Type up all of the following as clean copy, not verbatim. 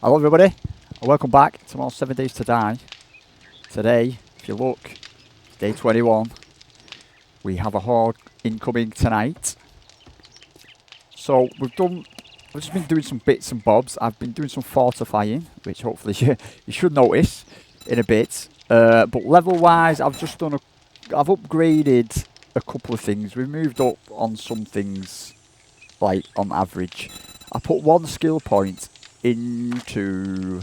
Hello everybody, and welcome back to more 7 Days to Die. Today, if you look, day 21, we have a horde incoming tonight. So I've just been doing some bits and bobs. I've been doing some fortifying, which hopefully you should notice in a bit. But level wise, I've upgraded a couple of things. We've moved up on some things, like on average. I put one skill point into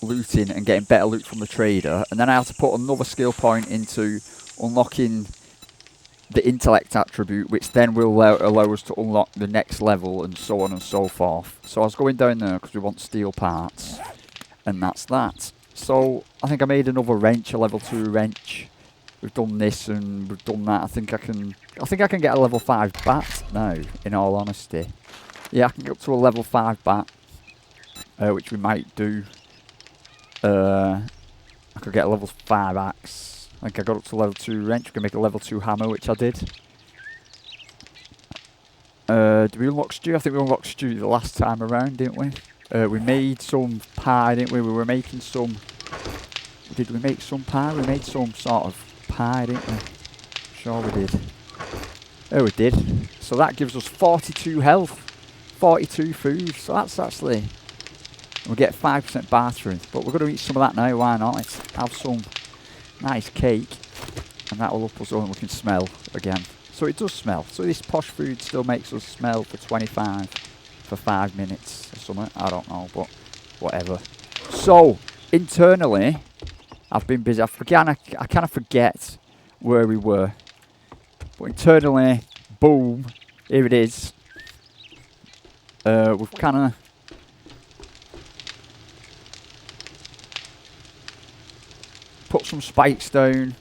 looting and getting better loot from the trader, and then I have to put another skill point into unlocking the intellect attribute, which then will allow us to unlock the next level, and so on and so forth. So I was going down there because we want steel parts, and that's that. So I think I made another wrench, a level 2 wrench. We've done this and we've done that. I think I can get a level 5 bat now, in all honesty. Yeah, I can get up to a level 5 bat, which we might do. I could get a level 5 axe. I think I got up to level 2 wrench. We can make a level 2 hammer, which I did. Did we unlock stew? I think we unlocked stew the last time around, didn't we? We made some pie, didn't we? We were making some... Did we make some pie? We made some sort of pie, didn't we? Sure we did. Oh, we did. So that gives us 42 health. 42 food, so that's actually... We'll get 5% bartering, but we're going to eat some of that now, why not? Let's have some nice cake, and that will up us on. We can smell again. So it does smell. So this posh food still makes us smell for 25, for 5 minutes or something. I don't know, but whatever. So, internally, I've been busy. I kind of forget where we were. But internally, boom, here it is. We've kind of put some spikes down.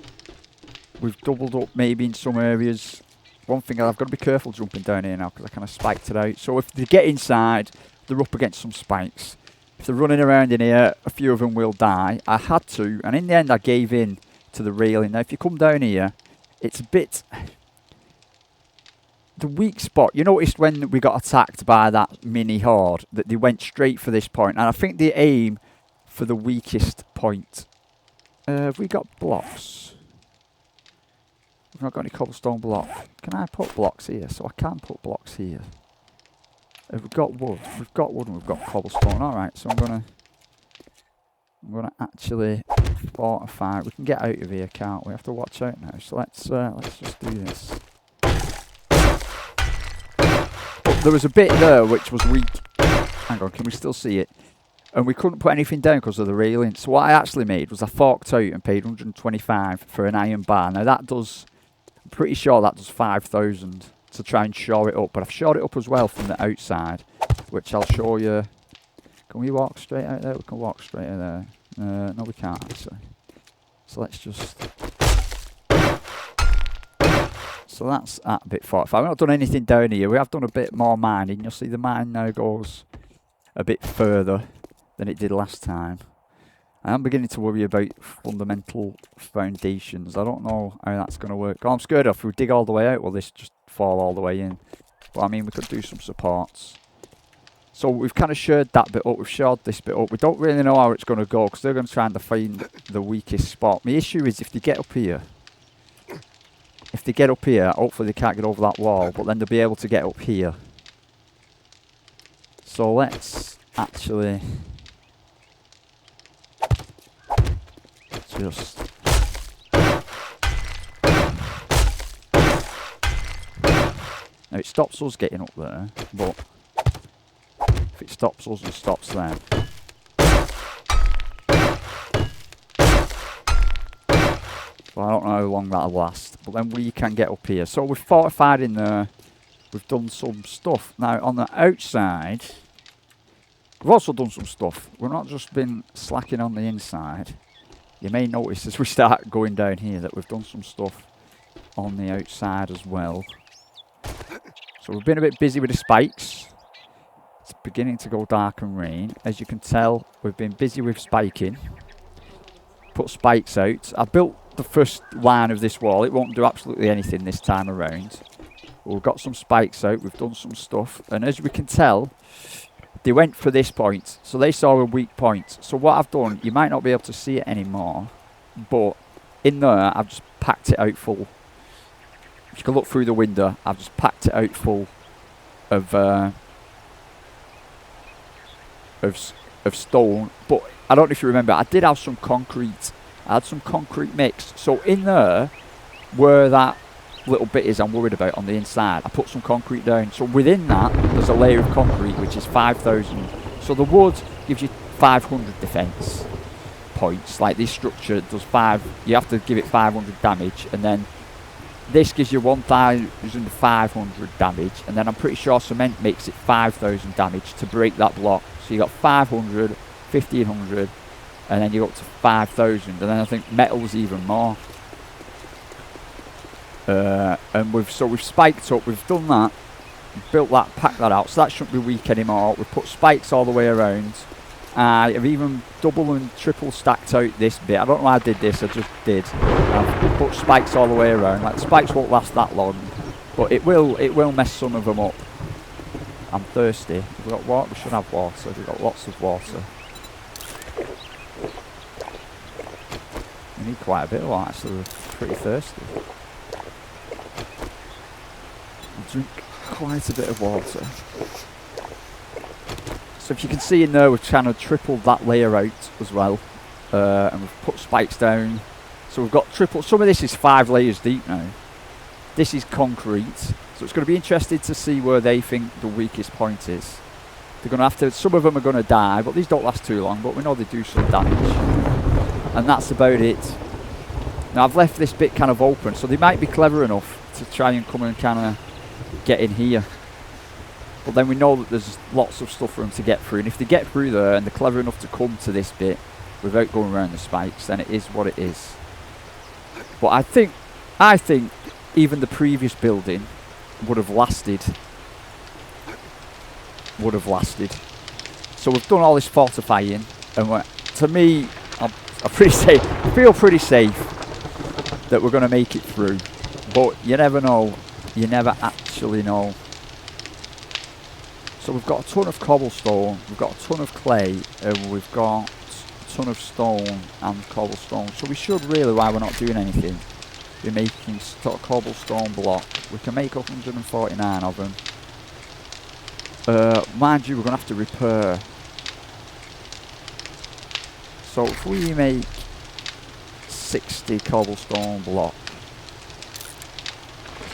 We've doubled up maybe in some areas. One thing I've got to be careful jumping down here now because I kind of spiked it out. So if they get inside, they're up against some spikes. If they're running around in here, a few of them will die. I had to, and in the end I gave in to the railing. Now if you come down here, it's a bit... The weak spot, you noticed when we got attacked by that mini horde, that they went straight for this point. And I think they aim for the weakest point. Have we got blocks? We've not got any cobblestone block. Can I put blocks here? So I can put blocks here. Have we got wood? We've got wood and we've got cobblestone. Alright, so I'm gonna actually fortify. We can get out of here, can't we? We have to watch out now. So let's just do this. But there was a bit there which was weak. Hang on, can we still see it? And we couldn't put anything down because of the railing. So what I actually made was I forked out and paid 125 for an iron bar. Now that does, I'm pretty sure that does 5,000 to try and shore it up. But I've shored it up as well from the outside, which I'll show you. Can we walk straight out there? We can walk straight out there. No, we can't actually. So let's just... So that's that bit fortified. We've not done anything down here. We have done a bit more mining. You'll see the mine now goes a bit further than it did last time. I am beginning to worry about fundamental foundations. I don't know how that's going to work. Oh, I'm scared if we dig all the way out, will this just fall all the way in? But I mean, we could do some supports. So we've kind of shored that bit up. We've shored this bit up. We don't really know how it's going to go because they're going to try and find the weakest spot. My issue is if they get up here, hopefully they can't get over that wall, but then they'll be able to get up here. So let's actually just... Now it stops us getting up there, but if it stops us and stops them... Well, I don't know how long that'll last, but then we can get up here. So we've fortified in there. We've done some stuff. Now, on the outside, we've also done some stuff. We've not just been slacking on the inside. You may notice as we start going down here that we've done some stuff on the outside as well. So we've been a bit busy with the spikes. It's beginning to go dark and rain. As you can tell, we've been busy with spiking. Put spikes out. I built the first line of this wall. It won't do absolutely anything this time around. We've got some spikes out. We've done some stuff. And as we can tell, they went for this point, so they saw a weak point. So what I've done, you might not be able to see it anymore, but in there I've just packed it out full. If you can look through the window, I've just packed it out full of stone. But I don't know if you remember, I did have some concrete. I had some concrete mix. So in there, where that little bit is I'm worried about on the inside, I put some concrete down. So within that, there's a layer of concrete which is 5,000. So the wood gives you 500 defense points. Like this structure does 5, you have to give it 500 damage, and then this gives you 1,500 damage, and then I'm pretty sure cement makes it 5,000 damage to break that block. So you got 500, 1,500, and then you go up to 5,000, and then I think metal's even more. And we've spiked up, we've done that, built that, packed that out, so that shouldn't be weak anymore. We've put spikes all the way around. I've even double and triple stacked out this bit. I don't know why I did this, I just did. I've put spikes all the way around. Like, the spikes won't last that long, but it will mess some of them up. I'm thirsty. We've got water, we should have water, we've got lots of water. We need quite a bit of water actually, we're pretty thirsty. Drink quite a bit of water. So if you can see in there, we've kind of tripled that layer out as well, and we've put spikes down. So we've got triple. Some of this is 5 layers deep now. This is concrete, so it's going to be interesting to see where they think the weakest point is. They're going to have to. Some of them are going to die, but these don't last too long. But we know they do some damage, and that's about it. Now I've left this bit kind of open, so they might be clever enough to try and come and kind of get in here, but then we know that there's lots of stuff for them to get through, and if they get through there and they're clever enough to come to this bit without going around the spikes, then it is what it is. But I think even the previous building would have lasted. So we've done all this fortifying, and to me, I feel pretty safe that we're going to make it through, but you never know. You never actually know. So we've got a ton of cobblestone, we've got a ton of clay, and we've got a ton of stone and cobblestone. So we should really, while we're not doing anything, be making sort of cobblestone block. We can make 149 of them. Mind you, we're going to have to repair. So if we make 60 cobblestone block,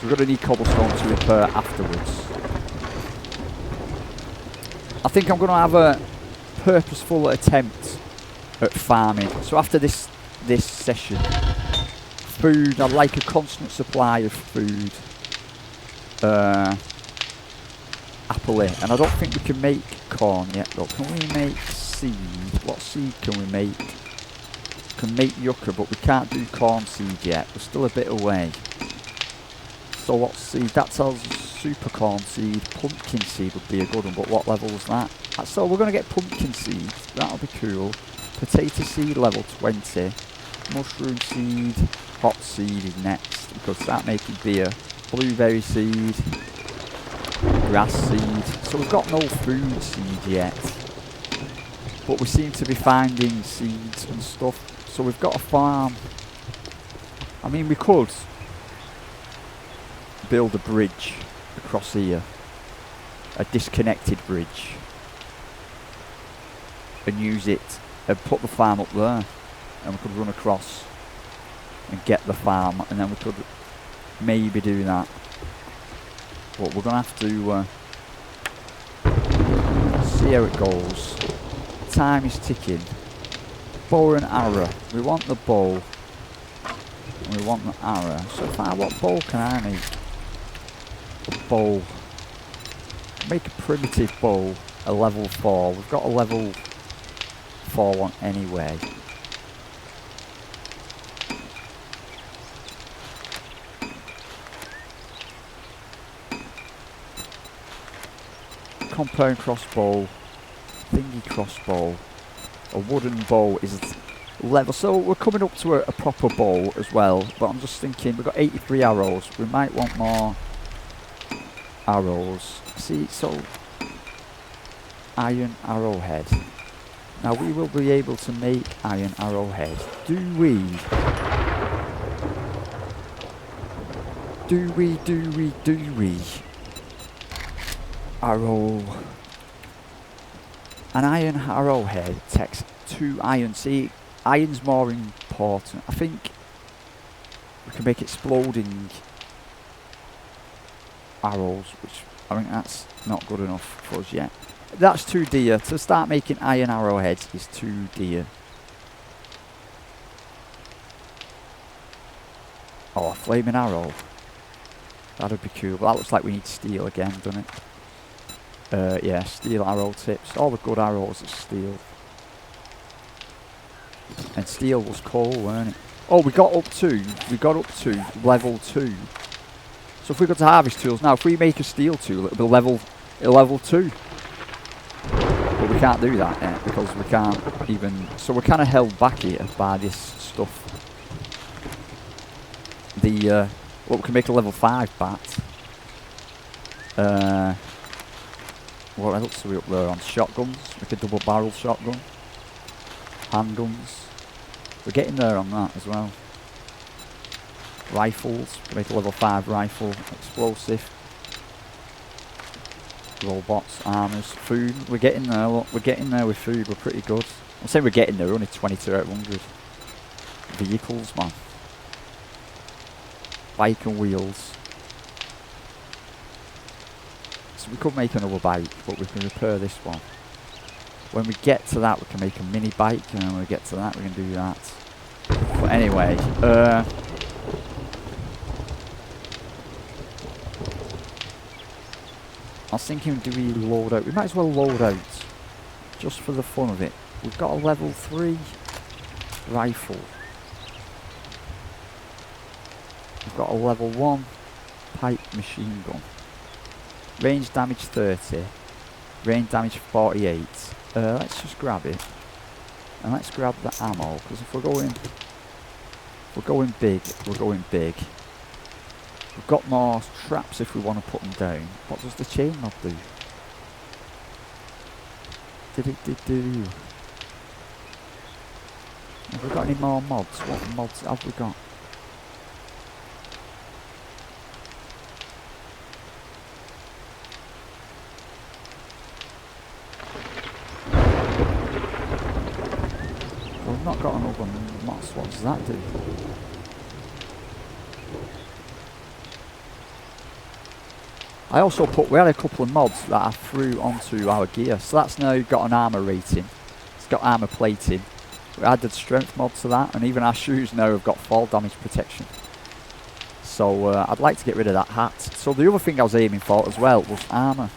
we're going to need cobblestone to repair afterwards. I think I'm going to have a purposeful attempt at farming. So after this session, food, I'd like a constant supply of food. Happily. And I don't think we can make corn yet though. Can we make seed? What seed can we make? We can make yucca, but we can't do corn seed yet. We're still a bit away. So what seed? That tells us super corn seed. Pumpkin seed would be a good one, but what level is that? So we're going to get pumpkin seed. That'll be cool. Potato seed level 20. Mushroom seed. Hop seed is next. We could start making beer. Blueberry seed. Grass seed. So we've got no food seed yet. But we seem to be finding seeds and stuff. So we've got a farm. I mean, we could build a bridge across here, a disconnected bridge, and use it and put the farm up there, and we could run across and get the farm, and then we could maybe do that. But we're gonna have to see how it goes. Time is ticking. Bow and arrow. We want the bow and we want the arrow. So what bow can I make? Bow. Make a primitive bow, a level 4. We've got a level 4 one anyway. Compound crossbow, thingy crossbow, a wooden bow is level. So we're coming up to a proper bow as well, but I'm just thinking we've got 83 arrows. We might want more arrows. See, so iron arrowhead. Now we will be able to make iron arrowhead. Do we? Arrow. An iron arrowhead takes 2 iron. See, iron's more important. I think we can make exploding arrows, which I think that's not good enough for us yet. That's too dear. To start making iron arrowheads is too dear. Oh, a flaming arrow. That'd be cool. But that looks like we need steel again, doesn't it? Yeah, steel arrow tips. All the good arrows are steel. And steel was coal, weren't it? Oh, we got up to level 2. So if we go to harvest tools now, if we make a steel tool, it'll be level 2. But we can't do that yet because we can't even. So we're kind of held back here by this stuff. Well, we can make a level 5 bat. What else are we up there on? Shotguns. Make a double barrel shotgun. Handguns. We're getting there on that as well. Rifles. We can make a level 5 rifle. Explosive. Robots. Armors. Food. We're getting there. Look, we're getting there with food. We're pretty good. I'm saying we're getting there. We're only 22 out of 100. Vehicles, man. Bike and wheels. So we could make another bike, but we can repair this one. When we get to that, we can make a mini bike, and then when we get to that, we can do that. But anyway, I was thinking, do we load out? We might as well load out, just for the fun of it. We've got a level 3 rifle. We've got a level 1 pipe machine gun. Range damage 30. Range damage 48. Let's just grab it. And let's grab the ammo, because if we're going big, we're going big. We've got more traps if we want to put them down. What does the chain mod do? Do. Have we got any more mods? What mods have we got? We've not got another mod. What does that do? I also we had a couple of mods that I threw onto our gear, so that's now got an armour rating. It's got armour plating. We added strength mod to that, and even our shoes now have got fall damage protection. So I'd like to get rid of that hat. So the other thing I was aiming for as well was armour.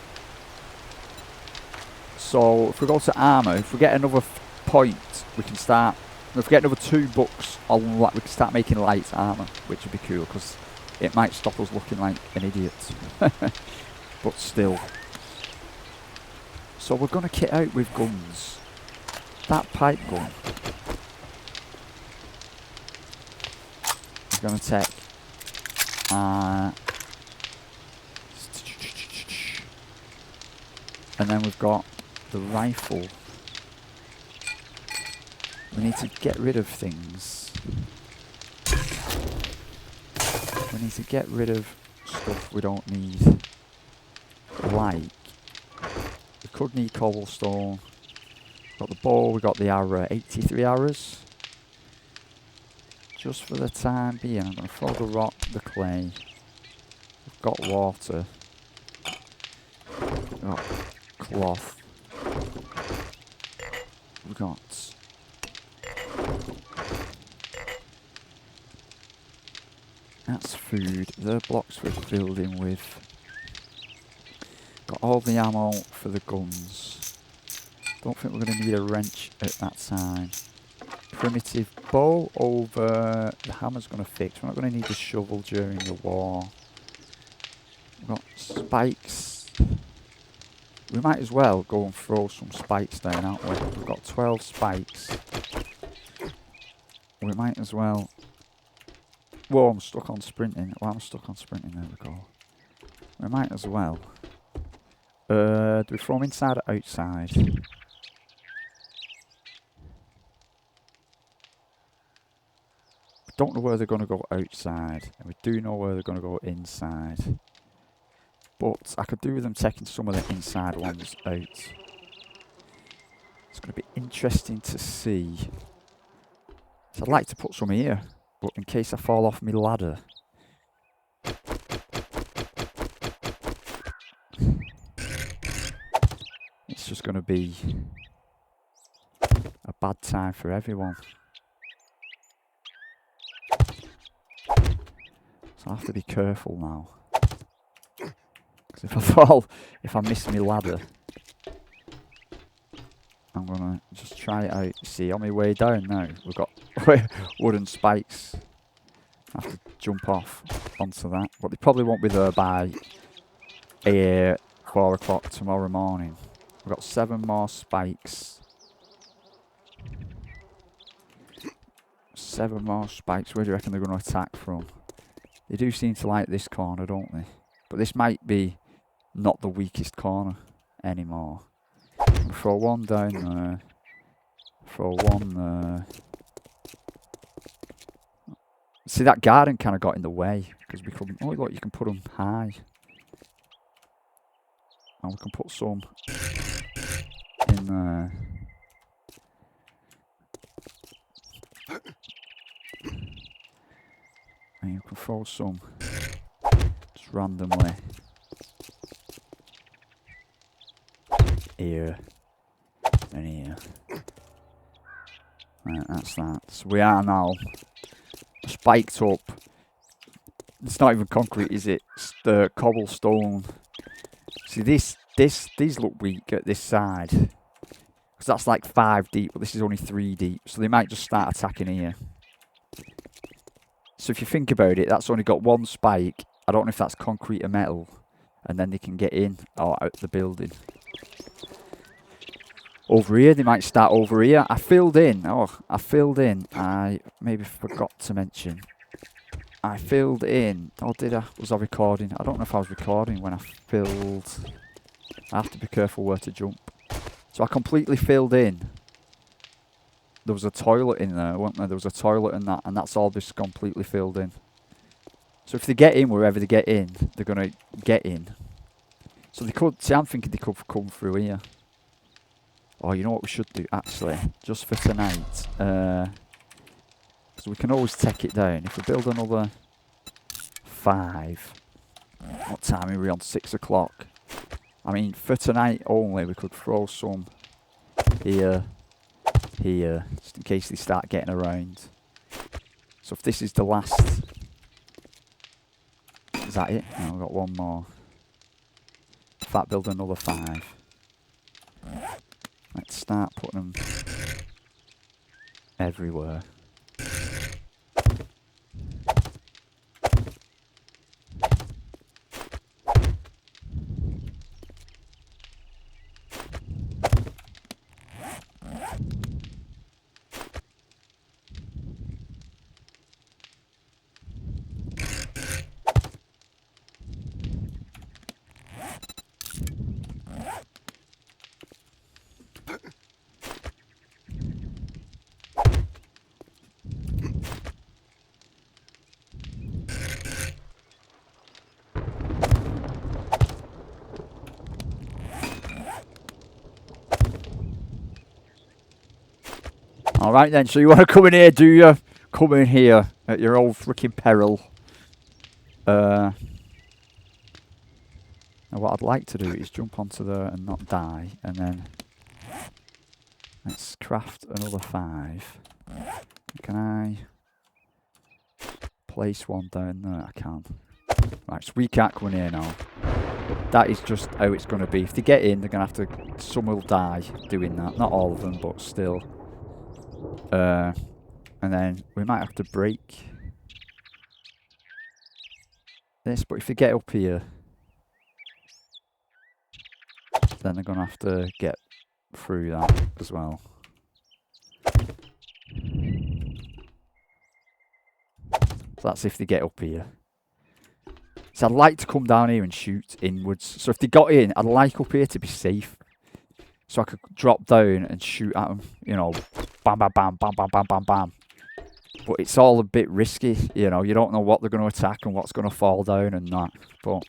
So if we go to armour, if we get another point, we can start. If we get another 2 books on that, we can start making light armour, which would be cool because it might stop us looking like an idiot. But still. So we're going to kit out with guns. That pipe gun. We're going to take. And then we've got the rifle. We need to get rid of things. We need to get rid of stuff we don't need. Like, we could need cobblestone. Got the bow, we got the arrow, 83 arrows. Just for the time being, I'm going to throw the rock, the clay. We've got water. We've got cloth. We've got... That's food. The blocks we're building with. Got all the ammo for the guns. Don't think we're going to need a wrench at that time. Primitive bow over... The hammer's going to fix. We're not going to need a shovel during the war. We've got spikes. We might as well go and throw some spikes down, aren't we? We've got 12 spikes. We might as well... Whoa, I'm stuck on sprinting. Well, I'm stuck on sprinting. There we go. We might as well Do we throw them inside or outside? We don't know where they're going to go outside, and we do know where they're going to go inside. But I could do with them taking some of the inside ones out. It's going to be interesting to see. So I'd like to put some here, but in case I fall off my ladder. It's just going to be a bad time for everyone. So I have to be careful now. Because if I fall, if I miss my ladder, I'm going to just try it out. See, on my way down now, we've got wooden spikes. I have to jump off onto that. But they probably won't be there by 4 o'clock tomorrow morning. We've got 7 more spikes. 7 more spikes. Where do you reckon they're going to attack from? They do seem to like this corner, don't they? But this might be not the weakest corner anymore. We'll throw one down there. Throw one there. See, that garden kind of got in the way. Because we couldn't... Oh, look, you can put them high. And we can put some in there. And you can throw some just randomly here and here. Right, that's that. So we are now spiked up. It's not even concrete, is it? It's the cobblestone. See, these look weak at this side. Because that's like 5 deep, but this is only 3 deep. So they might just start attacking here. So if you think about it, that's only got 1 spike. I don't know if that's concrete or metal. And then they can get in or out the building. Over here, they might start over here. I filled in. I maybe forgot to mention. I filled in. Oh, did I? Was I recording? I don't know if I was recording when I filled. I have to be careful where to jump. So I completely filled in. There was a toilet in there, wasn't there? There was a toilet and that's all just completely filled in. So if they get in wherever they get in, they're going to get in. So they could, see, I'm thinking they could come through here. Oh, you know what we should do, actually, just for tonight? Because we can always take it down. If we build another 5, what time are we on? 6 o'clock. I mean, for tonight only, we could throw some here, just in case they start getting around. So if this is the last... Is that it? No, we've got 1 more. In fact, build another 5. Let's start putting them everywhere. Alright then, so you want to come in here, do you? Come in here at your own freaking peril. Now what I'd like to do is jump onto there and not die, and then let's craft another 5. Can I place one down there? I can. Right, so we can't come in here now. That is just how it's going to be. If they get in, they're going to have to... Some will die doing that. Not all of them, but still. And then we might have to break this, but if they get up here, then they're going to have to get through that as well. So that's if they get up here. So I'd like to come down here and shoot inwards. So if they got in, I'd like up here to be safe. So I could drop down and shoot at them. You know, bam, bam, bam, bam, bam, bam, bam, bam. But it's all a bit risky, you know. You don't know what they're going to attack and what's going to fall down and that. But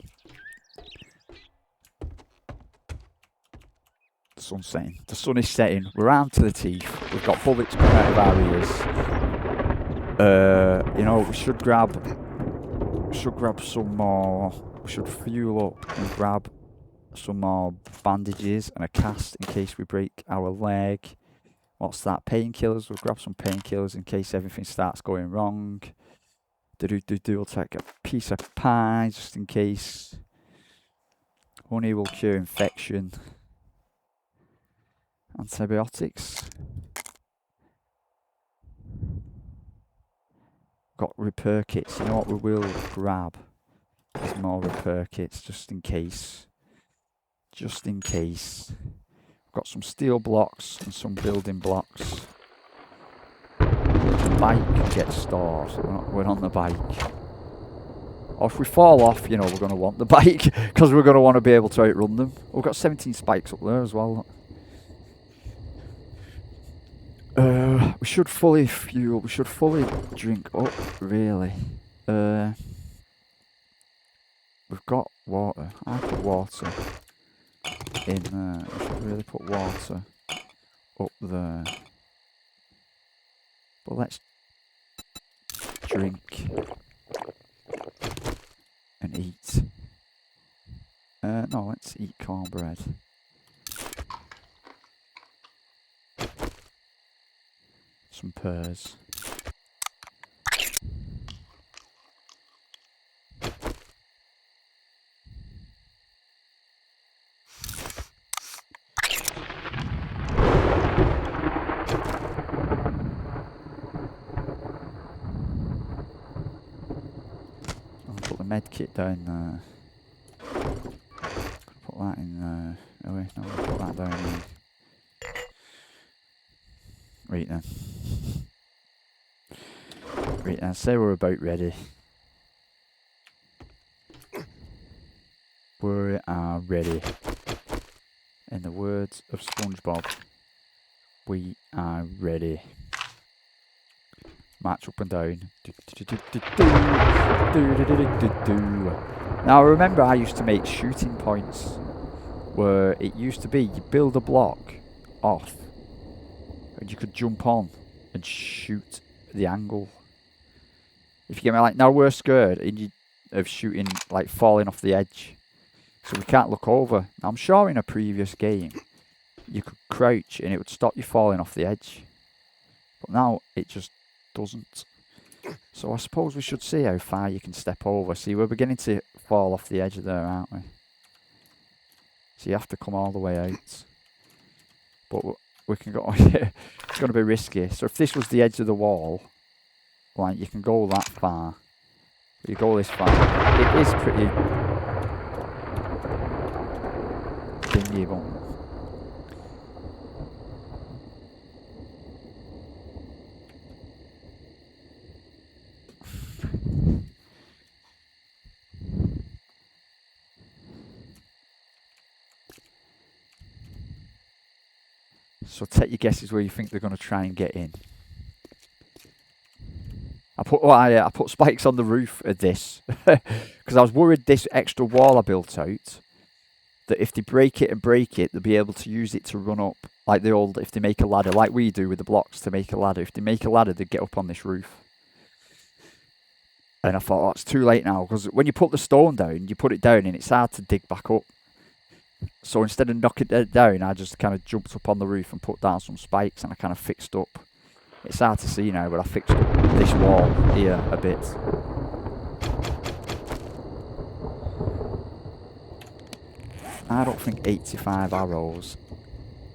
the sun's setting. The sun is setting. We're armed to the teeth. We've got bullets coming out of our ears. You know, we should grab some more. We should fuel up and grab some more bandages and a cast in case we break our leg. What's that? Painkillers. We'll grab some painkillers in case everything starts going wrong. We'll take a piece of pie just in case. Honey will cure infection. Antibiotics. Got repair kits. You know what we will grab? There's more repair kits just in case. Just in case. Got some steel blocks and some building blocks. The bike gets stored. We're on the bike. Or if we fall off, you know, we're going to want the bike because we're going to want to be able to outrun them. We've got 17 spikes up there as well. We should fully fuel. We should fully drink up, really. We've got water. I put water in there. We should really put water up there. But let's drink and eat. No, let's eat cornbread. Some pears. Put the med kit down there. Put that in there. Oh wait, no, put that down here. Right then. Right then, say we're about ready. We are ready. In the words of SpongeBob, we are ready. March up and down. Now remember, I used to make shooting points where it used to be you build a block off and you could jump on and shoot the angle. If you get me, like, now we're scared of shooting, like falling off the edge, so we can't look over. Now, I'm sure in a previous game you could crouch and it would stop you falling off the edge, but now it just doesn't. So I suppose we should see how far you can step over. See, we're beginning to fall off the edge there, aren't we? So you have to come all the way out. But we can go. It's going to be risky. So if this was the edge of the wall, like, you can go that far. You go this far. It is pretty thingy, but so take your guesses where you think they're going to try and get in. I put spikes on the roof of this because I was worried this extra wall I built out, that if they break it, they'll be able to use it to run up, like the old, if they make a ladder, like we do with the blocks to make a ladder. If they make a ladder, they'd get up on this roof. And I thought, oh, it's too late now, because when you put the stone down, you put it down and it's hard to dig back up. So instead of knocking it down, I just kind of jumped up on the roof and put down some spikes, and I kind of fixed up. It's hard to see now, but I fixed up this wall here a bit. I don't think 85 arrows.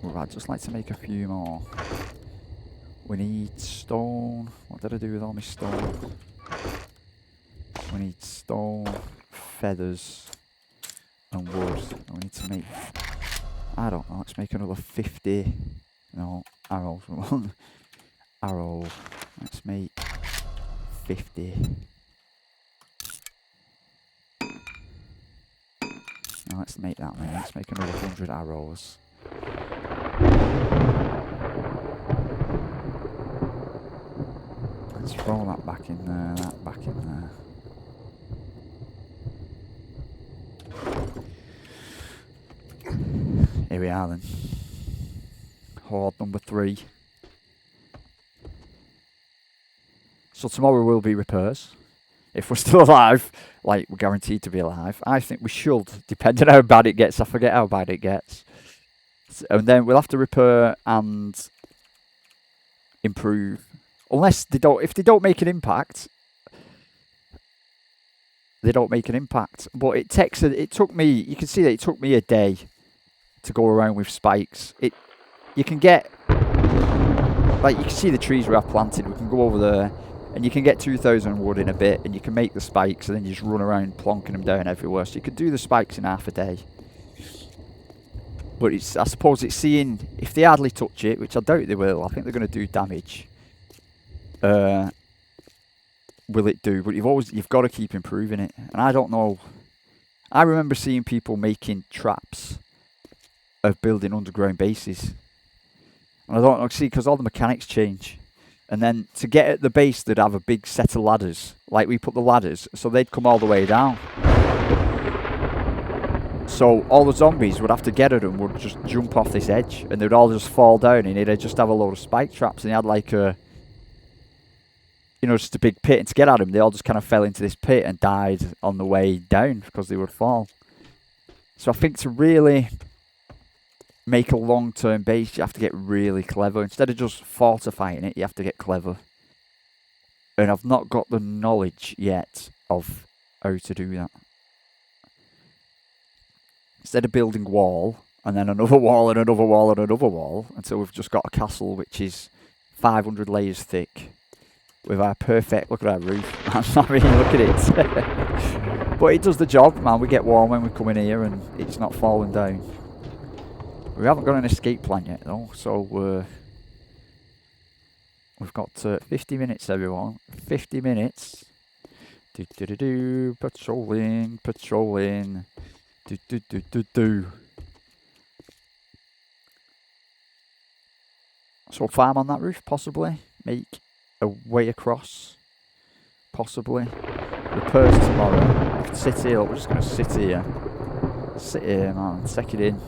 Well, I'd just like to make a few more. We need stone. What did I do with all my stone? We need stone, feathers, and wood. We need to make, I don't know, let's make another 50. No, arrows. Arrow. Let's make 50. let's make that then. Let's make another 100 arrows. Let's throw that back in there, that back in there. Here we are then. Horde number 3. So tomorrow will be repairs. If we're still alive, like we're guaranteed to be alive, I think we should, depending on how bad it gets. I forget how bad it gets. And then we'll have to repair and improve. Unless they don't, if they don't make an impact, they don't make an impact. But it took me, you can see that it took me a day to go around with spikes. You can get, like you can see the trees we have planted, we can go over there and you can get 2,000 wood in a bit and you can make the spikes and then you just run around plonking them down everywhere. So you could do the spikes in half a day. But I suppose it's seeing, if they hardly touch it, which I doubt they will, I think they're going to do damage. Will it do? But you've got to keep improving it. And I don't know, I remember seeing people making traps of building underground bases. And I don't know, see, because all the mechanics change. And then to get at the base, they'd have a big set of ladders. Like we put the ladders, so they'd come all the way down. So all the zombies would have to get at them, would just jump off this edge. And they'd all just fall down and they'd just have a load of spike traps. And they had like a, you know, just a big pit. And to get at them, they all just kind of fell into this pit and died on the way down because they would fall. So I think to really make a long-term base, you have to get really clever. Instead of just fortifying it, you have to get clever. And I've not got the knowledge yet of how to do that. Instead of building wall, and then another wall, and another wall, and another wall, until we've just got a castle which is 500 layers thick, with our perfect, look at our roof, I mean, look at it. But it does the job, man. We get warm when we come in here, and it's not falling down. We haven't got an escape plan yet, though, so we've got 50 minutes, everyone. 50 minutes. Patrolling, patrolling. So farm on that roof, possibly. Make a way across, possibly. Repairs tomorrow. We can sit here. We're just going to sit here. Sit here, man. Take it in.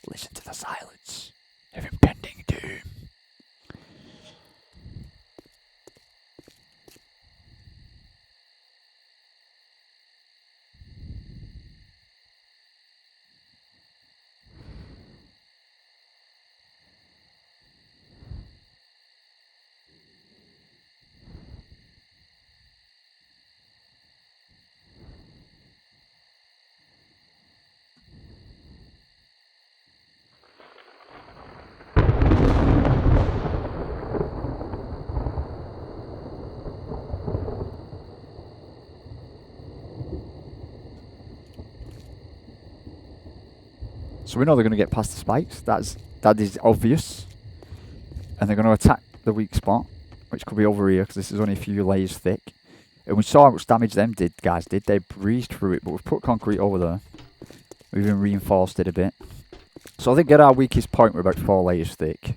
Listen to the silence of impending doom. So we know they're going to get past the spikes. That is obvious. And they're going to attack the weak spot, which could be over here because this is only a few layers thick. And we saw how much damage them guys did. They breezed through it, but we've put concrete over there. We've even reinforced it a bit. So I think at our weakest point we're about 4 layers thick.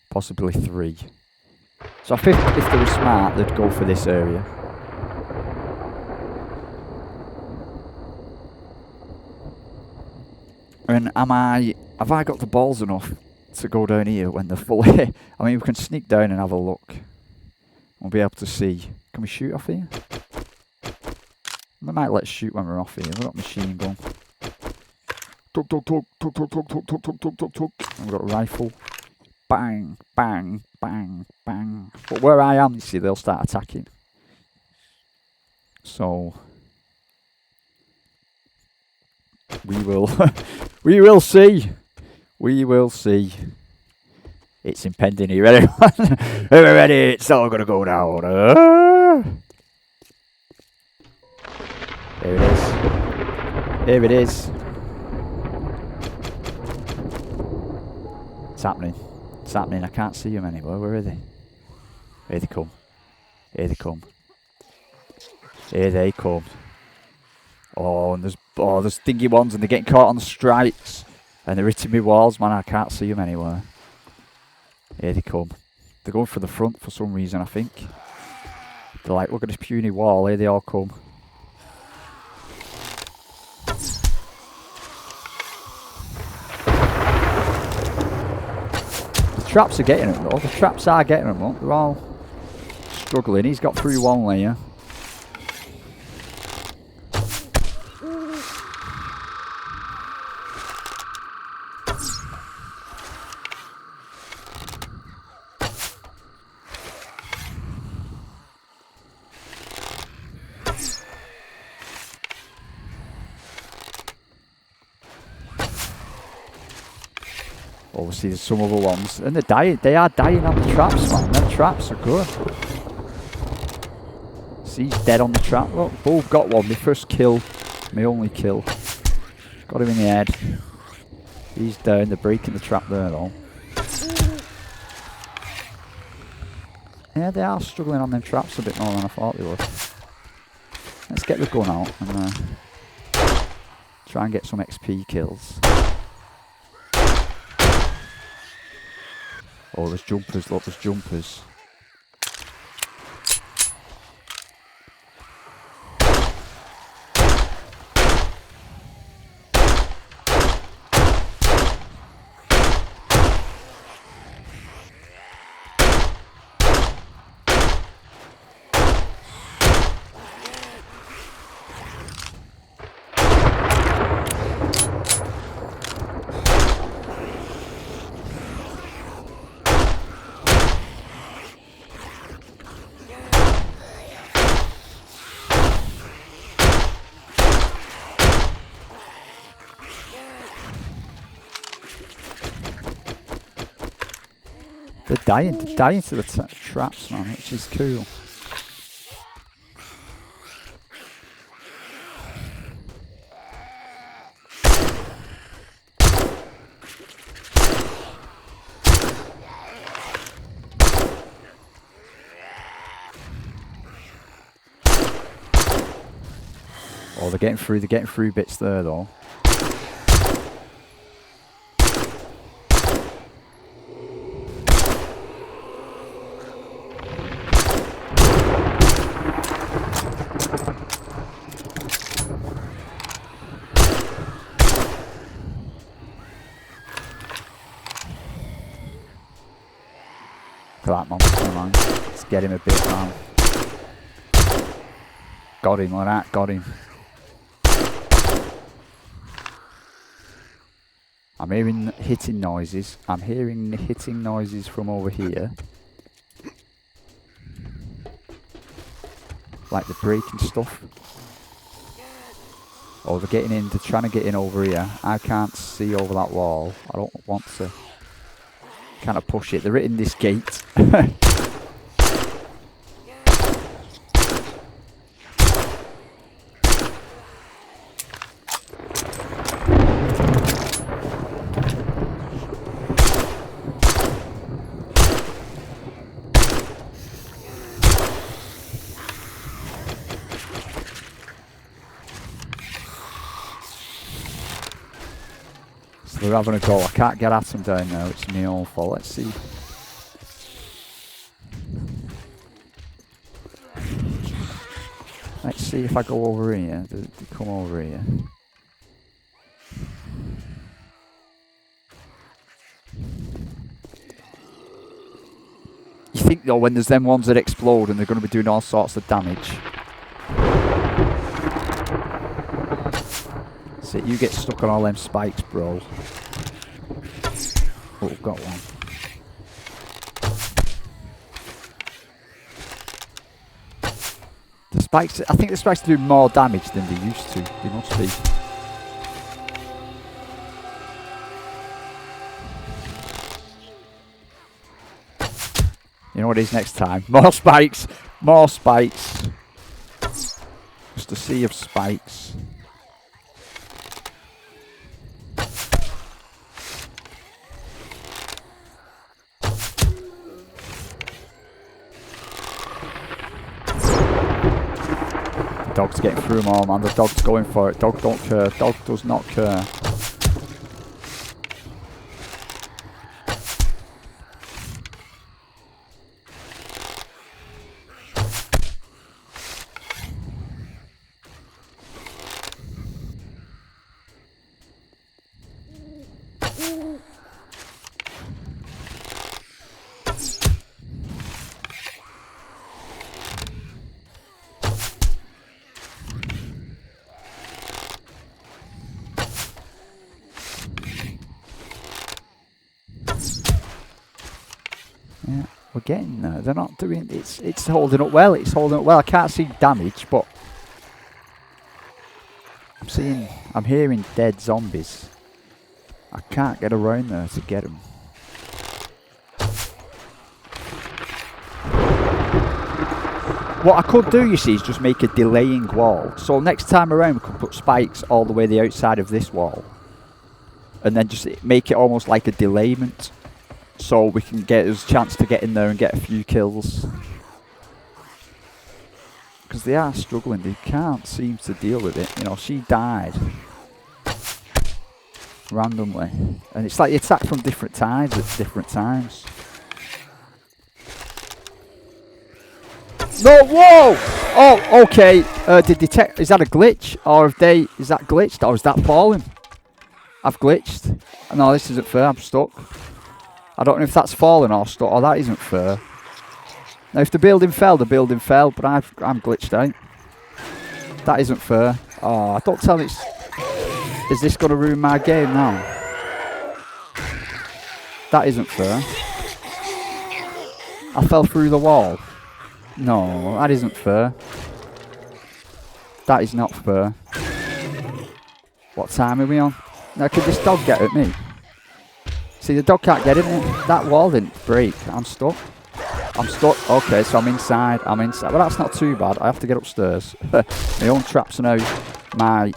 Possibly 3. So I think if they were smart, they'd go for this area. And have I got the balls enough to go down here when they're fully... I mean, we can sneak down and have a look. We'll be able to see. Can we shoot off here? We might let's shoot when we're off here. We've got a machine gun. Tug, tug, tug, tug, tug, tug, tug, tug, tug, tug, tug, tug. And we've got a rifle. Bang, bang, bang, bang. But where I am, you see, they'll start attacking. So... we will... we will see. We will see. It's impending here, everyone. We're ready. It's all going to go down. There it is. Here it is. It's happening. It's happening. I can't see them anywhere. Where are they? Here they come. Here they come. Here they come. Oh, and there's stingy ones, and they're getting caught on the stripes, and they're hitting me walls, man. I can't see them anywhere. Here they come. They're going for the front for some reason, I think. They're like, look at this puny wall. Here they all come. The traps are getting them, though. The traps are getting them, look. They're all struggling. He's got through one layer. Obviously, there's some other ones, and they're dying. They are dying on the traps, man. Them traps are good. See, he's dead on the trap. Look, both got one. My first kill, my only kill. Got him in the head. He's down. They're breaking the trap there, though. Yeah, they are struggling on them traps a bit more than I thought they would. Let's get the gun out and try and get some XP kills. Oh, there's jumpers, look, there's jumpers. They're dying to the traps, man, which is cool. Oh, they're getting through bits there, though. That monster, man. Let's get him a bit, man. Got him, like that, got him. I'm hearing hitting noises. I'm hearing hitting noises from over here. Like they're breaking stuff. Oh, they're getting in, they're trying to get in over here. I can't see over that wall. I don't want to kind of push it. They're hitting this gate. They're having a go. I can't get at them down now. It's my own fault. Let's see. Let's see if I go over here. They come over here. You think though, when there's them ones that explode and they're going to be doing all sorts of damage. So you get stuck on all them spikes, bro. Oh, got one. The spikes, I think the spikes do more damage than they used to. They must be. You know what it is next time? More spikes! More spikes! Just a sea of spikes. Dog's getting through them all, man. The dog's going for it. Dog don't care. Dog does not care. Yeah, we're getting there. They're not doing. It's holding up well. It's holding up well. I can't see damage, but I'm hearing dead zombies. I can't get around there to get them. What I could do, you see, is just make a delaying wall. So next time around, we could put spikes all the way the outside of this wall, and then just make it almost like a delayment, so we can get us a chance to get in there and get a few kills. Because they are struggling. They can't seem to deal with it. You know, she died randomly, and it's like the attack from different tides at different times. No, whoa! Oh, okay. Is that a glitch, or is that glitched, or is that falling? I've glitched. No, this isn't fair. I'm stuck. I don't know if that's falling or stuck, or that isn't fair. Now, if the building fell, but I'm glitched out. That isn't fair. Oh, don't tell me it's... Is this going to ruin my game now? That isn't fair. I fell through the wall. No, that isn't fair. That is not fair. What time are we on? Now, can this dog get at me? See, the dog can't get at me. That wall didn't break. I'm stuck. I'm stuck. Okay, so I'm inside. I'm inside. Well, that's not too bad. I have to get upstairs. My own traps are now my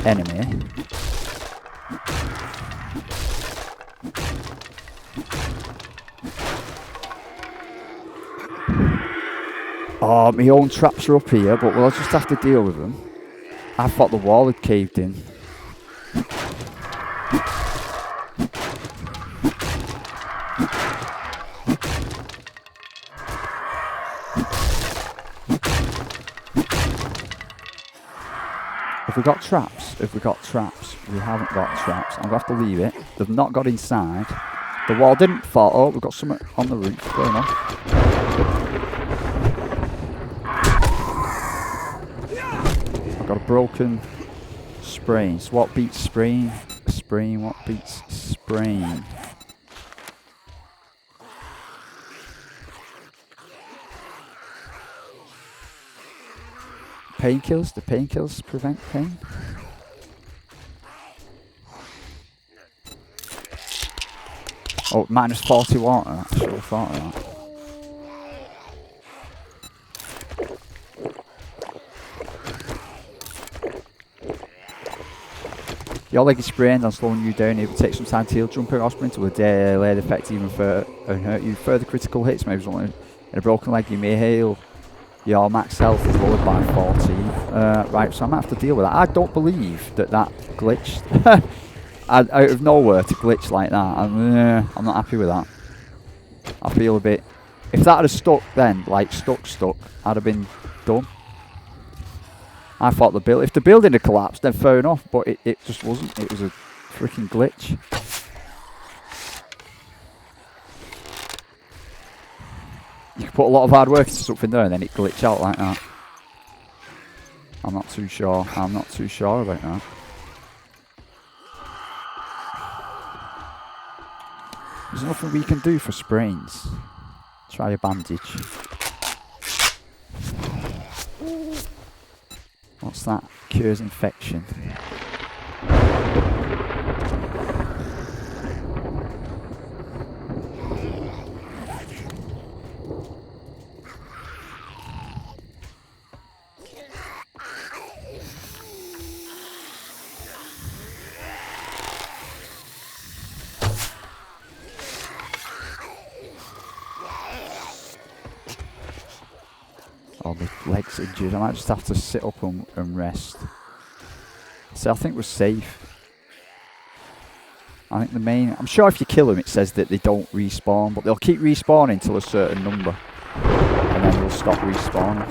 enemy. Oh, my own traps are up here, but we'll just have to deal with them. I thought the wall had caved in. Have we got traps? Have we got traps? We haven't got traps. I'm going to have to leave it. They've not got inside. The wall didn't fall. Oh, we've got something on the roof going on. I've got a broken sprain. So what beats sprain? Sprain. What beats sprain? Painkillers? Do painkillers prevent pain? Oh, minus 40 water. I should have thought of that. Your leg is sprained and slowing you down. It will take some time to heal. Jump out or sprint will delay the effect even further and hurt you. Further critical hits may result in a broken leg. You may heal. Your max health is lowered by 14. Right, so I might have to deal with that. I don't believe that glitched. Out of nowhere to glitch like that. I'm not happy with that. I feel a bit... If that had stuck then, like stuck, I'd have been done. I thought if the building had collapsed, then fair enough, but it just wasn't. It was a freaking glitch. You can put a lot of hard work into something there and then it glitch out like that. I'm not too sure. I'm not too sure about that. There's nothing we can do for sprains. Try a bandage. What's that? Cures infection. Oh, my leg's injured. I might just have to sit up and rest. So I think we're safe. I think the main... I'm sure if you kill them, it says that they don't respawn, but they'll keep respawning till a certain number. And then they'll stop respawning.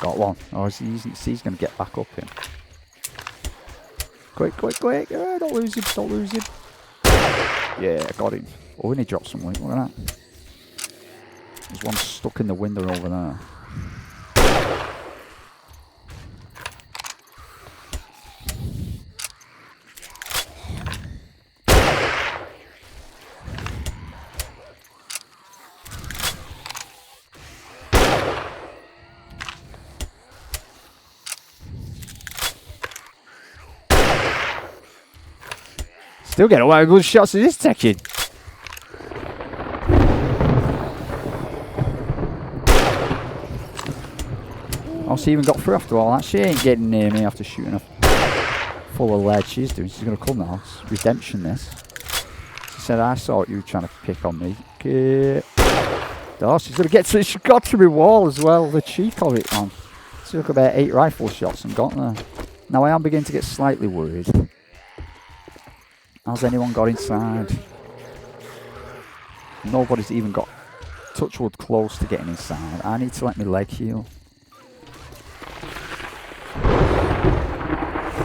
Got one. Oh, he's going to get back up in. Quick, quick, quick. Don't lose him, don't lose him. Yeah, I got him. Oh, and he dropped some weight. Look at that. There's one stuck in the window over there. Still getting a lot of good shots of this taking. Oh, she even got through after all that. She ain't getting near me after shooting her full of lead. She's doing. She's going to come now. It's redemption, this. She said, I saw you trying to pick on me. Okay. Oh, she's going to get to... She got to my wall as well. The cheek of it, man. She took about 8 rifle shots and got there. Now, I am beginning to get slightly worried. Has anyone got inside? Nobody's even got touchwood close to getting inside. I need to let my leg heal.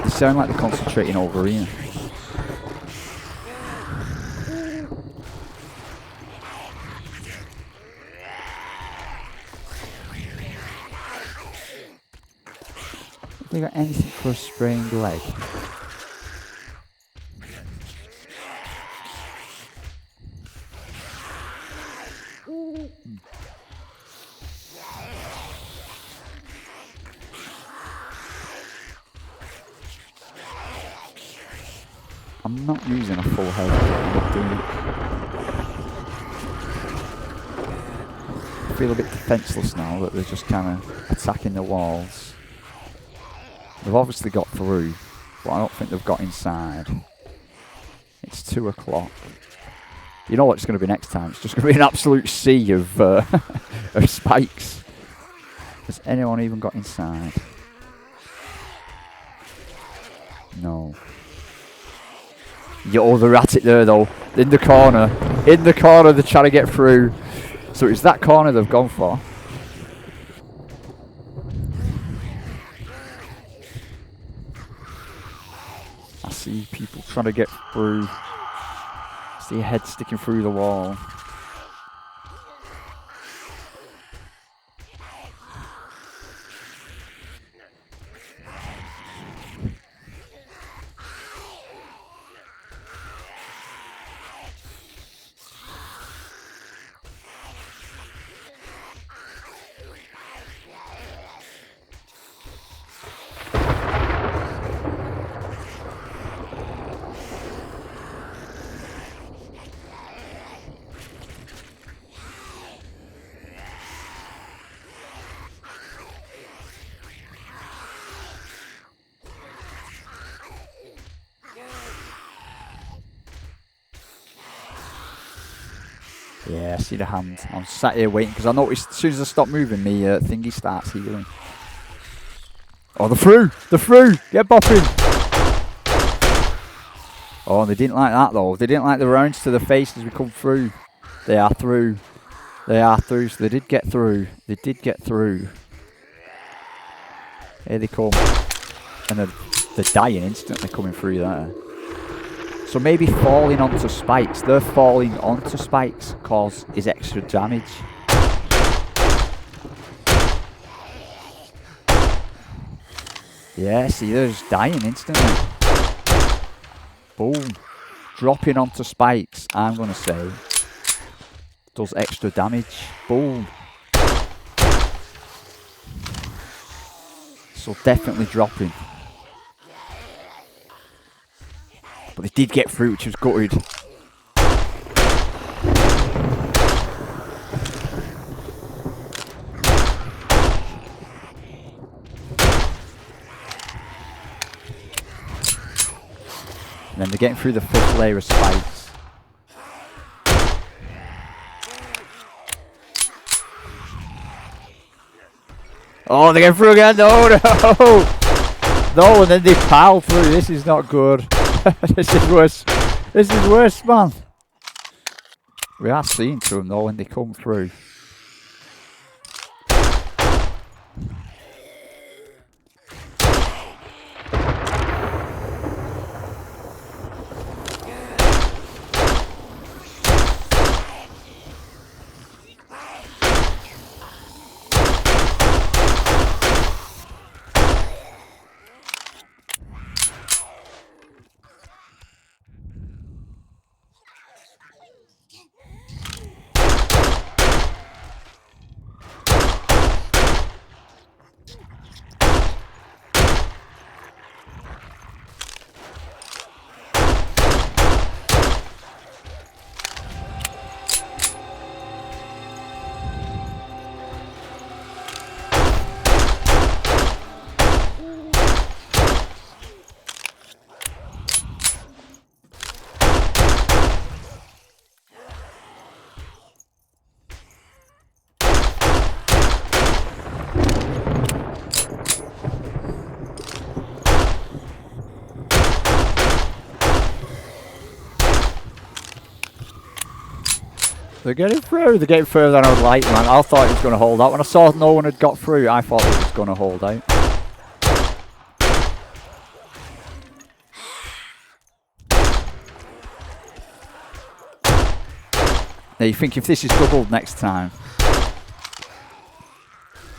They sound like they're concentrating over here. Have we got anything for a sprained leg? I'm not using a full health. I'm not doing it. I feel a bit defenceless now that they're just kind of attacking the walls. They've obviously got through, but I don't think they've got inside. It's 2 o'clock. You know what it's going to be next time? It's just going to be an absolute sea of, of spikes. Has anyone even got inside? No. Yo, they're at it there though. In the corner. In the corner, they're trying to get through. So it's that corner they've gone for. I see people trying to get through. See a head sticking through the wall. Yeah, I see the hand. I'm sat here waiting because I noticed as soon as I stop moving, me thingy starts healing. Oh, they're through! They're through! Get bopping! Oh, they didn't like that though. They didn't like the rounds to the face as we come through. They are through. They are through, so they did get through. They did get through. Here they come. And they're dying instantly coming through there. So maybe falling onto spikes. They're falling onto spikes is extra damage. Yeah, see, they're just dying instantly. Boom. Dropping onto spikes, I'm going to say, does extra damage. Boom. So definitely dropping. But they did get through, which was gutted. And then they're getting through the 5th layer of spikes. Oh, they're getting through again. No, no. No, and then they pile through. This is not good. This is worse. This is worse, man. We are seeing to them, though, when they come through. They're getting through. They're getting further than I would like, man. I thought it was going to hold out. When I saw no one had got through, I thought it was going to hold out. Now you think if this is doubled next time.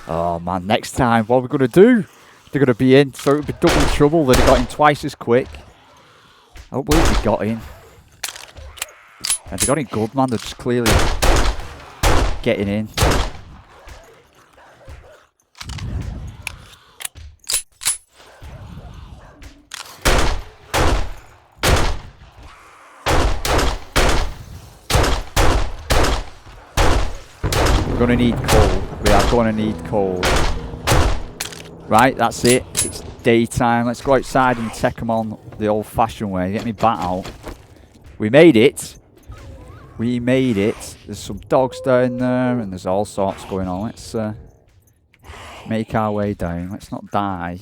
Oh man, next time, what are we going to do? They're going to be in, so it would be double trouble. They'd have got in twice as quick. I don't believe they got in. And they got in good, man. They're just clearly getting in. We're going to need coal. We are going to need coal. Right, that's it. It's daytime. Let's go outside and take them on the old-fashioned way. Get me bat out. We made it. We made it. There's some dogs down there and there's all sorts going on. Let's make our way down. Let's not die.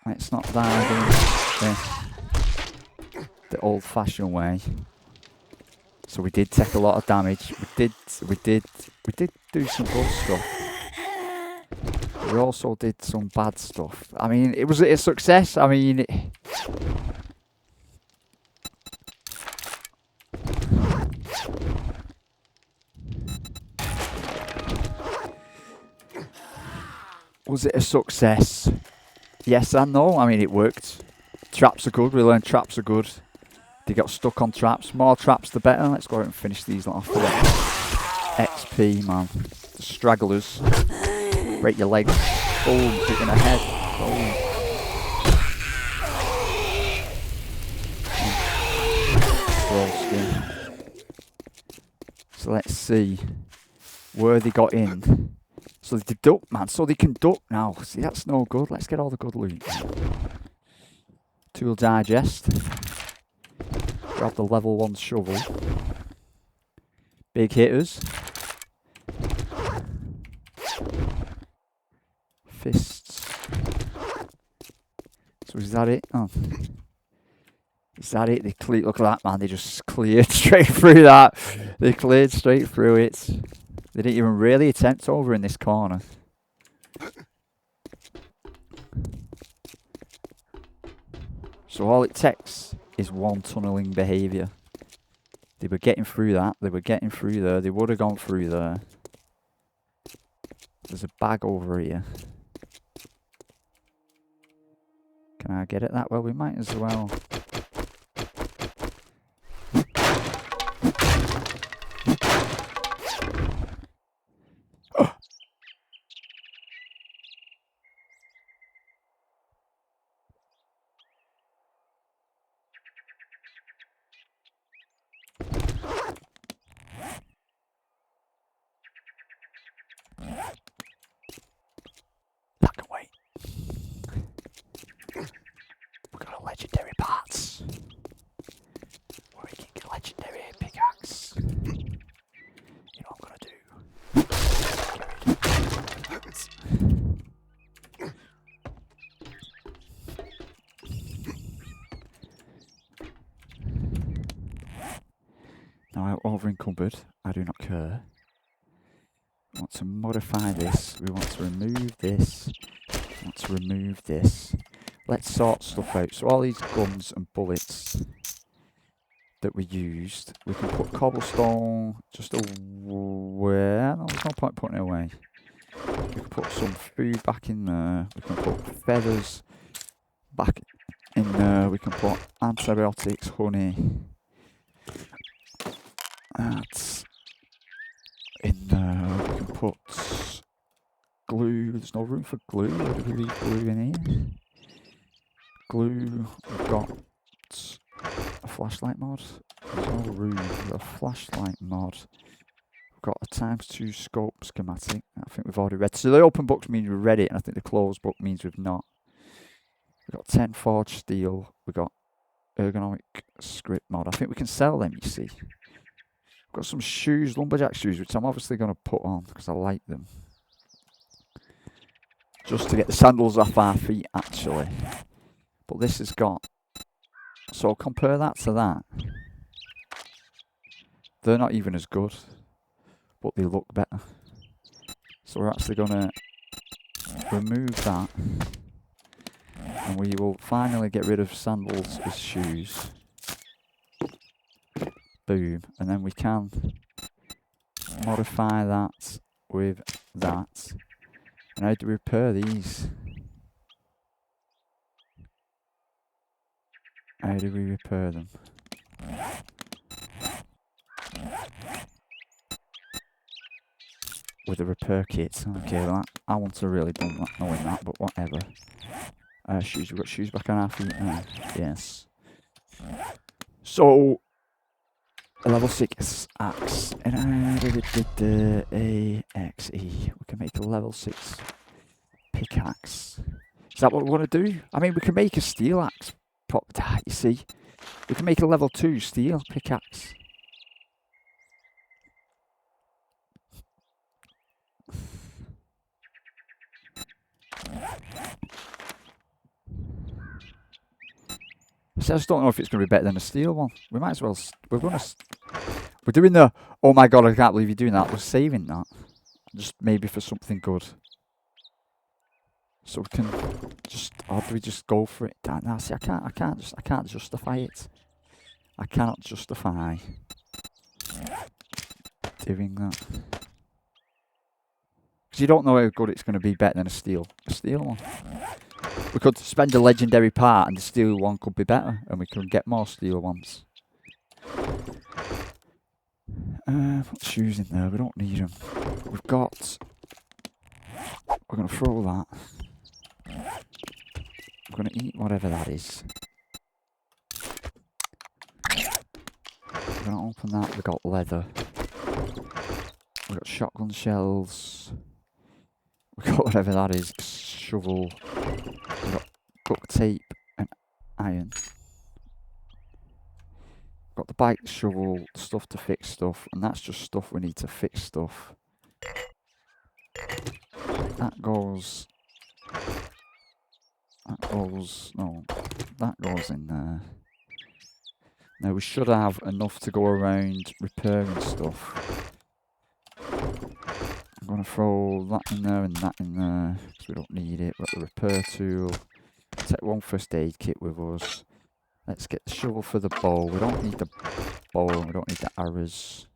Let's not die doing this the old-fashioned way. So we did take a lot of damage. We did do some good stuff. We also did some bad stuff. I mean, it was a success. I mean, was it a success? Yes and no. I mean, it worked. Traps are good. We learned traps are good. They got stuck on traps. More traps, the better. Let's go out and finish these off for XP, man. The stragglers. Break your legs. Boom. Hit in the head. Boom. So let's see where they got in. So they duck, man. So they can duck now. See, that's no good. Let's get all the good loot. Tool digest. Grab the level 1 shovel. Big hitters. Fists. So is that it? Oh. Is that it? They cleared. Look at that, man. They just cleared straight through that. They cleared straight through it. They didn't even really attempt over in this corner. So all it takes is one tunneling behaviour. They were getting through that. They were getting through there. They would have gone through there. There's a bag over here. Can I get it that way? We might as well. Back away. covering cupboard. I do not care. We want to modify this. We want to remove this. We want to remove this. Let's sort stuff out. So all these guns and bullets that we used, we can put cobblestone just away. No, there's no point putting it away. We can put some food back in there. We can put feathers back in there. We can put antibiotics, honey. That's in there. We can put glue. There's no room for glue. Where do we leave glue in here? Glue. We've got a flashlight mod. There's no room for a flashlight mod. We've got a ×2 scope schematic. I think we've already read. So the open books means we've read it, and I think the closed book means we've not. We've got 10 forged steel. We've got ergonomic script mod. I think we can sell them, you see. We've got some shoes, lumberjack shoes, which I'm obviously going to put on because I like them. Just to get the sandals off our feet, actually. But this has got... So compare that to that. They're not even as good, but they look better. So we're actually going to remove that. And we will finally get rid of sandals as shoes. Boom. And then we can modify that with that. And how do we repair these? How do we repair them? With a repair kit. Okay, well, I want to really done that, knowing that, but whatever. Shoes. We've got shoes back on our feet. Yes. So, a level 6 axe. And A-X-E. We can make a level 6 pickaxe. Is that what we want to do? I mean, we can make a steel axe. You see? We can make a level 2 steel pickaxe. So I just don't know if it's going to be better than a steel one. We might as well... We're doing the... Oh my god, I can't believe you're doing that. We're saving that. Just maybe for something good. So we can just... Or do we just go for it? No, see, I can't justify it. I cannot justify doing that. Because you don't know how good it's going to be better than a steel one. We could spend a legendary part and the steel one could be better. And we can get more steel ones. Put shoes in there. We don't need them. We've got... We're going to throw that. We're going to eat whatever that is. We're going to open that. We've got leather. We've got shotgun shells. We've got whatever that is. Shovel. We've got duct tape and iron. We've got the bike shovel, stuff to fix stuff, and that's just stuff we need to fix stuff. That goes in there. Now we should have enough to go around repairing stuff. I'm going to throw that in there and that in there, because we don't need it. We've got the repair tool. Take one first aid kit with us. Let's get the shovel for the bow. We don't need the bow, we don't need the arrows.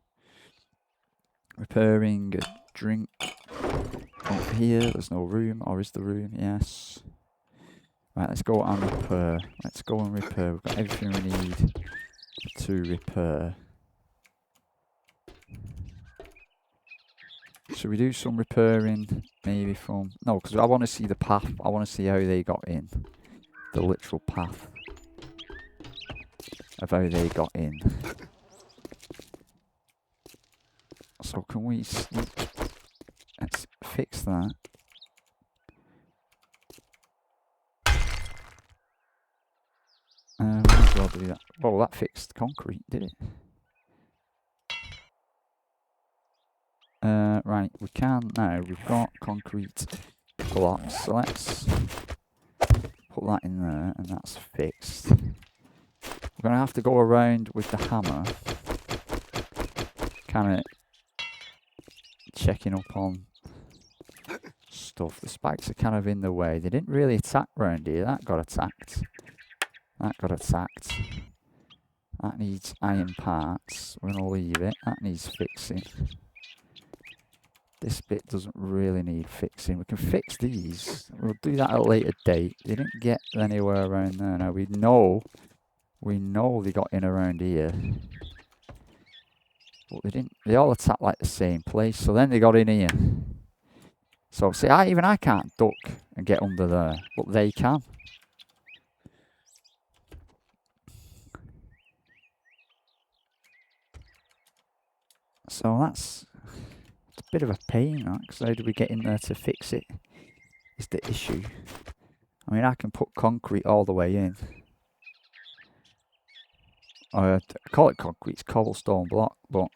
Repairing a drink. Up here, there's no room, or is the room? Yes. Right, let's go and repair. Let's go and repair. We've got everything we need to repair. Should we do some repairing, maybe from... No, because I want to see the path. I want to see how they got in. The literal path of how they got in. So can we sneak... Let's fix that. Might as well do that. Oh, that fixed concrete, did it? Right, we can now. We've got concrete blocks, so let's put that in there, and that's fixed. We're going to have to go around with the hammer kind of checking up on stuff. The spikes are kind of in the way. They didn't really attack round here. That got attacked. That got attacked. That needs iron parts. We're going to leave it. That needs fixing. This bit doesn't really need fixing. We can fix these. We'll do that at a later date. They didn't get anywhere around there. Now we know they got in around here. But they didn't. They all attacked like the same place. So then they got in here. So see, even I can't duck and get under there. But they can. So that's a bit of a pain, that, because how do we get in there to fix it is the issue. I mean, I can put concrete all the way in. I call it concrete, it's cobblestone block, but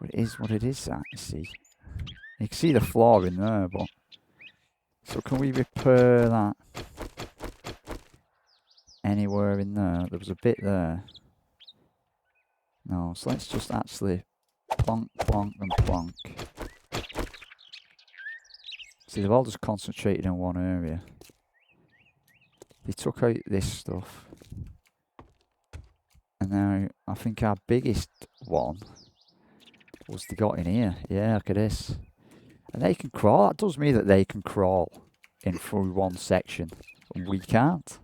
it is what it is, that, you see. You can see the floor in there, but... So can we repair that? Anywhere in there? There was a bit there. No, so let's just actually plonk, plonk, and plonk. See, they've all just concentrated in one area. They took out this stuff. And now, I think our biggest one was they got in here. Yeah, look at this. And they can crawl. That does mean that they can crawl in through one section. And we can't.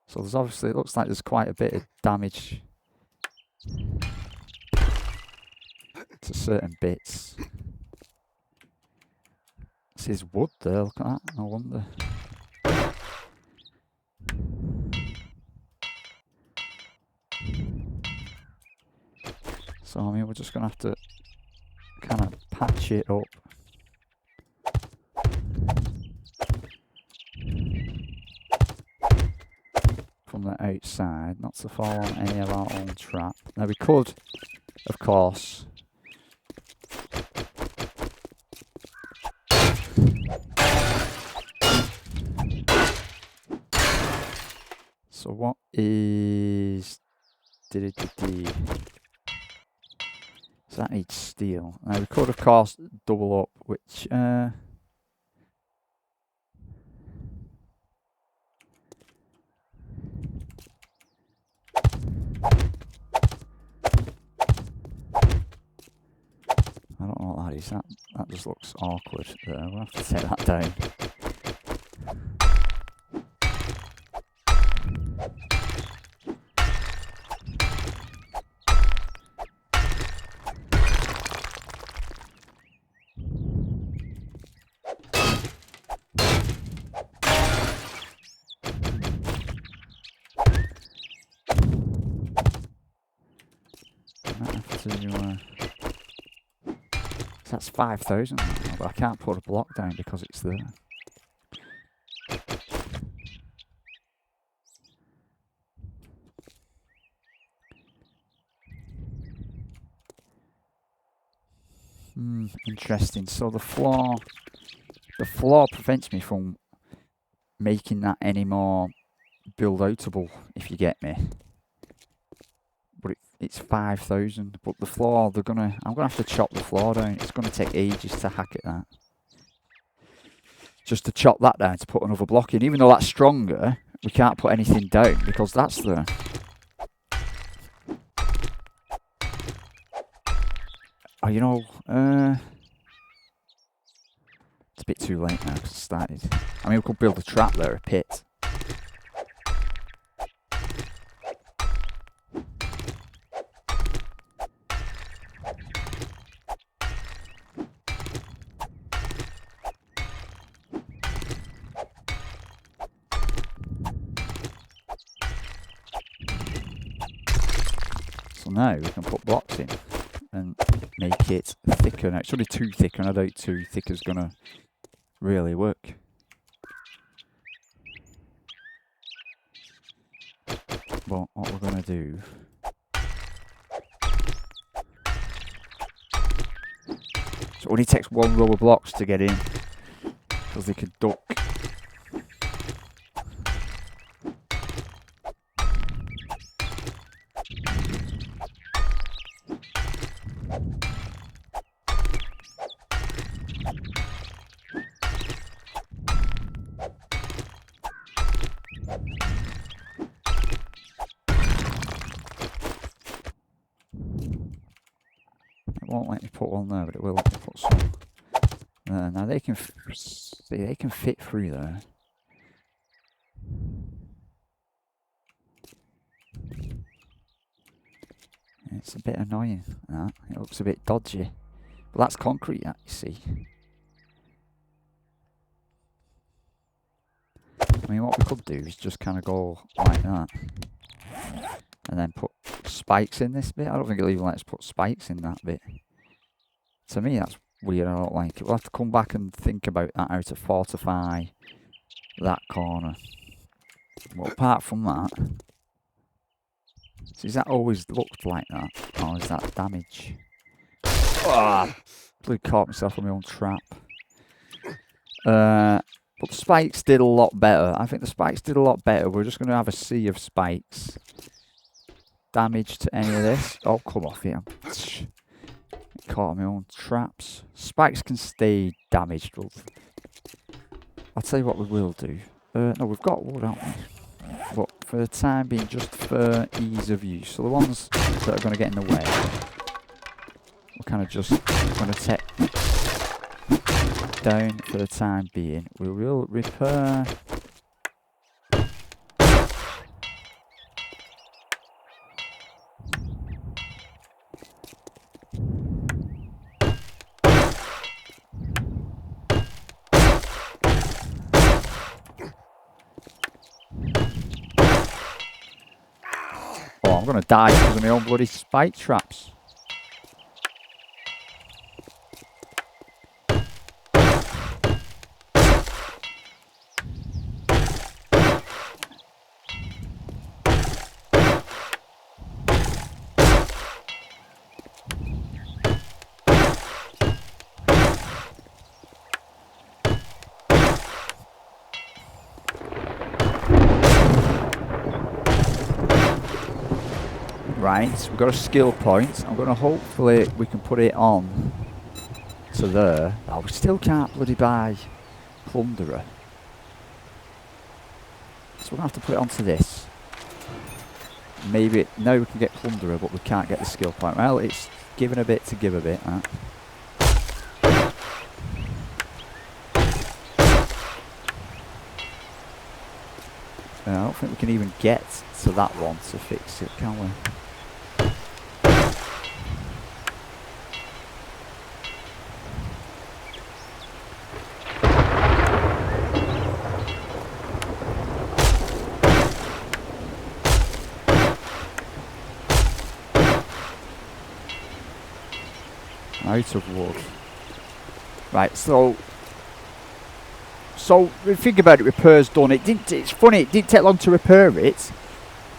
So there's obviously, it looks like there's quite a bit of damage to certain bits. See, there's wood there, look at that, no wonder. So, I mean, we're just going to have to kind of patch it up. From the outside, not to fall on any of our own trap. Now we could, of course, so what is so that needs steel. Now we could, of course, double up, which I don't know what that is. That just looks awkward there. We'll have to take that down. That's 5,000, but I can't put a block down because it's there. Interesting. So the floor prevents me from making that any more build-outable, if you get me. But it's 5,000. But the floor, I'm gonna have to chop the floor down. It's gonna take ages to hack at that. Just to chop that down to put another block in. Even though that's stronger, we can't put anything down because that's the. Oh, you know, it's a bit too late now because it started. I mean, we could build a trap there, a pit. So now we can put blocks in and make it thicker. Now it's only 2 thick, and I doubt 2 thick is gonna really work. But what we're gonna do, so it only takes 1 row of blocks to get in because they can duck. won't let me put one there, but it will let me put some there. Now they can they can fit through there. It's a bit annoying, that. It looks a bit dodgy. But that's concrete, that, you see. I mean, what we could do is just kind of go like that. And then put spikes in this bit. I don't think it'll even let us put spikes in that bit. To me, that's weird. I don't like it. We'll have to come back and think about that, how to fortify that corner. But apart from that... So is that always looked like that? Or is that damage? Ah! Blew caught myself on my own trap. But the spikes did a lot better. I think the spikes did a lot better. We're just going to have a sea of spikes. Damage to any of this. Oh, come off here. Caught on my own traps. Spikes can stay damaged. I'll tell you what we will do. No, we've got wood, haven't we? But for the time being, just for ease of use. So the ones that are going to get in the way, we're kind of just going to take down for the time being. We will repair. Oh, I'm going to die because of my own bloody spike traps. Right, we've got a skill point. I'm going to hopefully we can put it on to there. Oh, we still can't bloody buy Plunderer. So we're going to have to put it onto this. Maybe now we can get Plunderer, but we can't get the skill point. Well, it's given a bit to give a bit, that. I don't think we can even get to that one to fix it, can we? Out of wood. Right, so think about it, repair's done. It's funny, it didn't take long to repair it,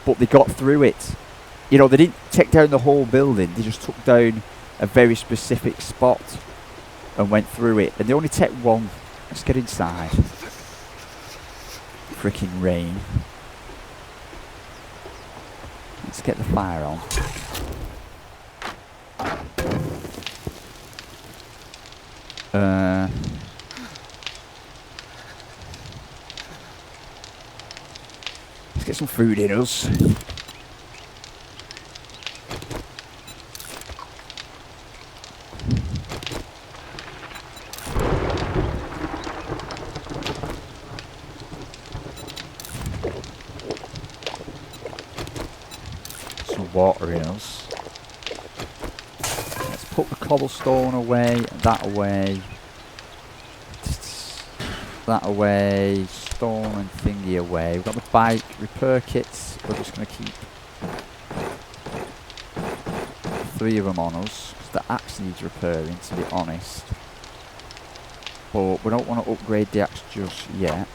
but they got through it. You know, they didn't take down the whole building, they just took down a very specific spot and went through it. And they only take one. Let's get inside. Freaking rain. Let's get the fire on. Let's get some food in us. Some water in us. Put the cobblestone away, that away, stone and thingy away. We've got the bike, repair kits, we're just going to keep 3 of them on us, because the axe needs repairing, to be honest. But we don't want to upgrade the axe just yet.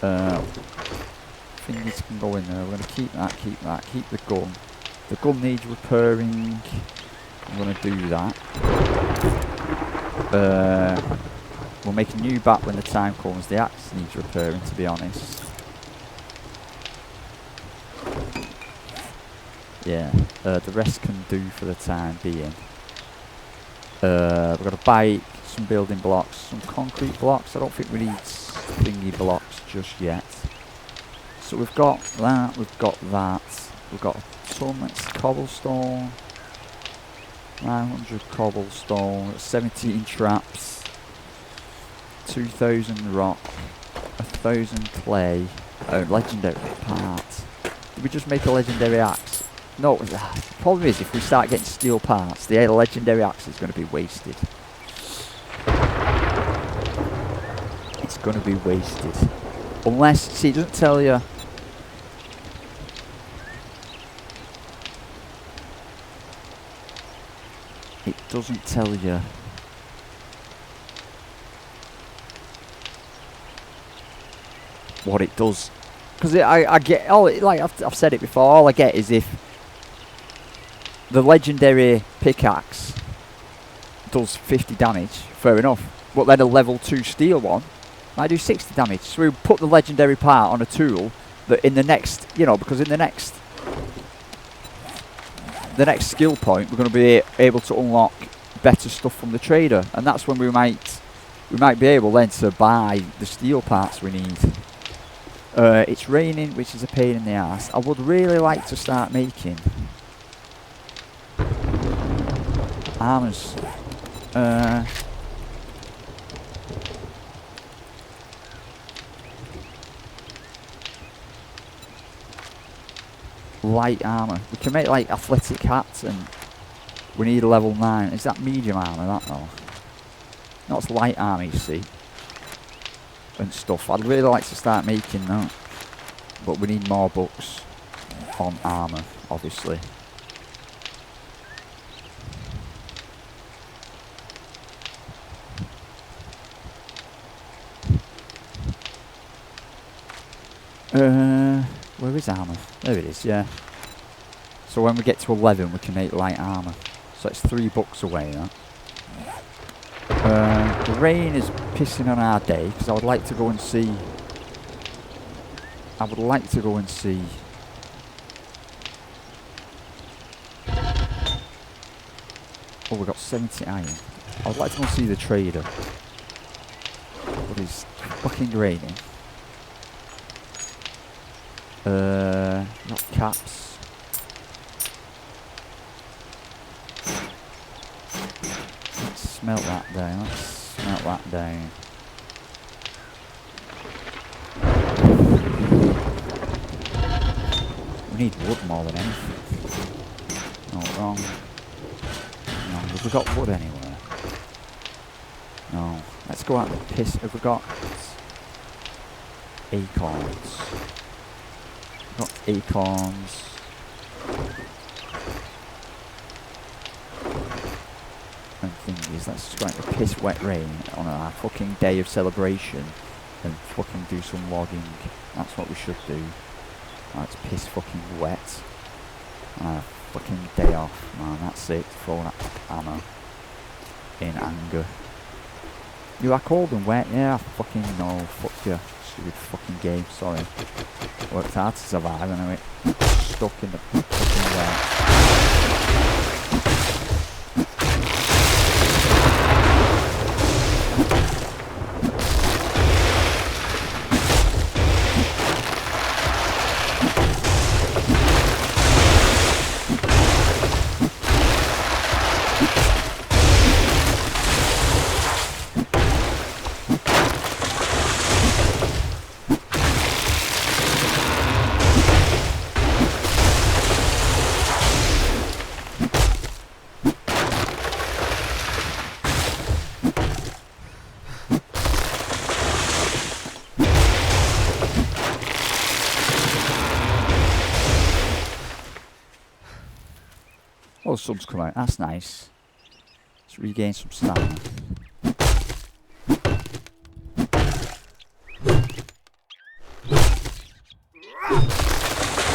Thingies can go in there, we're going to keep that, keep the gun. The gun needs repairing. I'm going to do that. We'll make a new bat when the time comes. The axe needs repairing, to be honest. Yeah, the rest can do for the time being. We've got a bike, some building blocks, some concrete blocks. I don't think we need thingy blocks just yet. So we've got that, we've got that. We've got a ton, that's cobblestone. 900 cobblestone, 17 traps, 2,000 rock, 1,000 clay, legendary parts. Did we just make a legendary axe? No, the problem is if we start getting steel parts, the legendary axe is going to be wasted. It's going to be wasted. Unless, see, it doesn't tell you. It doesn't tell you. What it does. Because I get, like I've said it before, all I get is if the legendary pickaxe does 50 damage, fair enough. But then a level 2 steel one might do 60 damage. So we put the legendary part on a tool that in the next, you know, because in the next skill point we're going to be able to unlock better stuff from the trader, and that's when we might be able then to buy the steel parts we need. It's raining, which is a pain in the ass. I would really like to start making armors. Light armor. We can make like athletic hats, and we need a level 9. Is that medium armor? That though. That's light armor, you see, and stuff. I'd really like to start making that, but we need more books on armor, obviously. Where is armor? There it is, yeah. So when we get to 11 we can make light armor. So it's 3 books away, that. The rain is pissing on our day, because I would like to go and see... Oh, we got 70 iron. I would like to go and see the trader. But it's fucking raining. Not caps. Let's smelt that down. We need wood more than anything. No, wrong. No, have we got wood anywhere? No. Let's go out and piss. Have we got acorns? Got acorns. And thingies. Let's just go out to piss wet rain on our fucking day of celebration and fucking do some logging. That's what we should do. Let's piss fucking wet on our fucking day off, man. That's it. Throwing that ammo in anger. You are cold and wet? Yeah, I fucking know. Fuck you. Stupid fucking game. Sorry. Worked hard to survive anyway. Stuck in the fucking wet. Oh, the sun's come out. That's nice. Let's regain some stamina.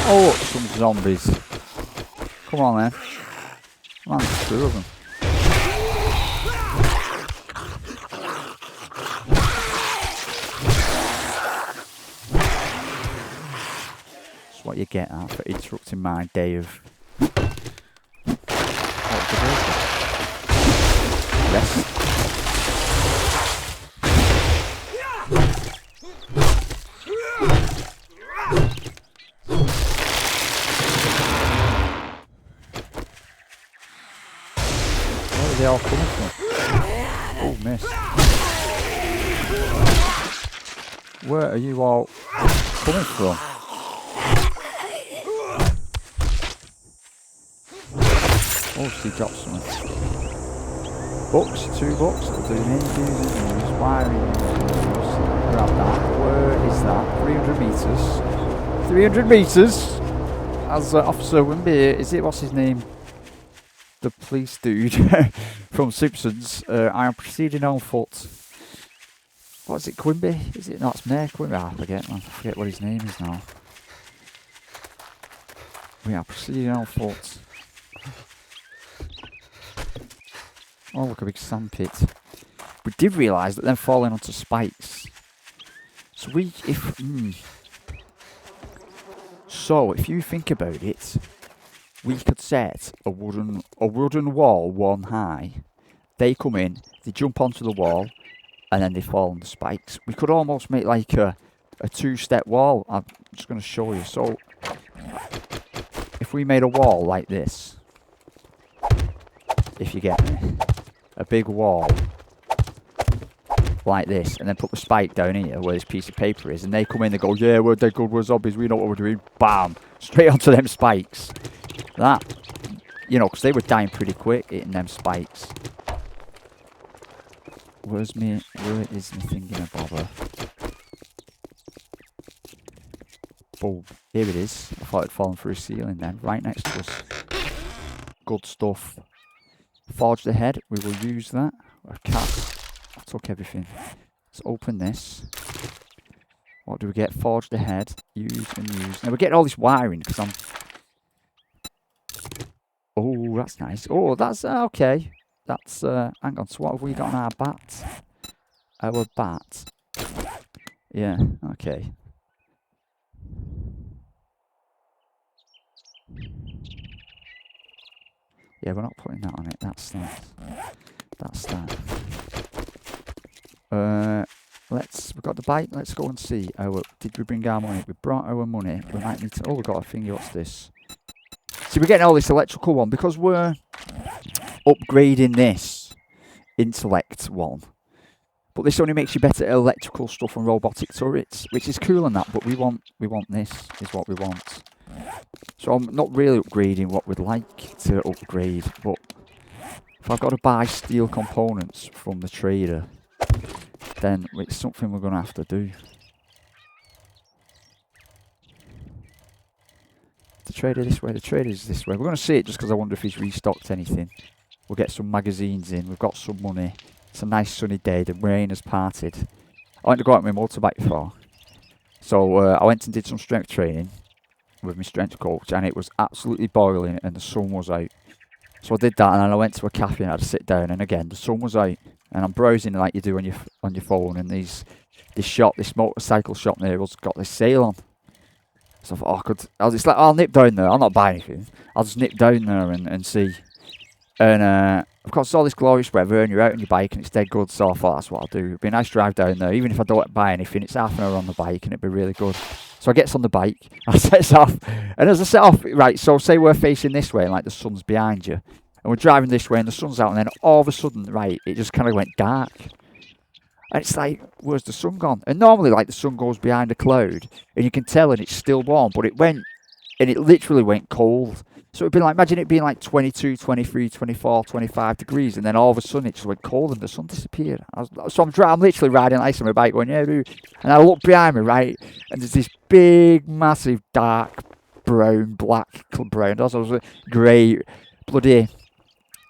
Oh, look, some zombies. Come on, then. Come on, there's 2 of them. That's what you get at for interrupting my day of... Rest. are they all coming from? Oh, miss. Where are you all coming from? Oh, she dropped something. Books, 2 books. Doing interviews and news. Wiring. Grab that. Where is that? 300 metres. 300 metres! As Officer Wimby, is it, what's his name? The police dude from Simpsons. I am proceeding on foot. What is it, Quimby? Is it? No, it's Mayor Quimby. I forget, man. I forget what his name is now. We are proceeding on foot. Oh, look, a big sandpit. We did realise that them falling onto spikes. So So, if you think about it, we could set a wooden wall 1 high. They come in, they jump onto the wall, and then they fall on the spikes. We could almost make like a 2-step wall. I'm just going to show you. So, if we made a wall like this, if you get me, a big wall like this, and then put the spike down here where this piece of paper is, and they come in, they go, yeah, we're dead good, we're zombies, we know what we're doing, bam, straight onto them spikes. That, you know, because they were dying pretty quick hitting them spikes. Where is me thingamabobber? Boom, here it is. I thought it'd fallen through a ceiling then, right next to us. Good stuff. Forged ahead, we will use that. A cat. I took everything. Let's open this. What do we get? Forged ahead. Use and use. Now we're getting all this wiring because I'm... Oh, that's nice. Oh, that's okay. That's, hang on. So what have we got on our bat? Our bat. Yeah, okay. Yeah, we're not putting that on it. That's that. That's that. We've got the bike. Let's go and see. Did we bring our money? We brought our money. We might need to. Oh, we've got a thingy. What's this? See, we're getting all this electrical one because we're upgrading this intellect one. But this only makes you better at electrical stuff and robotic turrets, which is cool and that. But we want this is what we want. So I'm not really upgrading what we'd like to upgrade, but if I've got to buy steel components from the trader, then it's something we're going to have to do. The trader this way, the trader's this way. We're going to see it just because I wonder if he's restocked anything. We'll get some magazines in, we've got some money. It's a nice sunny day, the rain has parted. I went to go out on my motorbike before. So I went and did some strength training with my strength coach, and it was absolutely boiling and the sun was out. So I did that, and then I went to a cafe and I had to sit down, and again the sun was out, and I'm browsing like you do on your phone, and this motorcycle shop near us got this sale on. So I thought I was just like, I'll nip down there. I'll not buy anything. I'll just nip down there and see. And of course, it's all this glorious weather, and you're out on your bike, and it's dead good. So I thought that's what I'll do. It'd be a nice drive down there, even if I don't buy anything. It's half an hour on the bike, and it'd be really good. So I get on the bike, I set off, and as I set off, right, so say we're facing this way, and like the sun's behind you, and we're driving this way, and the sun's out, and then all of a sudden, right, it just kind of went dark. And it's like, where's the sun gone? And normally, like, the sun goes behind a cloud, and you can tell, and it's still warm, but it went, and it literally went cold. So it'd be like, imagine it being like 22, 23, 24, 25 degrees, and then all of a sudden it just went cold and the sun disappeared. So I'm literally riding ice on my bike going, yeah, dude. And I look behind me, right, and there's this big, massive, dark, black brown, also grey, bloody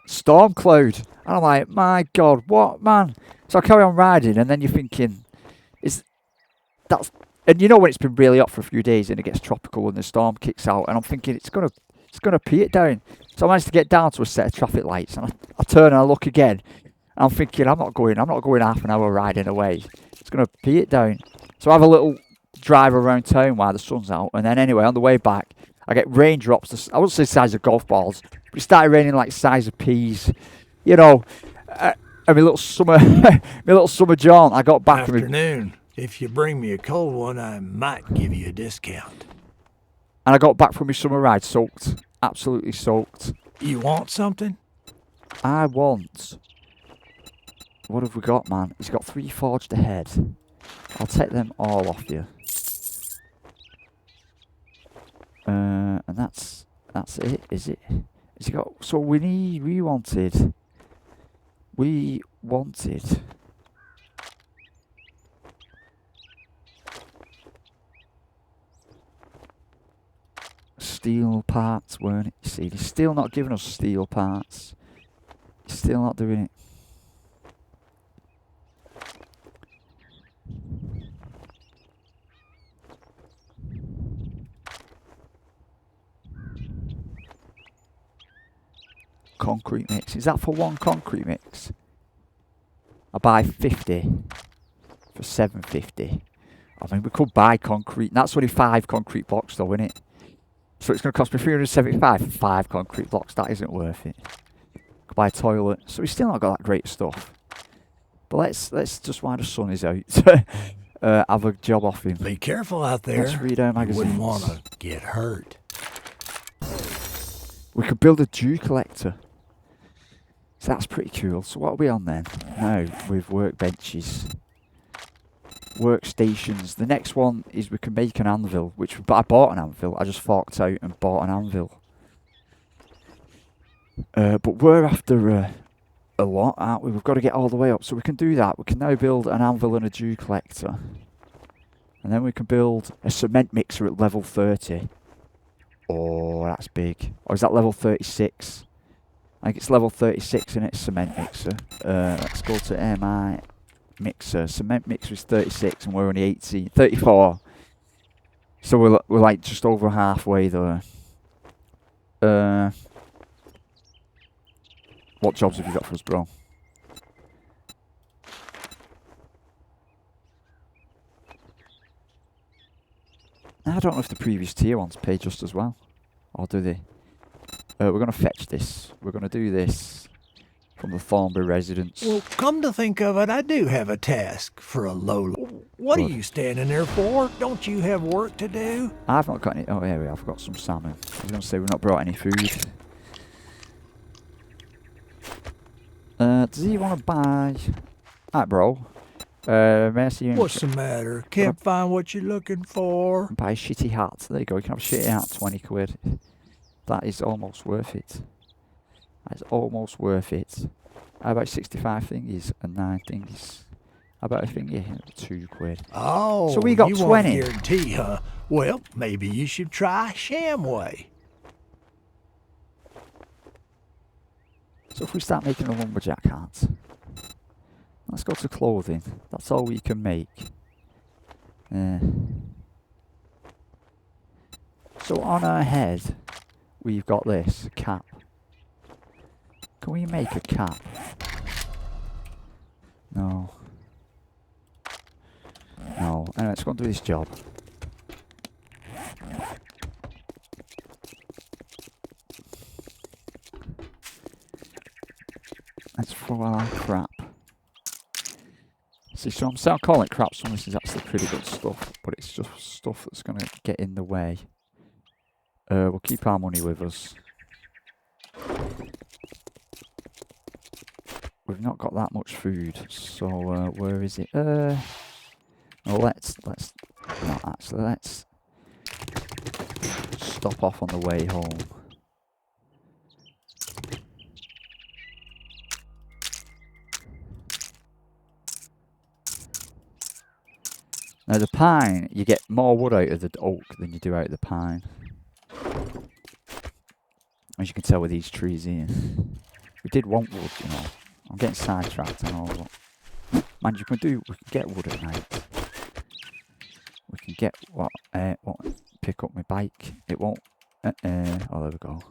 storm cloud. And I'm like, my God, what, man? So I carry on riding, and then you're thinking, and you know when it's been really hot for a few days and it gets tropical and the storm kicks out, and I'm thinking it's gonna pee it down. So I managed to get down to a set of traffic lights, and I turn and I look again, and I'm thinking I'm not going half an hour riding away. It's gonna pee it down. So I have a little drive around town while the sun's out, and then anyway on the way back I get raindrops. I wouldn't say the size of golf balls, but it started raining like the size of peas. You know, and my little summer jaunt. I got back. Afternoon. If you bring me a cold one, I might give you a discount. And I got back from my summer ride soaked. Absolutely soaked. You want something? I want... What have we got, man? He's got 3 forged ahead. I'll take them all off you. And that's it, is it? Has he got... So we wanted... Steel parts, weren't it? You see, he's still not giving us steel parts. He's still not doing it. Concrete mix. Is that for 1 concrete mix? I buy 50 for 750. I mean, we could buy concrete. That's only 5 concrete blocks, though, isn't it? So it's going to cost me 375 for 5 concrete blocks. That isn't worth it. Could buy a toilet. So we've still not got that great stuff. But let's just, while the sun is out, have a job off him. Be careful out there. Let's read our You magazines. wouldn't want to get hurt. We could build a dew collector. So that's pretty cool. So what are we on then? Now, with workbenches. Workstations. The next one is we can make an anvil, but I bought an anvil. I just forked out and bought an anvil. But we're after a lot, aren't we? We've got to get all the way up. So we can do that. We can now build an anvil and a dew collector. And then we can build a cement mixer at level 30. Oh, that's big. Or is that level 36? I think it's level 36 in its cement mixer. Let's go to MI mixer. Cement mixer is 36 and we're only 34. So we're like just over halfway there. What jobs have you got for us, bro? I don't know if the previous tier ones pay just as well. Or do they? We're going to fetch this. We're going to do this from the Thornbury residence. Well, come to think of it, I do have a task for a lowlife. What are you standing there for? Don't you have work to do? I've not got any... Oh, here we are. I've got some salmon. I was going to say we've not brought any food. Does he want to buy... Alright, bro. May I see you... What's the matter? Can't find what you're looking for? Buy a shitty hat. There you go. You can have a shitty hat, 20 quid. That is almost worth it. That is almost worth it. How about 65 thingies and 9 thingies? How about a thingy? 2 quid. Oh, so we got you 20. Want guarantee, huh? Well, maybe you should try Shamway. So if we start making a lumberjack hat, let's go to clothing. That's all we can make. So on our head, we've got this, a cap. Can we make a cap? No. No. Anyway, let's go and do this job. Let's throw our crap. See, so I'm calling it crap, some of this is actually pretty good stuff, but it's just stuff that's going to get in the way. We'll keep our money with us. We've not got that much food, so where is it? Well, let's not actually. Let's stop off on the way home. Now the pine, you get more wood out of the oak than you do out of the pine. As you can tell with these trees here. We did want wood, you know. I'm getting sidetracked and all that. Man, we can get wood at night. We can get what pick up my bike. It won't oh, there we go.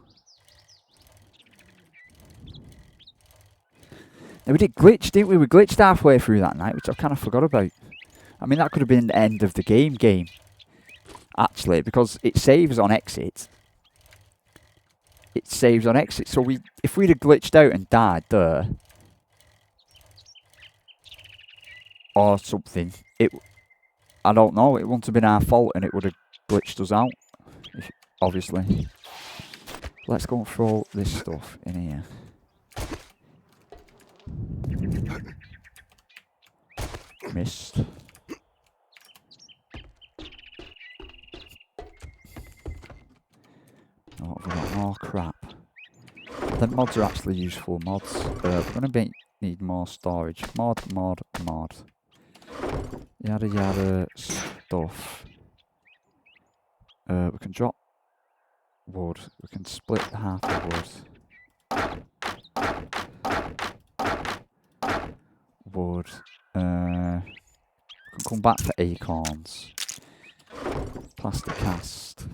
Now we did glitch, didn't we? We glitched halfway through that night, which I kind of forgot about. I mean, that could have been the end of the game, actually, because it saves on exit. It saves on exit, so if we'd have glitched out and died there, or something, I don't know, it wouldn't have been our fault and it would have glitched us out, obviously. Let's go and throw this stuff in here. missed. Oh, we've got more crap. The mods are actually useful mods. We're going to need more storage. Mod. Yada yada stuff. We can drop wood. We can split half the wood. Wood. We can come back for acorns. Plastic cast.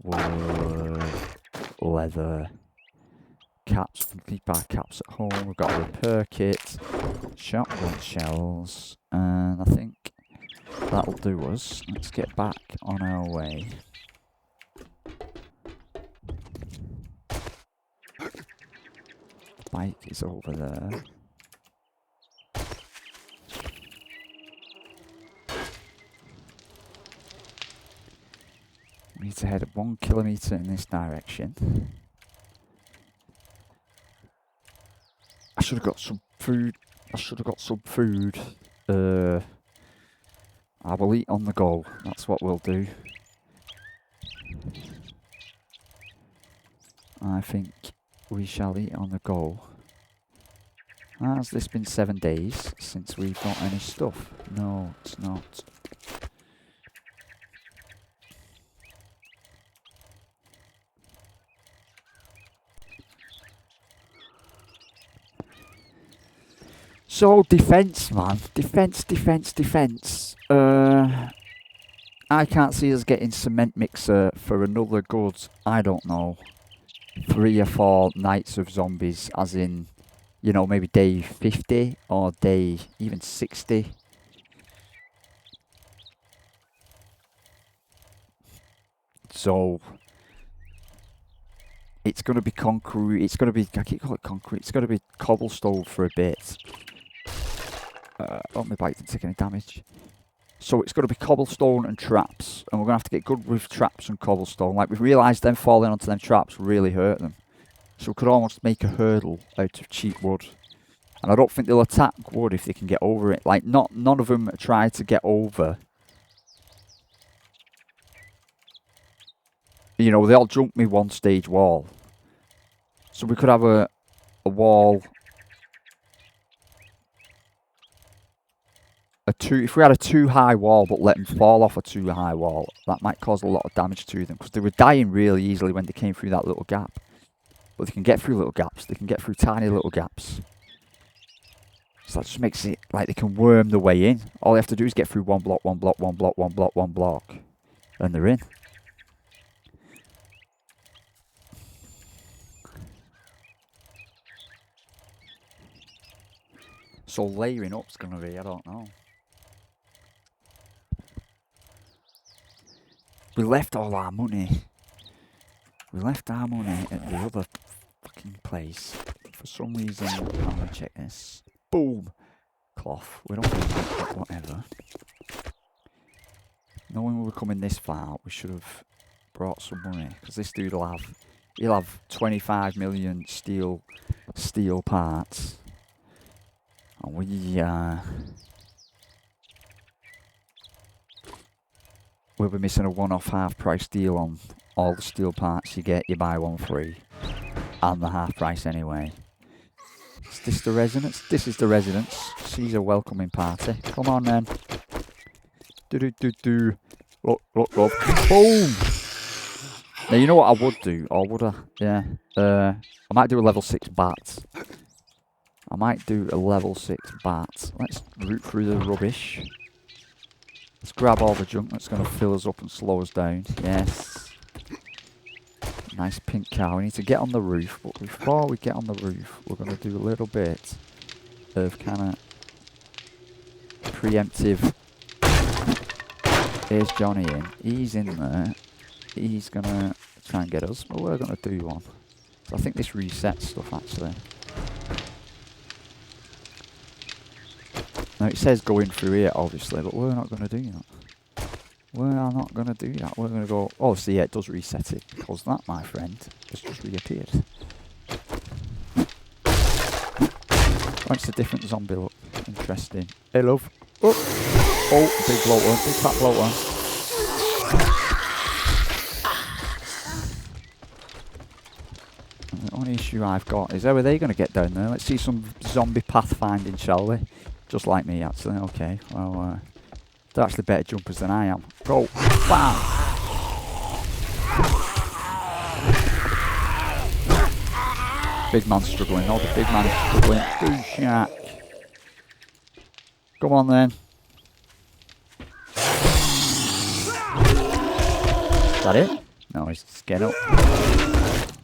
Wood. Leather. Caps. We can keep our caps at home. We've got a repair kit. Shotgun shells. And I think that'll do us. Let's get back on our way. The bike is over there. We need to head 1 kilometre in this direction. I should have got some food. I will eat on the go. That's what we'll do. I think we shall eat on the go. Has this been 7 days since we've got any stuff? No, it's not. So, defence, man. Defence. I can't see us getting cement mixer for another good, I don't know, 3 or 4 nights of zombies, as in, you know, maybe day 50 or day even 60. So, it's going to be concrete, it's going to be, I keep calling it concrete, it's going to be cobblestone for a bit. Oh, my bike didn't take any damage. So it's going to be cobblestone and traps, and we're going to have to get good with traps and cobblestone. Like, we've realised them falling onto them traps really hurt them. So we could almost make a hurdle out of cheap wood. And I don't think they'll attack wood if they can get over it. Like, none of them try to get over. You know, they all jump me 1-stage wall. So we could have a wall. If we had a too high wall but let them fall off a too high wall, that might cause a lot of damage to them, because they were dying really easily when they came through that little gap. But they can get through little gaps, they can get through tiny little gaps. So that just makes it like they can worm the way in. All they have to do is get through one block, and they're in. So layering up's gonna be, I don't know. We left all our money. We left our money at the other fucking place. For some reason, I'm gonna check this. Boom! Cloth. We don't need that, but whatever. Knowing we were coming this far, we should have brought some money. Because this dude he'll have 25 million steel parts. And we'll be missing a one-off half-price deal on all the steel parts you get. You buy one free. And the half price anyway. Is this the residence? This is the residence. She's a welcoming party. Come on then. Do. Look. Boom! Now, you know what I would do? Or would I? Yeah. I might do a level 6 bat. Let's root through the rubbish. Let's grab all the junk that's going to fill us up and slow us down. Yes. Nice pink car. We need to get on the roof, but before we get on the roof, we're going to do a little bit of kind of preemptive. Here's Johnny in. He's in there. He's going to try and get us, but we're going to do one. So I think this resets stuff, actually. Now, it says going through here, obviously, but we're not going to do that. We're not going to do that. We're going to go... Oh, see, yeah, it does reset it. Because that, my friend, has just reappeared. What's the different zombie look? Interesting. Hey, love. Oh, oh, big bloater, big fat bloater. The only issue I've got is how are they going to get down there? Let's see some zombie pathfinding, shall we? Just like me, actually. Okay, well, they're actually better jumpers than I am. Go! Bam! Big man struggling. Oh, the big man is struggling. Good shack. Come on then. Is that it? No, he's just getting up.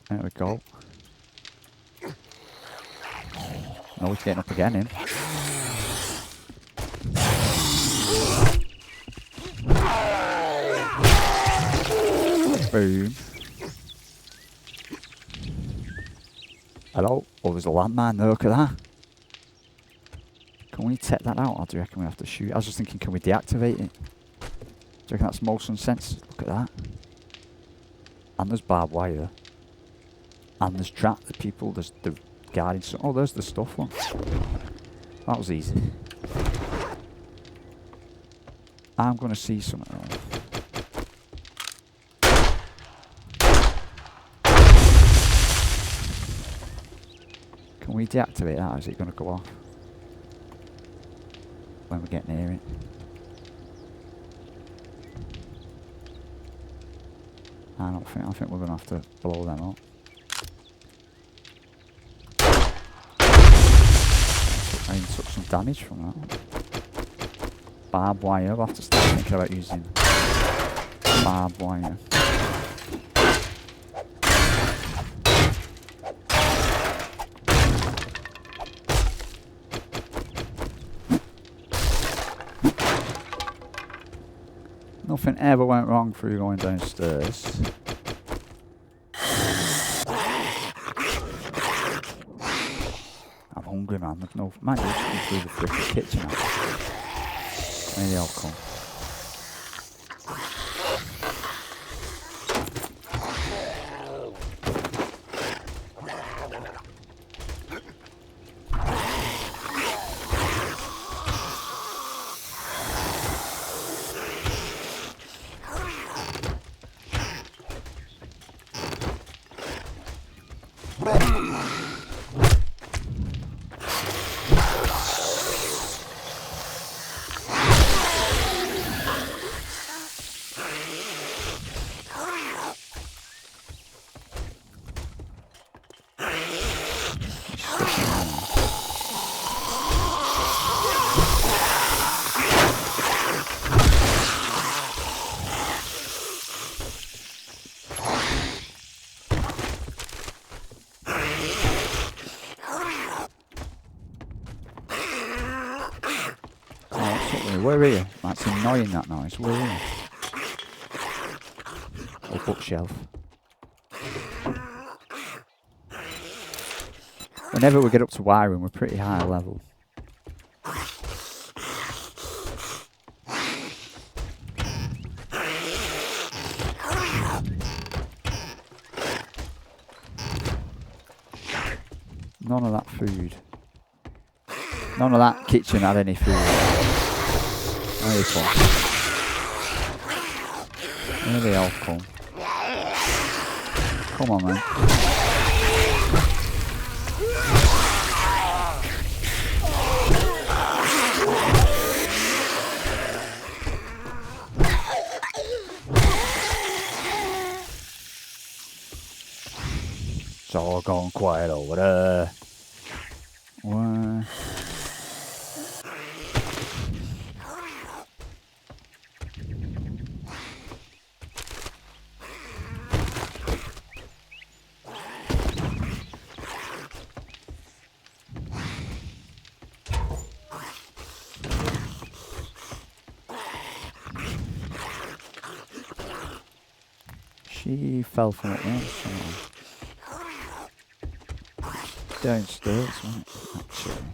There we go. No, he's getting up again, him. Boom. Hello? Oh, there's a landmine there, look at that. Can we take that out, or do you reckon we have to shoot? I was just thinking, can we deactivate it? Do you reckon that's motion sense? Look at that. And there's barbed wire. And there's trapped the people, there's the guarding. Oh, there's the stuff one. That was easy. I'm going to see something else. Can we deactivate that, or is it going to go off when we get near it? I think we're going to have to blow them up. I took some damage from that. Barbed wire, we'll have to start thinking about using barbed wire. Nothing ever went wrong through going downstairs. I'm hungry, man. There's no. Might just come through the freaking kitchen. Maybe I'll come. Where are you? That's annoying, that noise. Where are you? Oh, bookshelf. Whenever we get up to wiring, we're pretty high level. None of that food. None of that kitchen had any food. There they come. There they all come. Come on, man. It's all gone quiet over there. What? She fell from it once. Downstairs, right? Actually.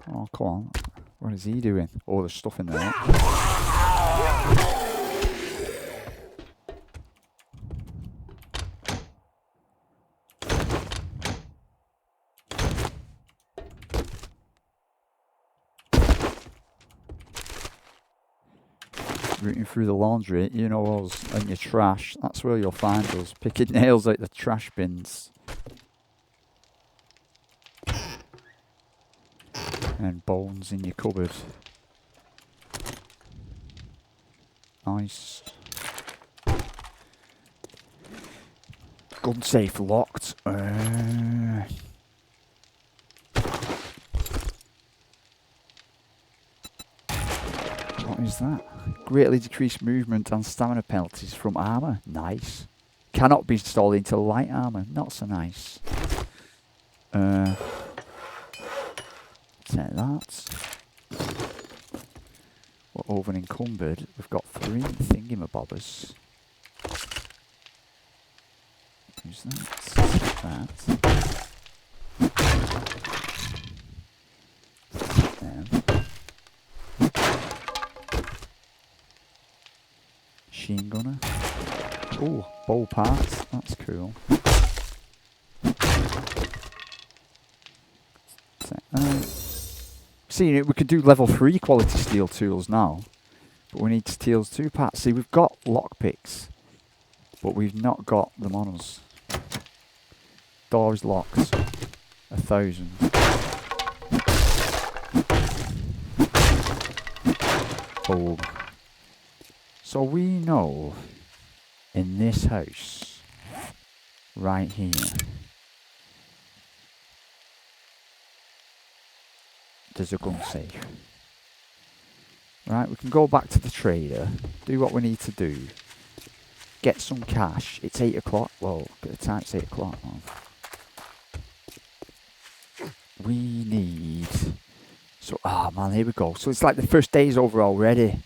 Oh, come on. What is he doing? Oh, there's stuff in there. rooting through the laundry, you know us, and your trash. That's where you'll find us, picking nails out the trash bins. And bones in your cupboard. Nice. Gun safe locked. What is that? Greatly decreased movement and stamina penalties from armour. Nice. Cannot be installed into light armour. Not so nice. Take that. We're over encumbered. We've got 3 thingamabobbers. Use that. Machine gunner. Oh, bow parts. That's cool. See, we could do level 3 quality steel tools now, but we need steels 2 parts. See, we've got lockpicks, but we've not got them on us. Door is locked. 1,000. Boom. So we know in this house, right here, there's a gun safe. Right, we can go back to the trader, do what we need to do, get some cash. It's 8 o'clock. Well, look at the time, it's 8 o'clock now. We need... So, oh man, here we go. So it's like the first day's over already.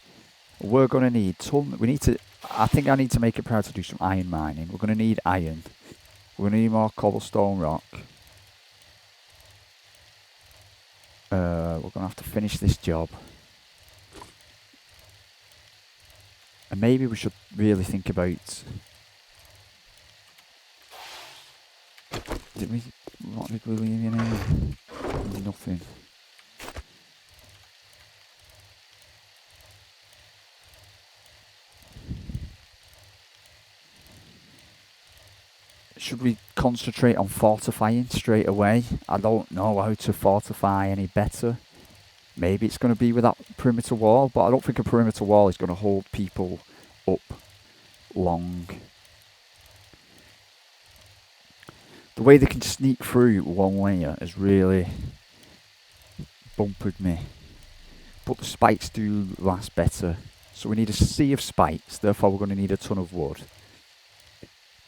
We're going to need we need to... I think I need to make it proud to do some iron mining. We're going to need iron. We're going to need more cobblestone rock. We're going to have to finish this job. And maybe we should really think about... What did we leave in here? Nothing. Should we concentrate on fortifying straight away? I don't know how to fortify any better. Maybe it's going to be with that perimeter wall, but I don't think a perimeter wall is going to hold people up long. The way they can sneak through one layer has really bumpered me. But the spikes do last better. So we need a sea of spikes, therefore we're going to need a ton of wood.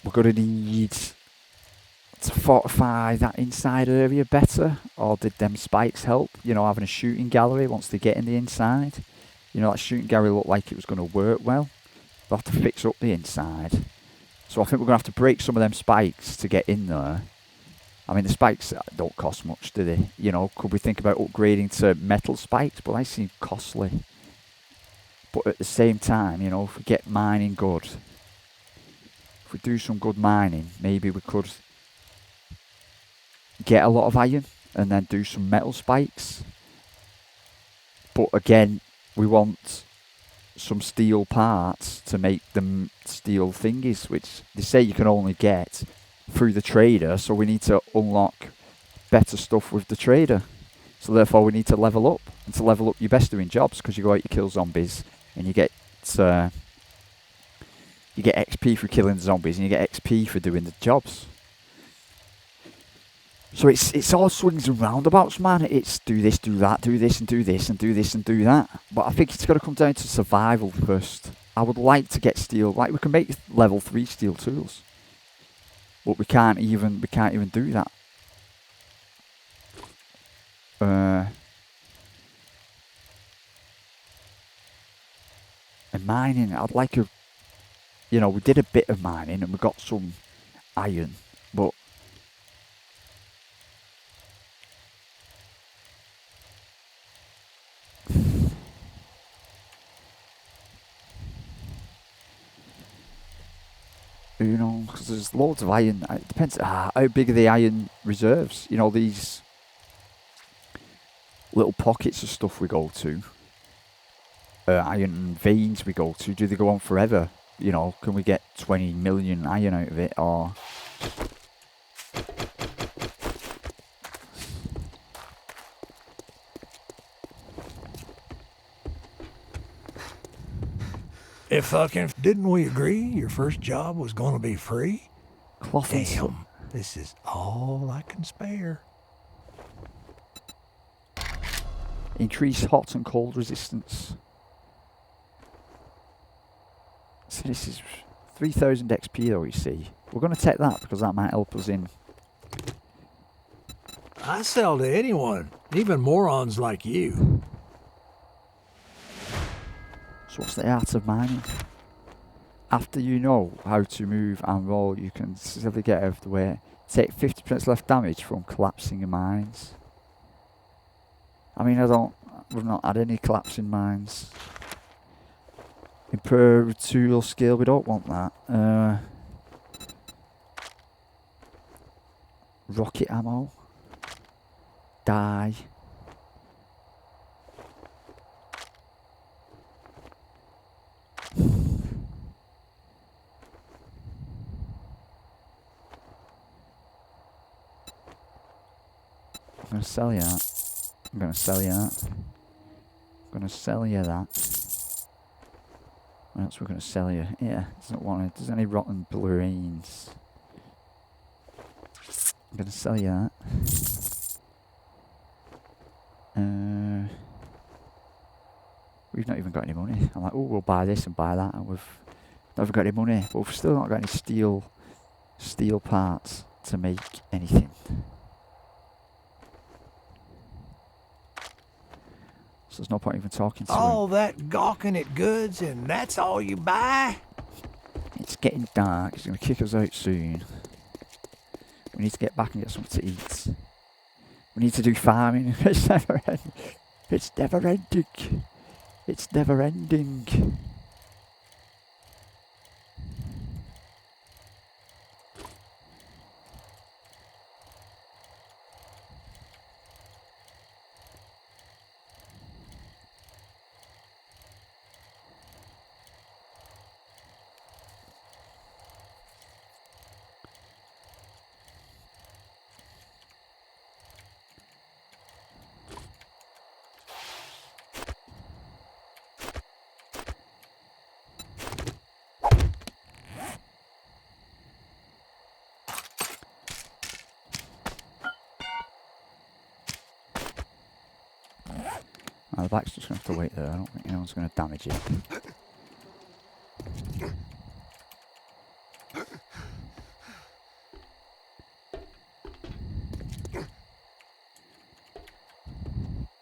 We're going to need to fortify that inside area better, or did them spikes help? You know, having a shooting gallery once they get in the inside. You know, that shooting gallery looked like it was going to work well. We'll have to fix up the inside. So I think we're going to have to break some of them spikes to get in there. I mean, the spikes don't cost much, do they? You know, could we think about upgrading to metal spikes? But they seem costly. But at the same time, you know, if we get mining good, if we do some good mining, maybe we could get a lot of iron and then do some metal spikes. But again, we want some steel parts to make them steel thingies, which they say you can only get through the trader, so we need to unlock better stuff with the trader. So therefore we need to level up. And to level up, you're best doing jobs, because you go out, you kill zombies, and you get XP for killing the zombies, and you get XP for doing the jobs. So it's all swings and roundabouts, man. It's do this, do that, do this and do this and do this and do that. But I think it's got to come down to survival first. I would like to get steel. Like, we can make level 3 steel tools, but we can't even do that. And mining, I'd like a... You know, we did a bit of mining and we got some iron, but... You know, because there's loads of iron. It depends how big are the iron reserves. You know, these little pockets of stuff we go to. iron veins we go to, do they go on forever? You know, can we get 20 million iron out of it, or... If fucking didn't we agree your first job was gonna be free? Cloth and stuff. Damn, this is all I can spare. Increase hot and cold resistance. So this is 3000 XP though, you see. We're going to take that because that might help us in. I sell to anyone, even morons like you. So what's the art of mining? After you know how to move and roll, you can simply get out of the way. Take 50% less damage from collapsing in mines. I mean, we've not had any collapsing mines. Improve tool skill, we don't want that. Rocket ammo. Die. I'm going to sell you that. I'm going to sell you that. I'm going to sell you that. What else we're going to sell you? Yeah, doesn't want it. Does any rotten brains? I'm going to sell you that. We've not even got any money. I'm like, oh, we'll buy this and buy that, and we've never got any money. But we've still not got any steel parts to make anything. So there's no point even talking to All him. that gawking at goods and that's all you buy? It's getting dark. He's going to kick us out soon. We need to get back and get something to eat. We need to do farming. It's never ending. It's never ending. It's never ending. The back's just going to have to wait there. I don't think anyone's going to damage it.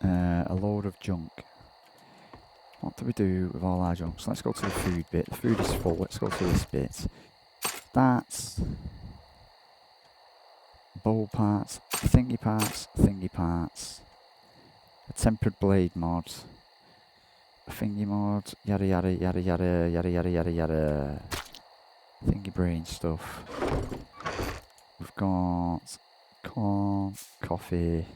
A load of junk. What do we do with all our junk? So let's go to the food bit. The food is full. Let's go to this bit. That's bowl parts, thingy parts. A tempered blade mod, a thingy mod, yada yada yada yada yada yada yada yada. Thingy brain stuff. We've got corn, coffee,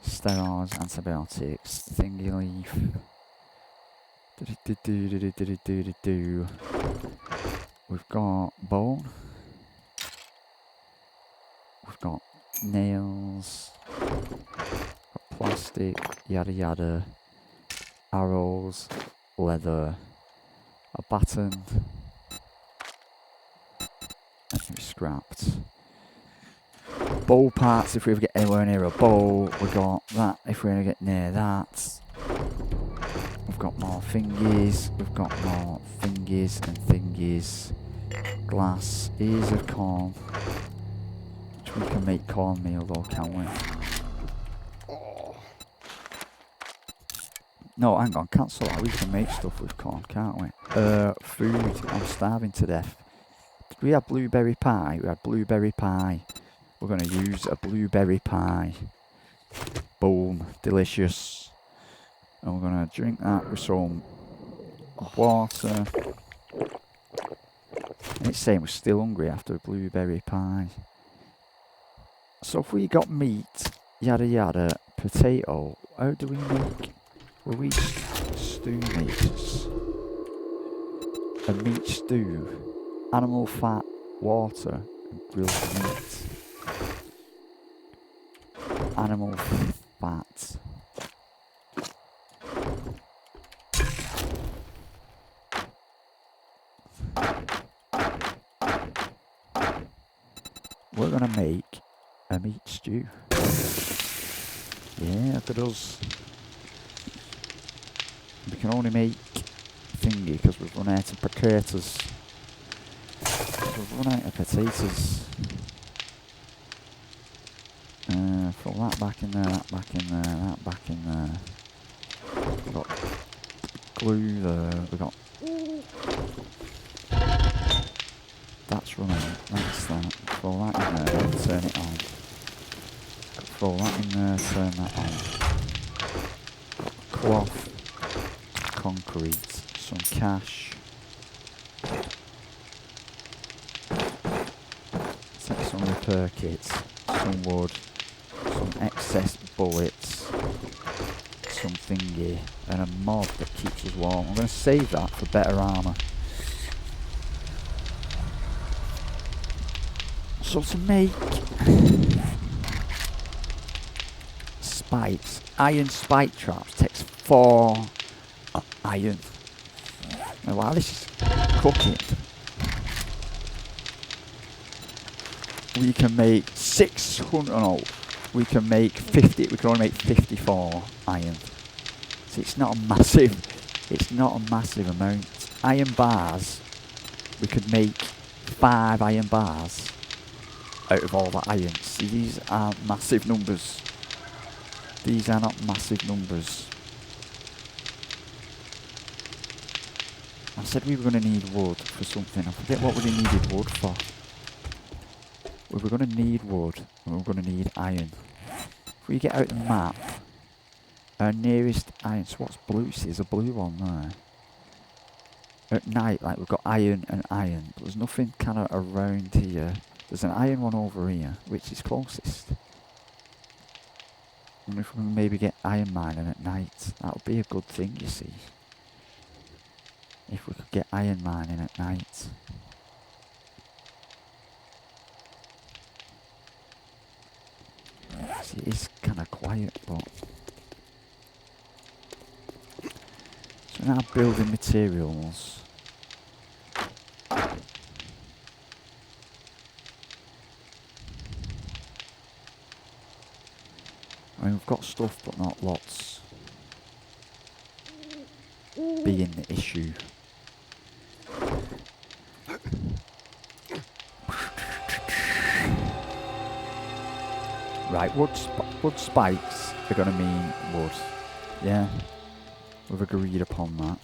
steroids, antibiotics, thingy leaf. We've got bone. We've got nails. Plastic, yada yada, arrows, leather, a baton, that can be scrapped. Bow parts if we ever get anywhere near a bow, we got that if we ever get near that. We've got more thingies, and thingies. Glass, ears of corn, which we can make cornmeal though, can't we? No, hang on, cancel that. We can make stuff with corn, can't we? Food. I'm starving to death. Did we have blueberry pie? We had blueberry pie. We're going to use a blueberry pie. Boom. Delicious. And we're going to drink that with some water. And it's saying we're still hungry after a blueberry pie. So if we got meat, yada yada, potato, how do we make... Will we stew stew mix. A meat stew. Animal fat, water, and grilled meat. Animal fat. We're gonna make a meat stew. Yeah, look at us. We can only make thingy because we've run out of potatoes. We've run out of potatoes. Throw that back in there, that back in there, that back in there. We've got glue there, we've got... That's running, that's that. Throw that in there, and turn it on. Throw that in there, turn that on. Cloth, concrete, some cash. Take some repair kits, some wood, some excess bullets, some thingy, and a mod that keeps us warm. I'm going to save that for better armour. So to make spikes, iron spike traps takes 4 iron. Now while this is cooking, we can make 600, no, we can make 50, we can only make 54 iron. So it's not a massive amount. Iron bars, we could make 5 iron bars out of all that iron. See, these are massive numbers. These are not massive numbers. I said we were going to need wood for something. I forget what we needed wood for. We were going to need wood and we were going to need iron. If we get out the map, our nearest iron, so what's blue? See, there's a blue one there. At night, like, we've got iron and iron, but there's nothing kind of around here. There's an iron one over here, which is closest. I wonder if we can maybe get iron mining at night. That would be a good thing, you see. If we could get iron mining at night. See, it is kind of quiet, but... So now building materials. I mean, we've got stuff, but not lots. Being the issue. Right, wood spikes are going to mean wood. Yeah, we've agreed upon that.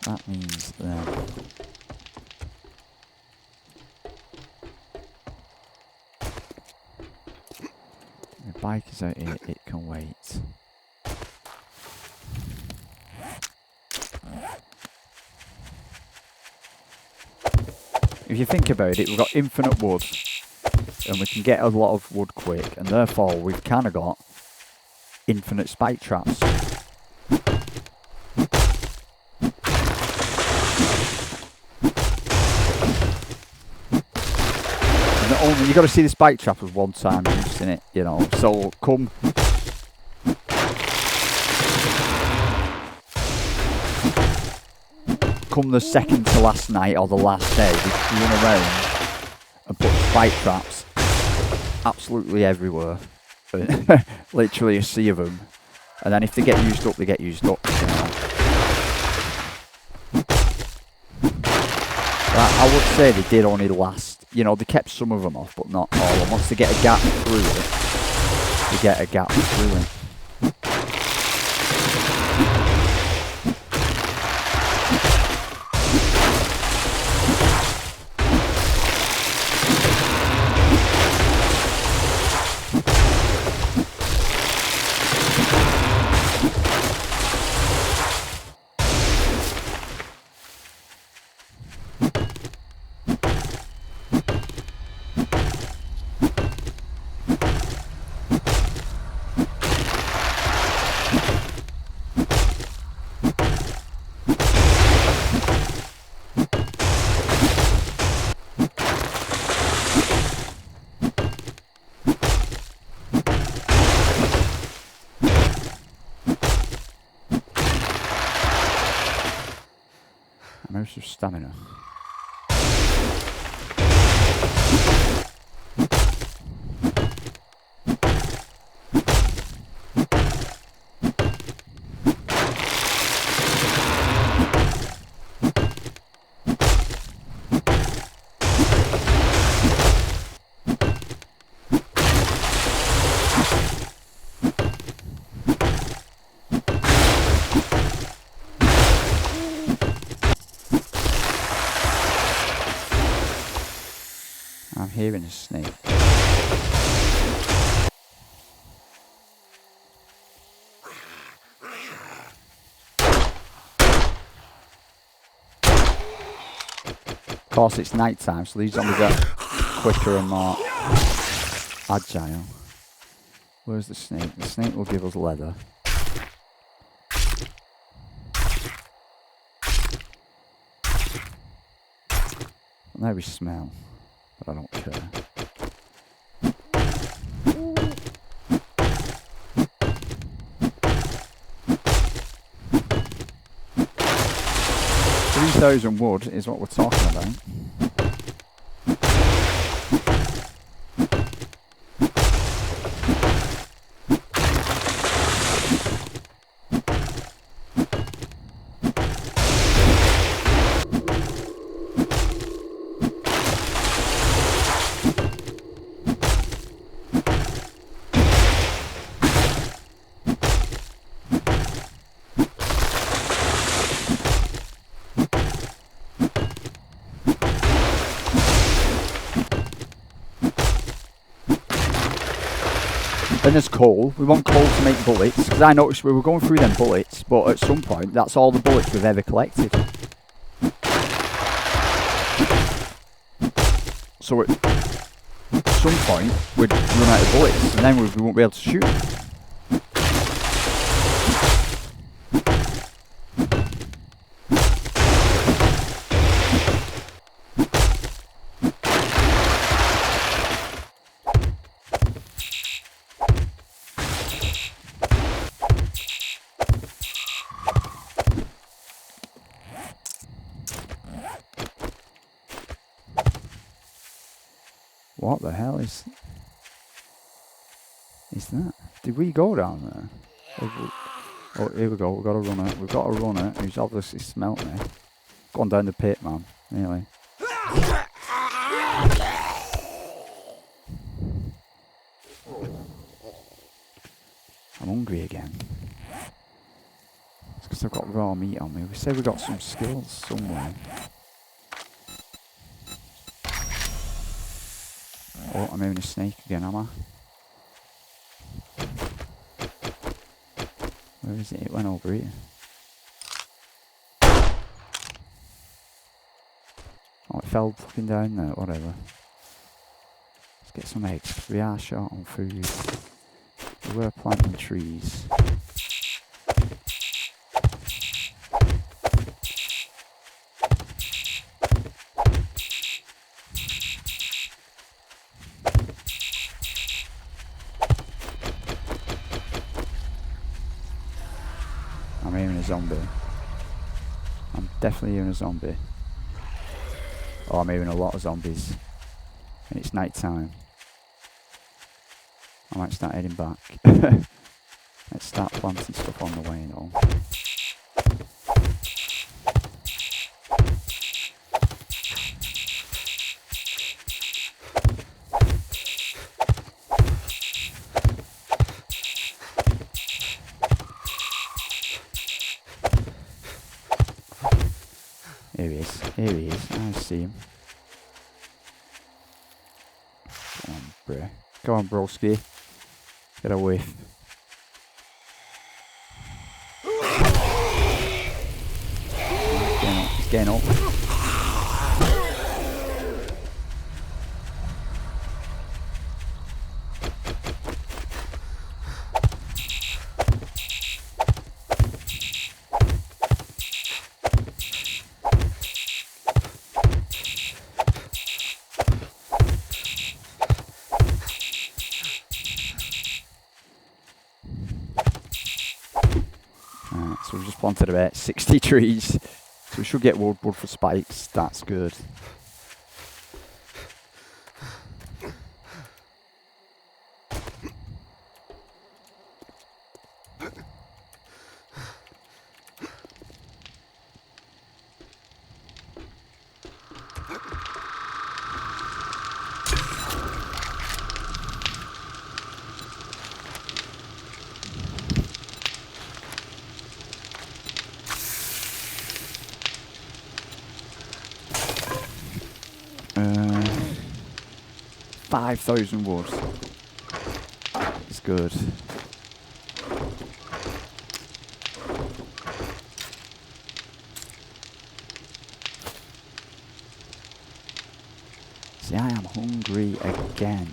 That means then. The bike is out here, it can wait. If you think about it, we've got infinite wood, and we can get a lot of wood quick, and therefore we've kind of got infinite spike traps. And only you got to see the spike trap as one time use in it, you know. So come. Come the second to last night or the last day, we run around and put spike traps absolutely everywhere. Literally a sea of them. And then if they get used up, they get used up. You know. I would say they did only last, you know, they kept some of them off, but not all of them. Once they get a gap through it, they get a gap through it. Most of stamina. I'm hearing a snake. Of course, it's night time, so these zombies are quicker and more agile. Where's the snake? The snake will give us leather. There we smell, but I don't care. $3,000 wood is what we're talking about. Then there's coal. We want coal to make bullets, because I noticed we were going through them bullets, but at some point that's all the bullets we've ever collected. So at some point we'd run out of bullets, and then we won't be able to shoot them. What the hell is that? Did we go down there? Oh, here we go. We've got a runner. We've got a runner who's obviously smelt me. Gone down the pit, man. Nearly. I'm hungry again. It's because I've got raw meat on me. We said we got some skills somewhere. Oh, I'm hearing a snake again, am I? Where is it? It went over here. Oh, it fell fucking down there, whatever. Let's get some eggs. We are short on food. We were planting trees. I'm hearing a zombie. I'm definitely hearing a zombie. Oh, I'm hearing a lot of zombies. And it's night time. I might start heading back. Let's start planting stuff on the way and all. Here he is. Here he is. I see him. Go on, bro. Go on, broski. Get a whiff. He's getting up. So we've just planted about 60 trees. So we should get wood for spikes. That's good. Uh, 5,000 wood. It's good. See, I am hungry again.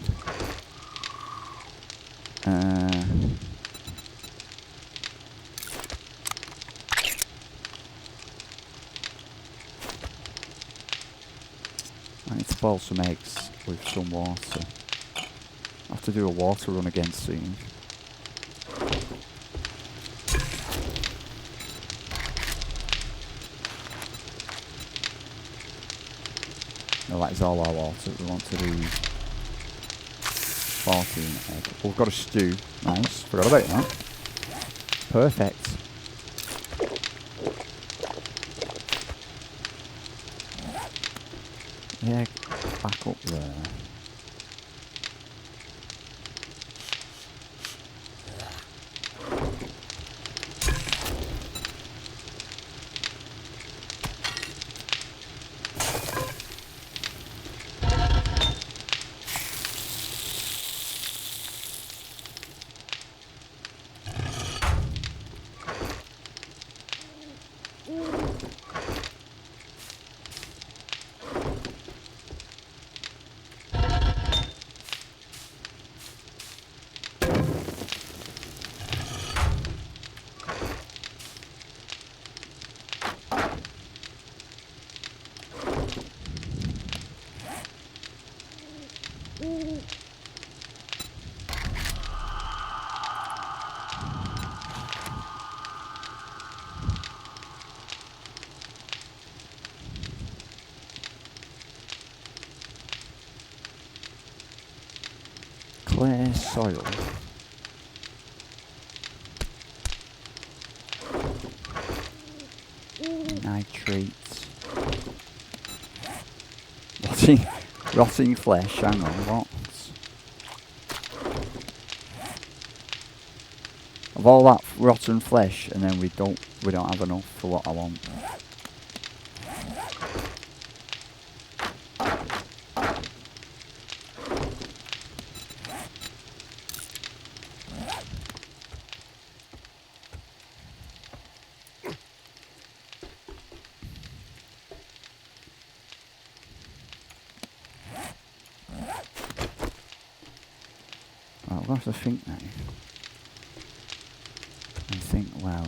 I need to boil some eggs with some water. I have to do a water run again soon. No, that is all our water. We want to do 14 egg. Oh, we've got a stew. Nice. Forgot about that. Perfect. Yeah, back up there. Clay soil. Nitrates. Rotting flesh, hang on, what? Of all that rotten flesh, and then we don't have enough for what I want. Right, we'll have to think now. I think, well.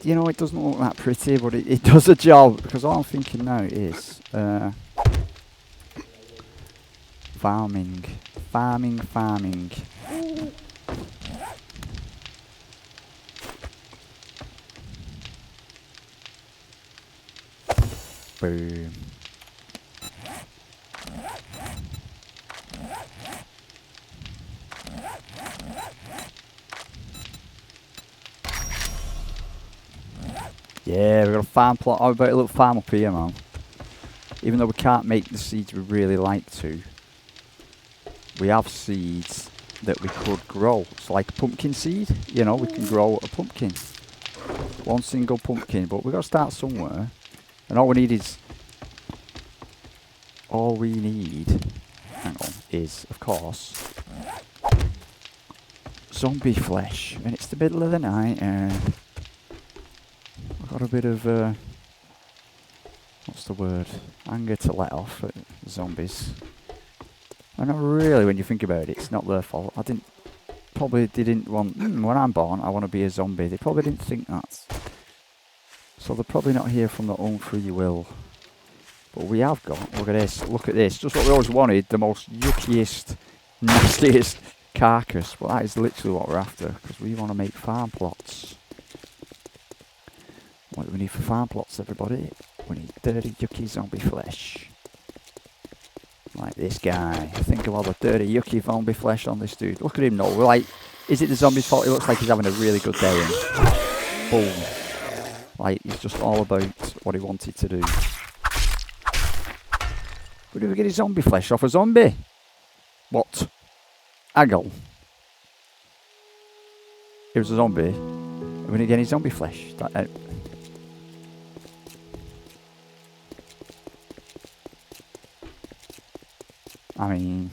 You know, it doesn't look that pretty, but it does a job, because all I'm thinking now is farming. Boom. Yeah, we've got a farm plot. How about a little farm up here, man? Even though we can't make the seeds we really like to, we have seeds that we could grow. It's like a pumpkin seed, you know, we can grow a pumpkin. One single pumpkin, but we've got to start somewhere. And all we need, hang on, is, of course, zombie flesh. And it's the middle of the night and I've got a bit of, what's the word? Anger to let off at zombies. And not really, when you think about it, it's not their fault. Probably didn't want, when I'm born, I want to be a zombie. They probably didn't think that. So they're probably not here from their own free will. But we have got, look at this. Just what we always wanted, the most yuckiest, nastiest carcass. But that is literally what we're after, because we want to make farm plots. What do we need for farm plots, everybody? We need dirty, yucky zombie flesh. Like this guy. Think of all the dirty, yucky zombie flesh on this dude. Look at him now. We're like, is it the zombie's fault? It looks like he's having a really good day. And boom. Like, he's just all about what he wanted to do. Where do we get his zombie flesh off? A zombie? What? Aggle. It was a zombie. And we didn't get any zombie flesh. I mean...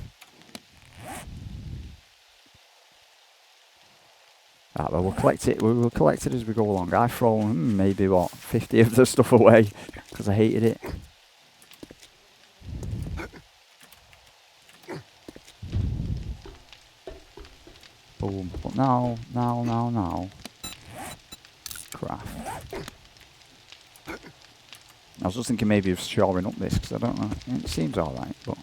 Right, well, we'll collect it. We'll collect it as we go along. I've thrown maybe, 50 of the stuff away because I hated it. Boom. But now. Craft. I was just thinking maybe of shoring up this because I don't know. It seems alright, but...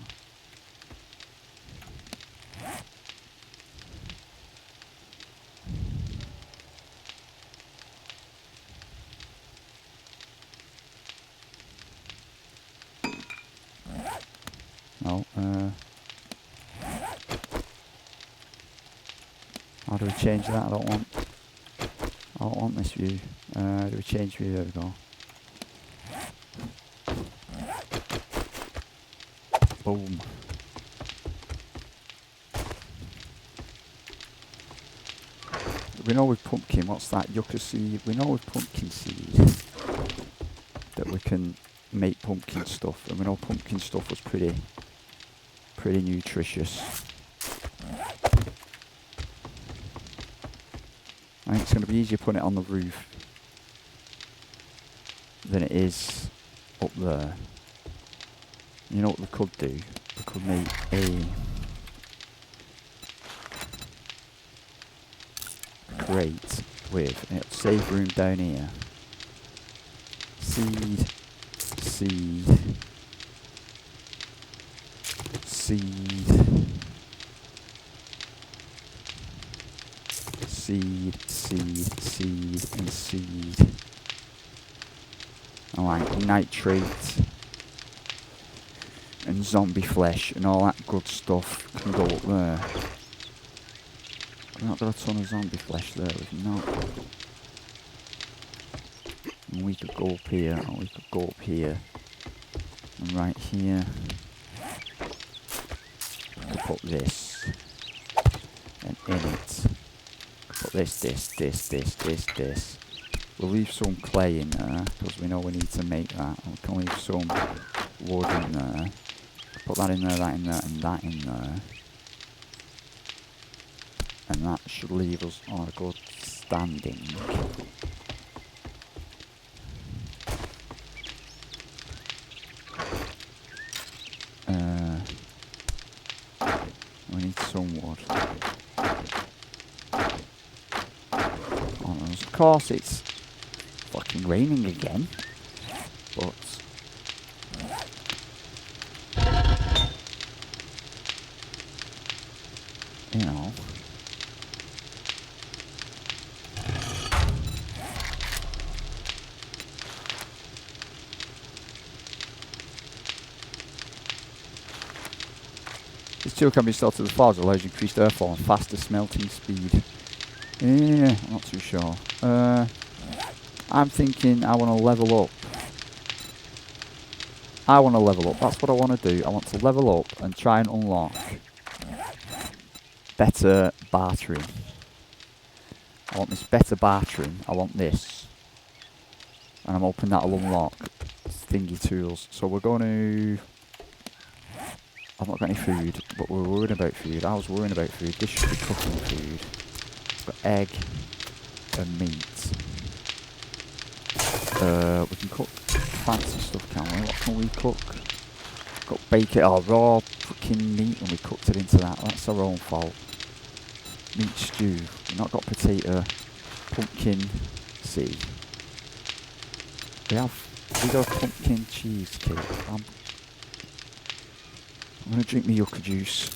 No, how do we change that? I don't want this view. Do we change view? There we go. Boom. We know with pumpkin, what's that? Yucca seed. We know with pumpkin seed that we can make pumpkin stuff, and we know pumpkin stuff was pretty nutritious. I think it's going to be easier putting it on the roof than it is up there. You know what we could do? We could make a crate with, and it'll save room down here. Seed. And like nitrate and zombie flesh and all that good stuff can go up there. We've not got a ton of zombie flesh there, we've not. And we could go up here, and we could go up here. And right here, we could put this. And in it, put this. We'll leave some clay in there, because we know we need to make that. And we can leave some wood in there. Put that in there, that in there, and that in there. And that should leave us on a good standing. We need some wood. Of course it's fucking raining again, but you know, this tool can be installed to the floors, allows increased airflow and faster smelting speed. Yeah, I'm not too sure. I'm thinking I want to level up. I want to level up. That's what I want to do. I want to level up and try and unlock better bartering. I want this better bartering. I want this. And I'm hoping that'll unlock thingy tools. So we're going to... I've not got any food, but we're worrying about food. I was worrying about food. This should be cooking food. We've got egg and meat. We can cook fancy stuff, can we? What can we cook? Got bacon, raw fucking meat, and we cooked it into that. That's our own fault. Meat stew. We've not got potato, pumpkin seed. We got pumpkin cheesecake. I'm gonna drink me yucca juice.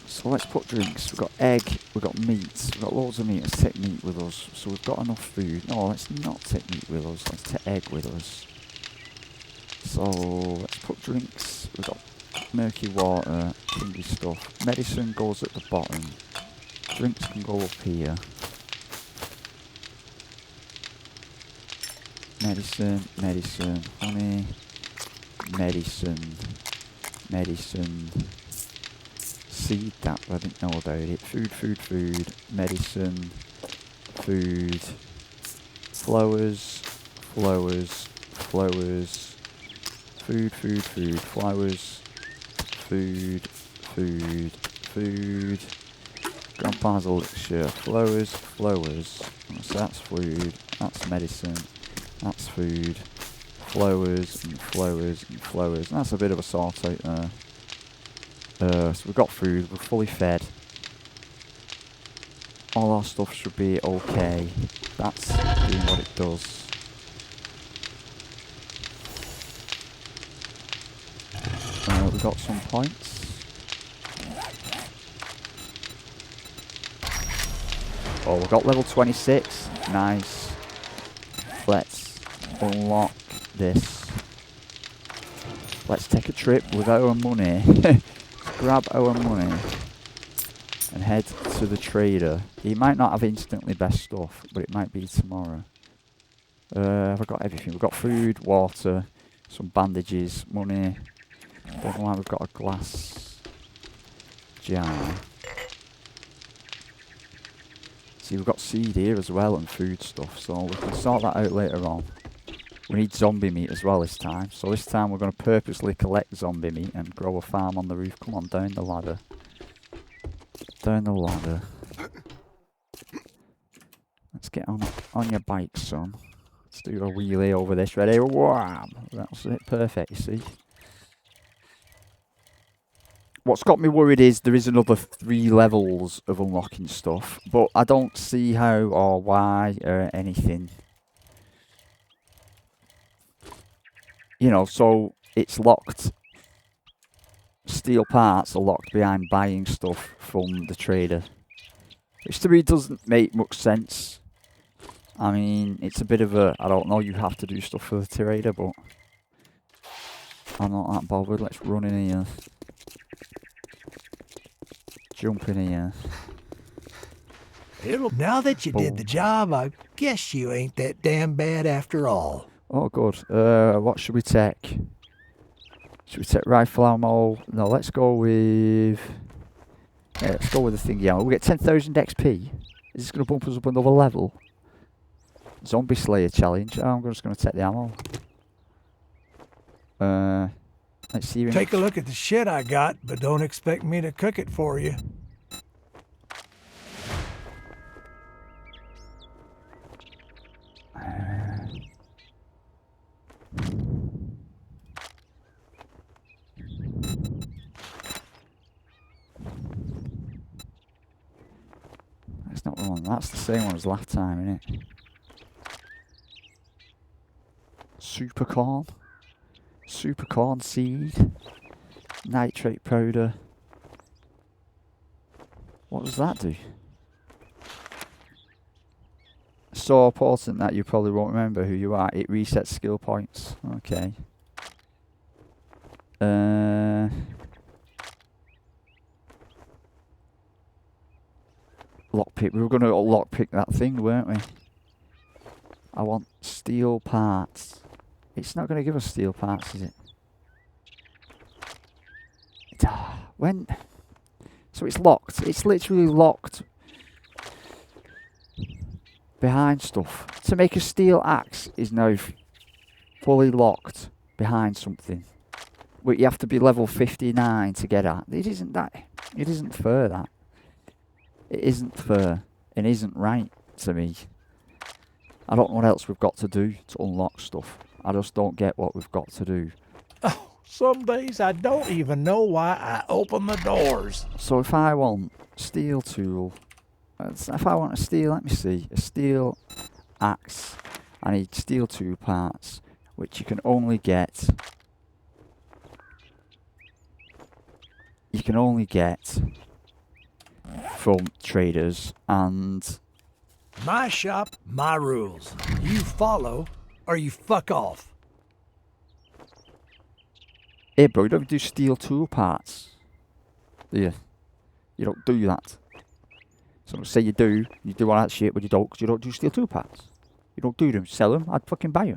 So let's put drinks. We've got egg, we've got meat, we've got loads of meat. Let's take meat with us. So we've got enough food. No, let's not take meat with us. Let's take egg with us. So let's put drinks. We've got murky water, thingy stuff. Medicine goes at the bottom. Drinks can go up here. Medicine, honey, medicine. Seed that, but I didn't know about it. Food, medicine, food, flowers, food, flowers, food, grandpa's elixir, flowers, so that's food, that's medicine, that's food, flowers, and that's a bit of a sort out there. So we've got food, we're fully fed. All our stuff should be okay. That's doing what it does. We've got some points. Oh, we've got level 26. Nice. Let's unlock this. Let's take a trip with our money. Grab our money and head to the trader. He might not have instantly best stuff, but it might be tomorrow. Have I got everything? We've got food, water, some bandages, money. Don't know why we've got a glass jar. See, we've got seed here as well and food stuff, so we can sort that out later on. We need zombie meat as well this time. So this time we're going to purposely collect zombie meat and grow a farm on the roof. Come on, down the ladder. Let's get on your bike, son. Let's do a wheelie over this. Ready? Wham! That's it. Perfect, you see. What's got me worried is there is another 3 levels of unlocking stuff. But I don't see how or why or anything. You know, so it's locked. Steel parts are locked behind buying stuff from the trader. Which to me doesn't make much sense. I mean, it's a bit of a, I don't know, you have to do stuff for the trader, but I'm not that bothered. Let's run in here. Jump in here. Now that you did the job, I guess you ain't that damn bad after all. Oh, good. What should we take? Should we take rifle ammo? No, let's go with... Yeah, let's go with the thingy ammo. We get 10,000 XP. Is this going to bump us up another level? Zombie Slayer challenge. Oh, I'm just going to take the ammo. Let's see. Take a look at the shit I got, but don't expect me to cook it for you. That's not the one. That's the same one as last time, isn't it? Supercorn. Supercorn seed. Nitrate powder. What does that do? So important that you probably won't remember who you are. It resets skill points. Okay. Lockpick. We were going to lockpick that thing, weren't we? I want steel parts. It's not going to give us steel parts, is it? When? So it's locked. It's literally locked behind stuff. To make a steel axe is now fully locked behind something. But you have to be level 59 to get at. It isn't that. It isn't fair, that. It isn't fair. It isn't right to me. I don't know what else we've got to do to unlock stuff. I just don't get what we've got to do. Oh, some days I don't even know why I open the doors. So if I want steel tool, if I want a steel, let me see, a steel axe, I need steel tool parts, which you can only get. You can only get from traders and. My shop, my rules. You follow or you fuck off. Hey bro, you don't do steel tool parts, do you? You don't do that. So say you do all that shit, but you don't, because you don't do steel tool parts. You don't do them, sell them, I'd fucking buy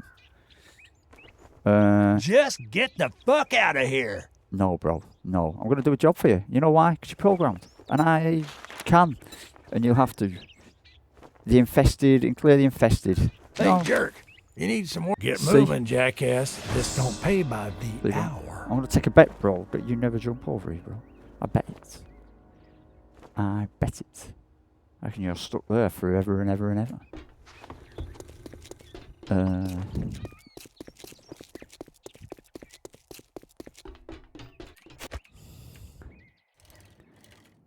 them. Just get the fuck out of here. No bro, no. I'm going to do a job for you. You know why? Because you're programmed. And I can. And you'll have to. The infested and clear the infested. Hey, No. jerk. You need some more. Get See? moving, jackass. This don't pay by the They don't. hour. I'm going to take a bet, bro, but you never jump over it, bro. I bet it. I bet it. I reckon you're stuck there forever and ever and ever.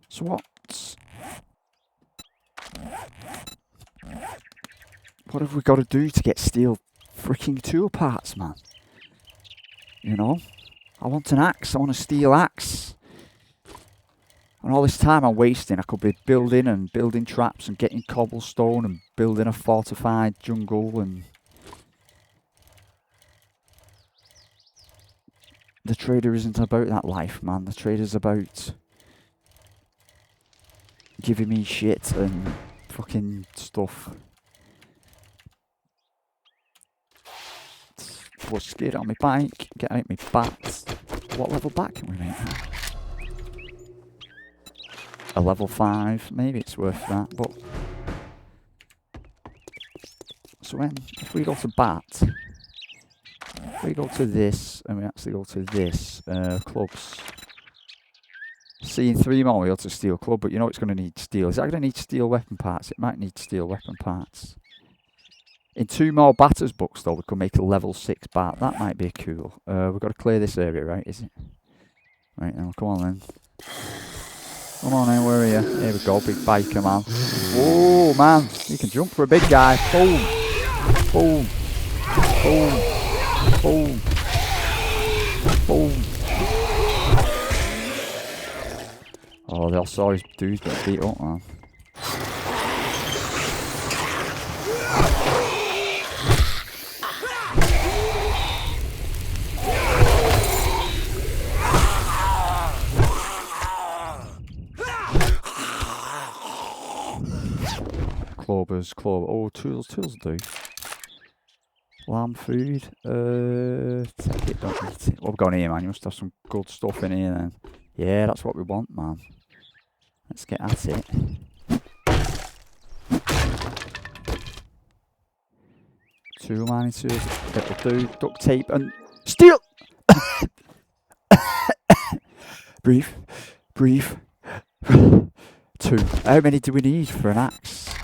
So what have we got to do to get steel freaking tool parts, man? You know? I want an axe. I want a steel axe. And all this time I'm wasting, I could be building traps and getting cobblestone and building a fortified jungle and... The trader isn't about that life, man. The trader's about giving me shit and fucking stuff. What's scared on my bike, get out my bats. What level bat can we make that? A level 5, maybe it's worth that, but... So if we go to bat, if we go to this, and we actually go to this, clubs. See, in 3 more we go to steel club, but you know it's going to need steel. Is that going to need steel weapon parts? It might need steel weapon parts. In 2 more batters books though, we could make a level 6 bat. That might be cool. We've got to clear this area, right, is it? Right, now, come on then. Come on then, where are you? Here we go, big biker man. Oh man, you can jump for a big guy. Boom! Boom! Boom! Boom! Boom! Oh, they all saw his dudes get beat up, man. Clover. Oh, tools do. Lamb food. Take it, don't eat it. What have we got in here, man? You must have some good stuff in here then. Yeah, that's what we want, man. Let's get at it. Tool mining tools. That will do. Duct tape and steel! Breathe. 2. How many do we need for an axe?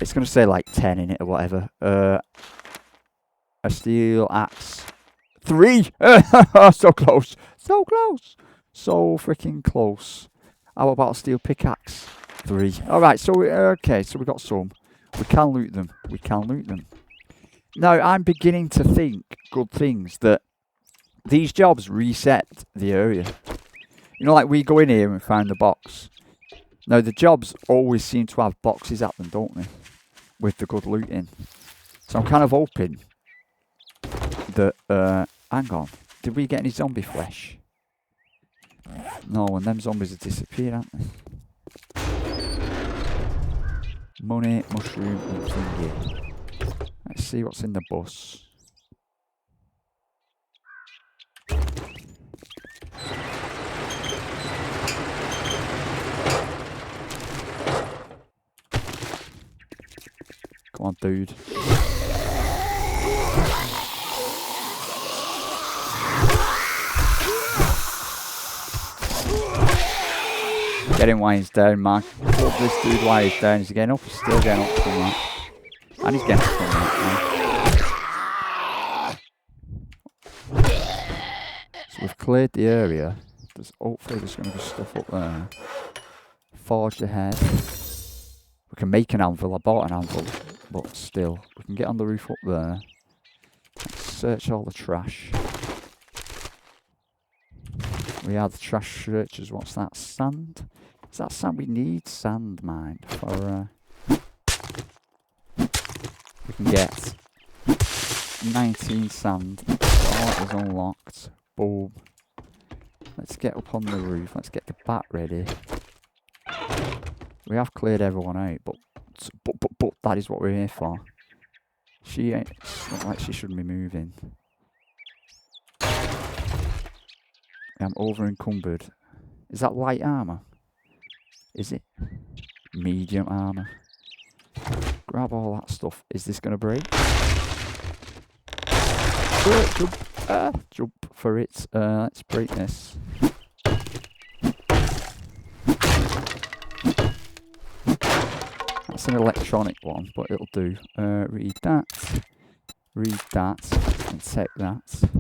It's going to say like 10 in it or whatever. A steel axe. 3! So close. So close. So freaking close. How about a steel pickaxe? 3. Alright, so okay, so we got some. We can loot them. Now, I'm beginning to think good things that these jobs reset the area. You know, like we go in here and find the box. Now, the jobs always seem to have boxes at them, don't they? With the good looting. So I'm kind of hoping that, hang on. Did we get any zombie flesh? No, and them zombies have disappeared, haven't they? Money, mushroom, and thingy. Let's see what's in the bus. Come on, dude. Get him while he's down, man. Hold this dude while he's down. He's getting up. He's still getting up from that. And he's getting up from that, man. So we've cleared the area. Hopefully there's going to be stuff up there. Forge ahead. We can make an anvil. I bought an anvil. But still, we can get on the roof up there. Search all the trash. We have the trash searchers. What's that? Sand? Is that sand? We need sand, mind. For we can get 19 sand. All is unlocked. Boom. Let's get up on the roof. Let's get the bat ready. We have cleared everyone out, but that is what we're here for. She ain't not like she shouldn't be moving. I'm over encumbered. Is that light armor? Is it? Medium armor. Grab all that stuff. Is this gonna break? Jump! Jump for it. Let's break this. That's an electronic one, but it'll do. Read that, and take that.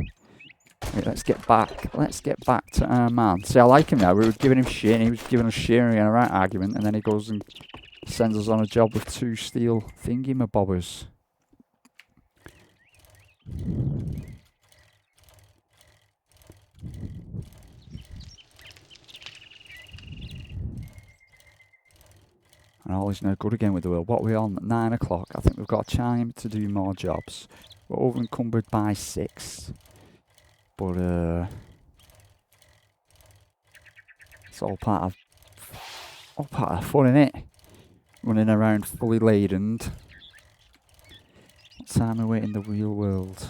Wait, let's get back. Let's get back to our man. See, I like him now. We were giving him shit, and he was giving us shit and a right argument, and then he goes and sends us on a job with 2 steel thingy-mabobbers. And all is no good again with the world. What are we on? 9 o'clock. I think we've got time to do more jobs. We're over encumbered by 6. But it's all part of fun, innit? Running around fully laden. What time are we in the real world?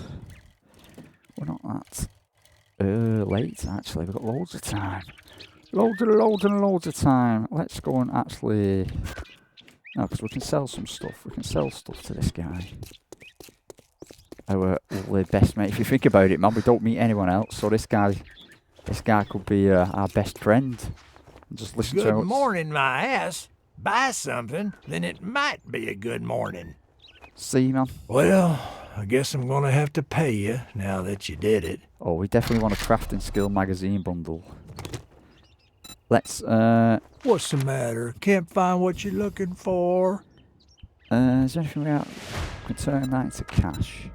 We're not that late, actually. We've got loads of time. Loads of time. Let's go and actually... No, because we can sell some stuff. We can sell stuff to this guy. Our lovely best mate. If you think about it, man, we don't meet anyone else. So this guy could be our best friend. Just listen to him. Good morning, my ass. Buy something, then it might be a good morning. See, man. Well, I guess I'm gonna have to pay you now that you did it. Oh, we definitely want a crafting skill magazine bundle. Let's, What's the matter? Can't find what you're looking for? is there anything we can turn that into cash?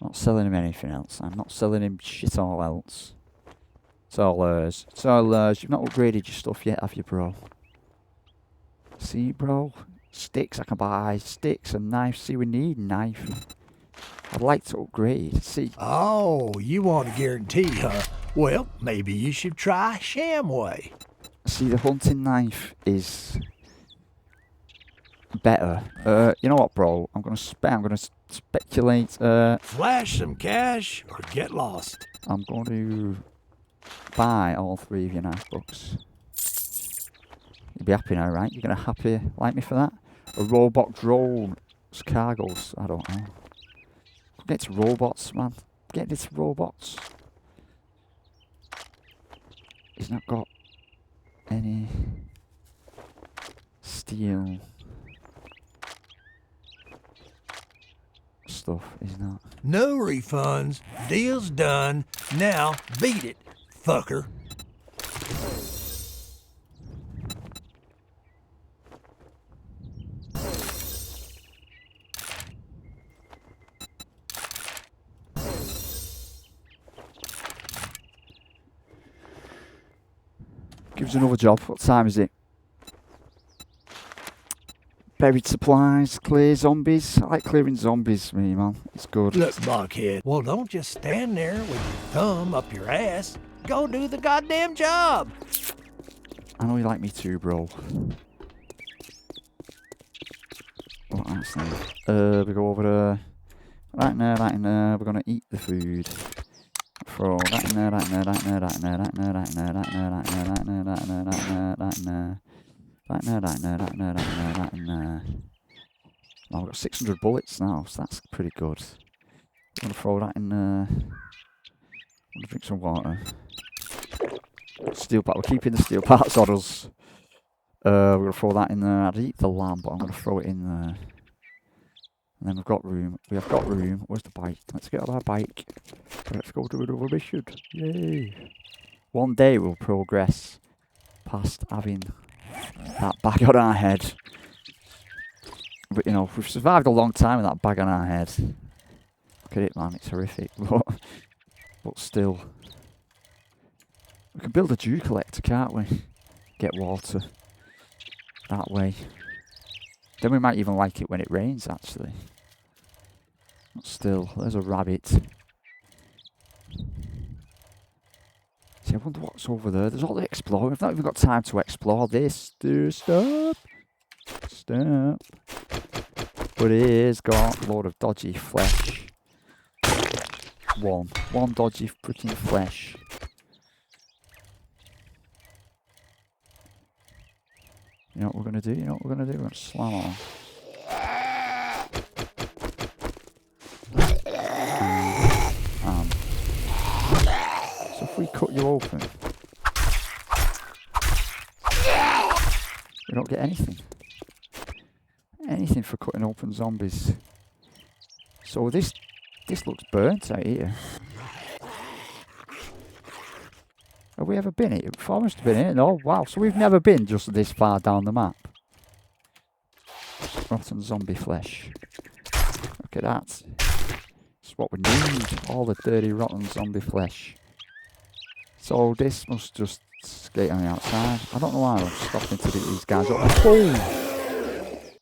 Not selling him anything else. I'm not selling him shit all else. It's all hers. It's all hers. You've not upgraded your stuff yet, have you, bro? See, bro? Sticks, I can buy sticks and knives. See, we need knife. I'd like to upgrade. See. Oh, you want a guarantee, huh? Well, maybe you should try Shamway. See, the hunting knife is better. You know what, bro? I'm gonna speculate. Flash some cash or get lost. I'm going to buy all 3 of your knife books. You'll be happy now, right? You're gonna like me for that? A robot drone cargoes. I don't know. Get to robots, man. Get into robots. He's not got any steel stuff, he's not. No refunds. Deal's done. Now beat it, fucker. Give us another job. What time is it? Buried supplies, clear zombies. I like clearing zombies, me, man. It's good. Look, blockhead. Well, don't just stand there with your thumb up your ass. Go do the goddamn job. I know you like me too, bro. What else then? We go over there. Right in there, right in there. We're gonna eat the food. Throw that in there, that in there, that in there, that in there, that in there, that in there, that in there, that in there, that in there, that in there, that in there, that in there. That in there, that in there, that in there, that in there, that in there. Well, we've got 600 bullets now, so that's pretty good. I'm gonna throw that in there. I'm gonna drink some water. Steel part. We're keeping the steel parts on us. We're gonna throw that in there. I'd eat the lamb, but I'm gonna throw it in there. And then we've got room. We have got room. Where's the bike? Let's get on our bike. Let's go do another mission. Yay! One day we'll progress past having that bag on our head. But you know, we've survived a long time with that bag on our head. Look at it, man. It's horrific. But still. We can build a dew collector, can't we? Get water that way. Then we might even like it when it rains, actually. But still, there's a rabbit. See, I wonder what's over there. There's all the exploring. We've not even got time to explore this. Stop. Stop. But it has got a load of dodgy flesh. One dodgy freaking flesh. You know what we're gonna do? You know what we're gonna do? We're gonna slam on. So if we cut you open, we don't get anything. Anything for cutting open zombies. So this looks burnt out here. Have we ever been here? Before must have been here. No, wow. So we've never been just this far down the map. Rotten zombie flesh. Look at that. It's what we need. All the dirty, rotten zombie flesh. So this must just skate on the outside. I don't know why I'm stopping to beat these guys up. Boom!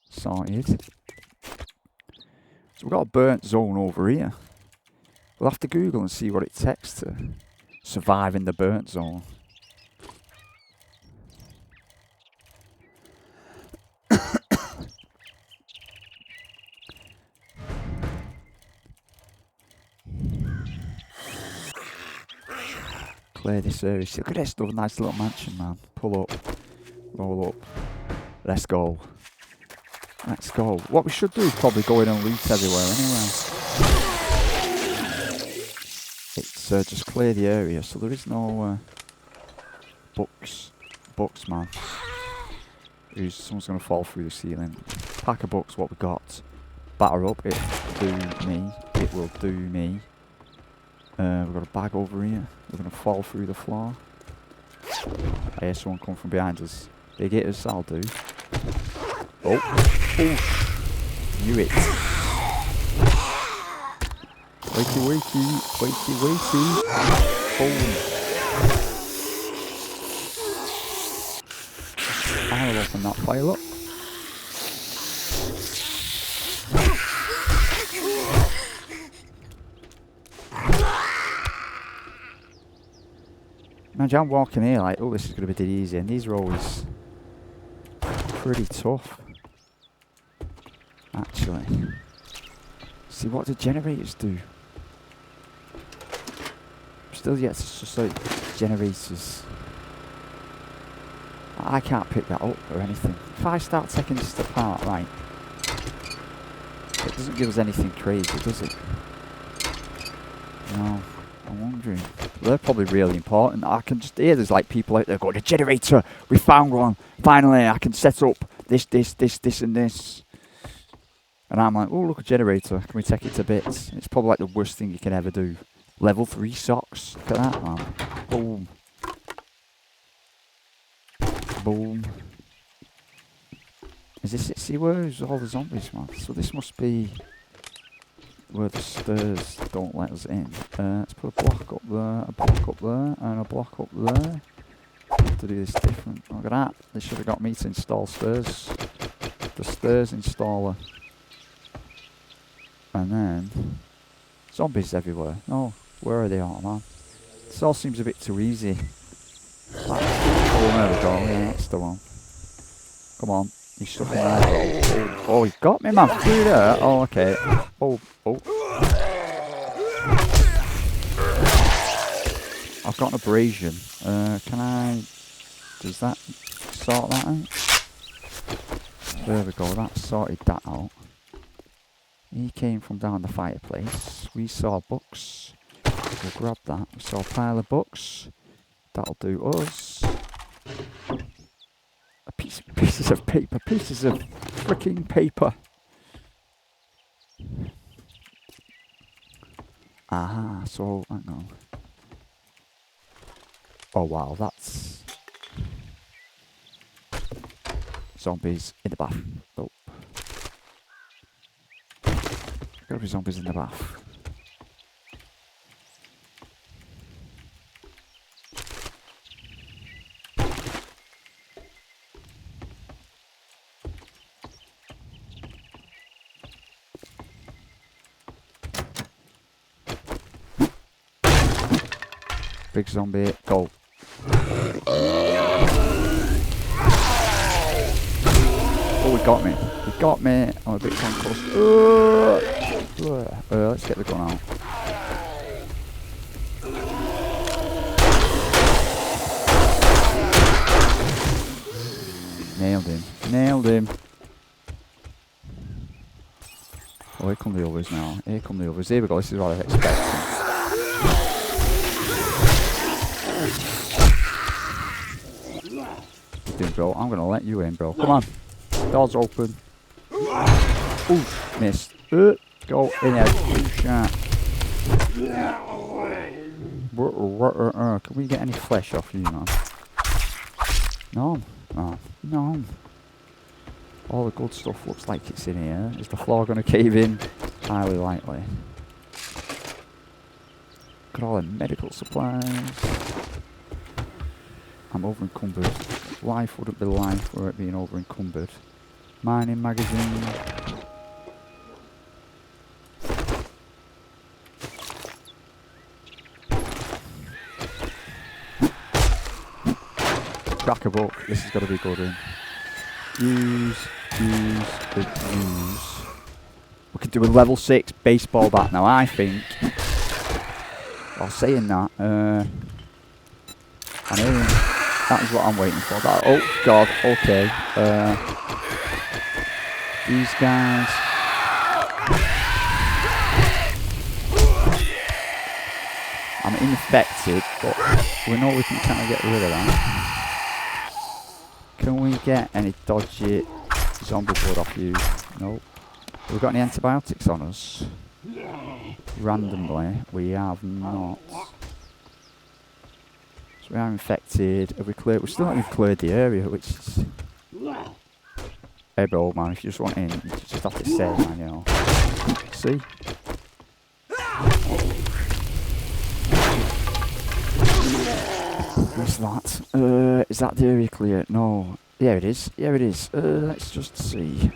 Sorted. So we've got a burnt zone over here. We'll have to Google and see what it takes to survive in the burnt zone. Clear this area. Look at this little nice little mansion, man. Pull up. Roll up. Let's go. Let's go. What we should do is probably go in and loot everywhere anyway. It's just clear the area, so there is no books, man. Someone's going to fall through the ceiling. Pack of books, what we got. Batter up, it will do me. It will do me. We've got a bag over here. We're going to fall through the floor. I hear someone come from behind us. Big hitters, I'll do. Oh, knew it. Wakey, wakey, wakey, wakey. Boom. I'll open that file up. Imagine I'm walking here like, oh, this is going to be dead easy, and these are always pretty tough. Actually. See, what do generators do? Still yet to just like generators. I can't pick that up or anything. If I start taking this apart, right, it doesn't give us anything crazy, does it? No, I'm wondering. They're probably really important. I can just hear there's like people out there going, a generator, we found one. Finally, I can set up this and this. And I'm like, oh, look, a generator. Can we take it to bits? It's probably like the worst thing you can ever do. Level 3 socks. Look at that, man. Boom. Boom. Is this it? See, where's all the zombies, man? So this must be where the stairs don't let us in. Let's put a block up there, a block up there, and a block up there. To do this different. Look at that. They should have got me to install stairs. The stairs installer. And then zombies everywhere. No, where are they all, man? This all seems a bit too easy. Oh, there we go. Yeah, that's the one. Come on. He's stuck in there, bro. Oh, he got me, man. Through there. Oh, okay. Oh. I've got an abrasion. Can I... Does that sort that out? There we go. That sorted that out. He came from down the fireplace. We saw books. We'll grab that. We saw a pile of books. That'll do us. Pieces of paper. Pieces of freaking paper. Aha, so, hang on. Oh wow, that's... Zombies in the bath. Nope. Gotta be zombies in the bath. Big zombie, go. Oh, he got me. He got me. I'm a bit concussed. Let's get the gun out. Nailed him. Nailed him. Oh, here come the others now. Here come the others. Here we go. This is what I was expecting. Bro, I'm gonna let you in, bro. Come on. Doors open. Ooh, missed. Go in there. Shot. Can we get any flesh off you, man? No. Oh, no. All the good stuff looks like it's in here. Is the floor gonna cave in? Highly likely. Look at all the medical supplies. I'm over encumbered. Life wouldn't be life were it being over encumbered. Mining magazine. Crack a book. This has got to be good in. Use. We could do a level 6 baseball bat now, I think. While saying that, I know. That is what I'm waiting for. That, oh god, okay. These guys. I'm infected, but we know we can kind of get rid of that. Can we get any dodgy zombie blood off you? Nope. Have we got any antibiotics on us? Randomly, we have not. We are infected. Have we cleared? We still haven't even cleared the area, which is... Hey bro, man, if you just want in, you just have to say, man, you know. See? What's that? Is that the area clear? No. Yeah, it is. Yeah, it is. Let's just see.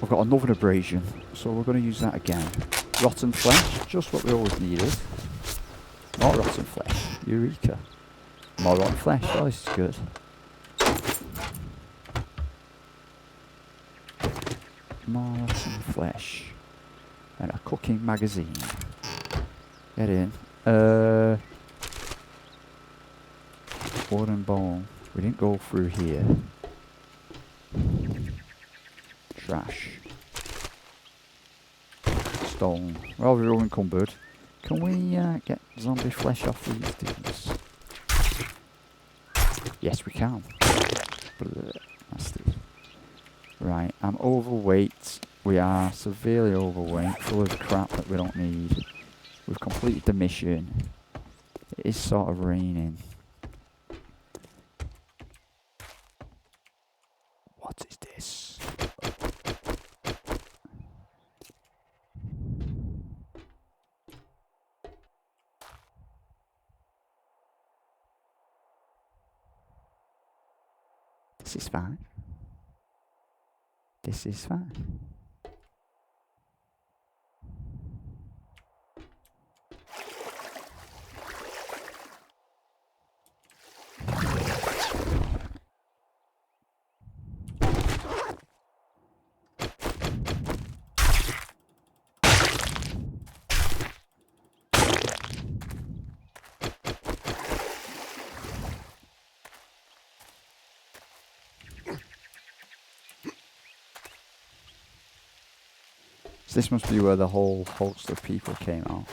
We've got another abrasion, so we're going to use that again. Rotten flesh, just what we always needed. More rotten flesh. Eureka. More rotten flesh. Oh, this is good. More rotten flesh. And a cooking magazine. Get in. Wooden bowl. We didn't go through here. Trash. Stone. Well, we're all encumbered. Can we get zombie flesh off these things? Yes, we can. Right, I'm overweight. We are severely overweight, full of crap that we don't need. We've completed the mission. It is sort of raining. What is this? This is fine. This is fine. So this must be where the whole host of people came out.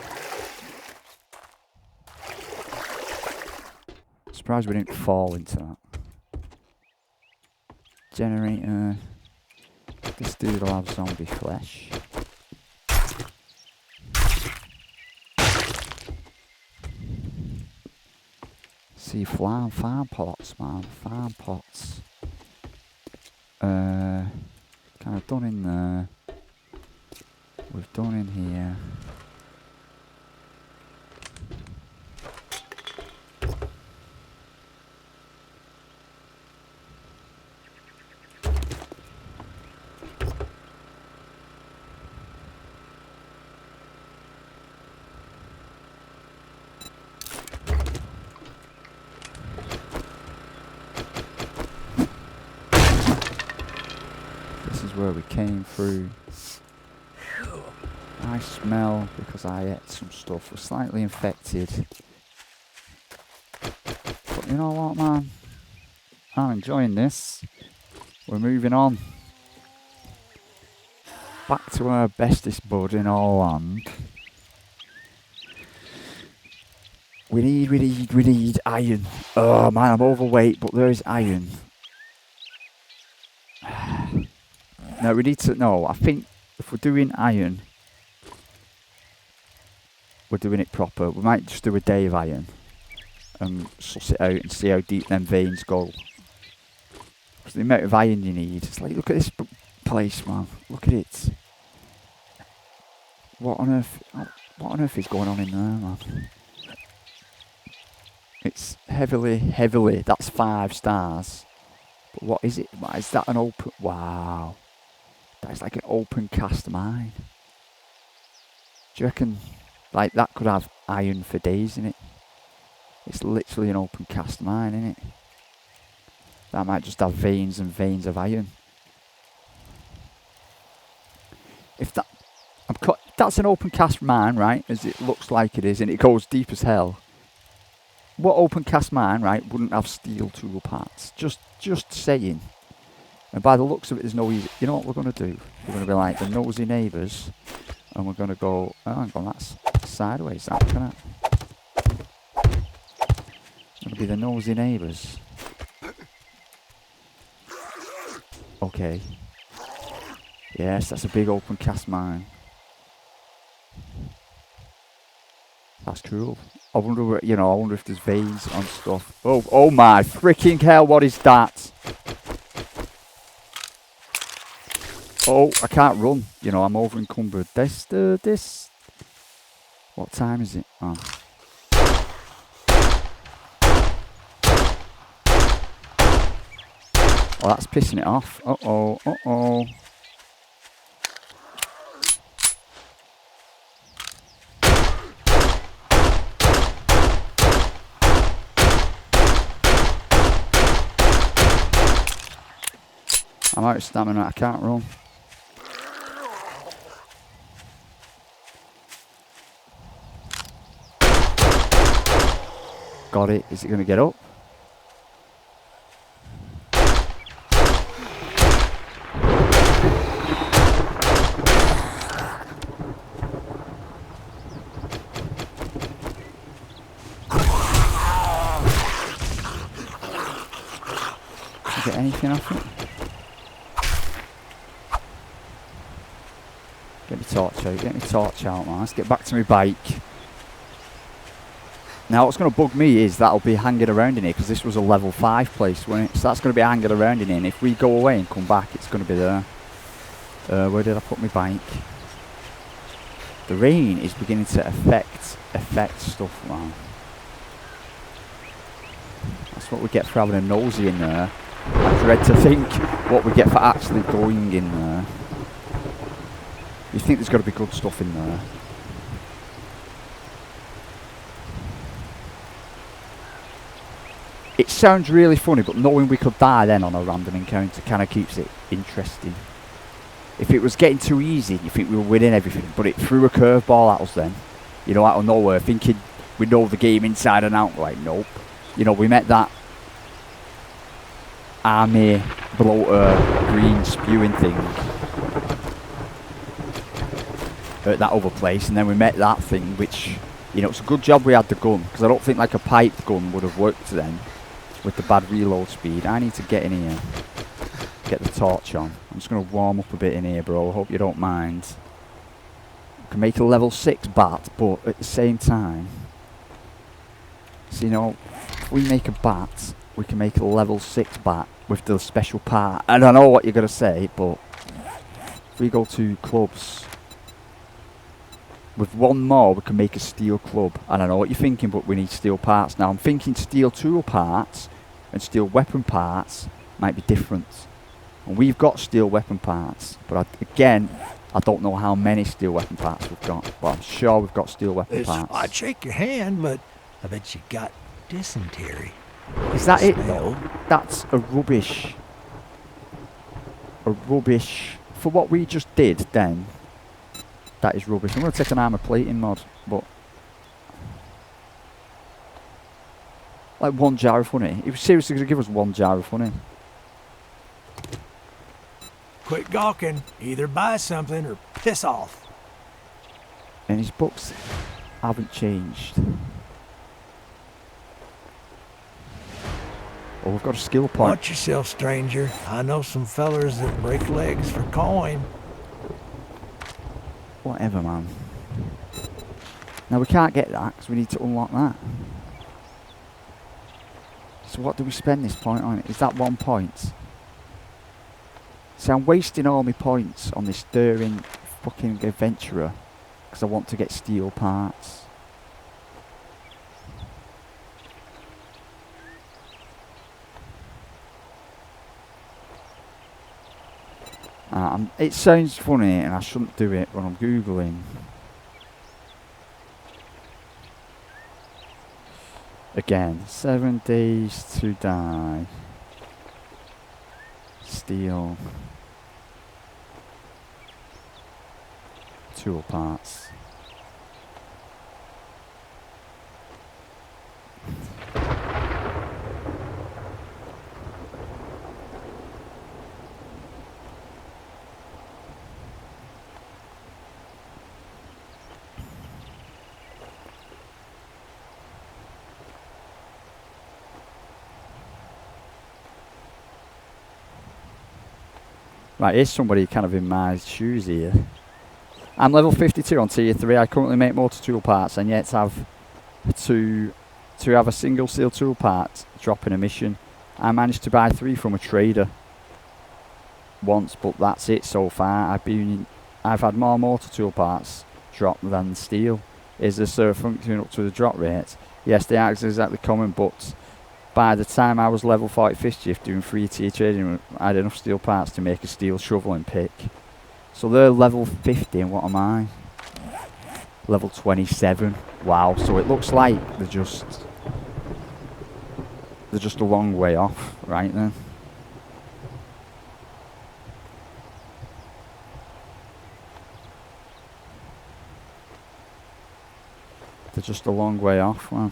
Surprised we didn't fall into that. Generator. This dude will have zombie flesh. See, farm pots, man. Farm pots. Kind of done in there. We've done in here. Where we came through. I smell because I ate some stuff. We're slightly infected. But you know what, man? I'm enjoying this. We're moving on. Back to our bestest bud in our land. We need iron. Oh man, I'm overweight, but there is iron. No, we need to. No, I think if we're doing iron, we're doing it proper. We might just do a day of iron and suss it out and see how deep them veins go. Because the amount of iron you need, it's like, look at this place, man. Look at it. What on earth is going on in there, man? It's heavily. That's 5 stars. But what is it? What, is that an open? Wow. That's like an open cast mine. Do you reckon like that could have iron for days in it? It's literally an open cast mine, isn't it? That might just have veins and veins of iron. If that's an open cast mine, right, as it looks like it is, and it goes deep as hell. What open cast mine, right, wouldn't have steel tool parts? Just saying. And by the looks of it, there's no easy. You know what we're going to do? We're going to be like the nosy neighbours, and we're going to go. Oh, hang on, that's sideways. That can I? Going to be the nosy neighbours. Okay. Yes, that's a big open cast mine. That's cool. I wonder, I wonder if there's veins on stuff. Oh my freaking hell! What is that? Oh, I can't run. I'm over encumbered. This. What time is it? Oh. Oh, that's pissing it off. Uh-oh. I'm out of stamina. I can't run. Got it. Is it going to get up? Get anything off it? Get my torch out, man. Let's get back to my bike. Now what's going to bug me is that'll be hanging around in here, because this was a level 5 place, wasn't it? So that's going to be hanging around in here, and if we go away and come back, it's going to be there. Where did I put my bike? The rain is beginning to affect stuff, man. That's what we get for having a nosy in there. I dread to think what we get for actually going in there. You think there's got to be good stuff in there. It sounds really funny, but knowing we could die then on a random encounter kind of keeps it interesting. If it was getting too easy, you think we were winning everything, but it threw a curveball at us then. Out of nowhere, thinking we know the game inside and out. Like, nope. We met that army bloater green spewing thing. at that other place, and then we met that thing, which, you know, it's a good job we had the gun, because I don't think like a pipe gun would have worked then with the bad reload speed. I need to get in here, get the torch on. I'm just going to warm up a bit in here, bro. I hope you don't mind. I can make a level 6 bat, but at the same time, so, you know, if we make a bat, we can make a level 6 bat with the special part. And I know what you're going to say, but if we go to clubs, with one more we can make a steel club. And I know what you're thinking, but we need steel parts. Now I'm thinking steel tool parts and steel weapon parts might be different. And we've got steel weapon parts, but again, I don't know how many steel weapon parts we've got. But I'm sure we've got steel weapon parts. I'd shake your hand, but I bet you got dysentery. Is that it Smell. though? That's a rubbish. A rubbish. For what we just did then, that is rubbish. I'm going to take an armor plating mod, but like 1 jar of honey. He was seriously going to give us 1 jar of honey. Quit gawking. Either buy something or piss off. And his books haven't changed. Oh, we've got a skill point. Watch yourself, stranger. I know some fellers that break legs for coin. Whatever, man. Now we can't get that because we need to unlock that. So what do we spend this point on? Is that 1 point? See, I'm wasting all my points on this daring fucking adventurer because I want to get steel parts. It sounds funny and I shouldn't do it when I'm Googling. Again, 7 days to die. Steel. Tool parts. Right, here's somebody kind of in my shoes here. I'm level 52 on tier 3. I currently make motor tool parts and yet have to have a single steel tool part drop in a mission. I managed to buy 3 from a trader once, but that's it so far. I've had more motor tool parts drop than steel. Is this function up to the drop rate? Yes, they aren't exactly common, but by the time I was level 45th shift doing 3 tier trading, I had enough steel parts to make a steel shovel and pick. So they're level 50 and what am I? Level 27. Wow, so it looks like they're just a long way off, right then. They're just a long way off, well.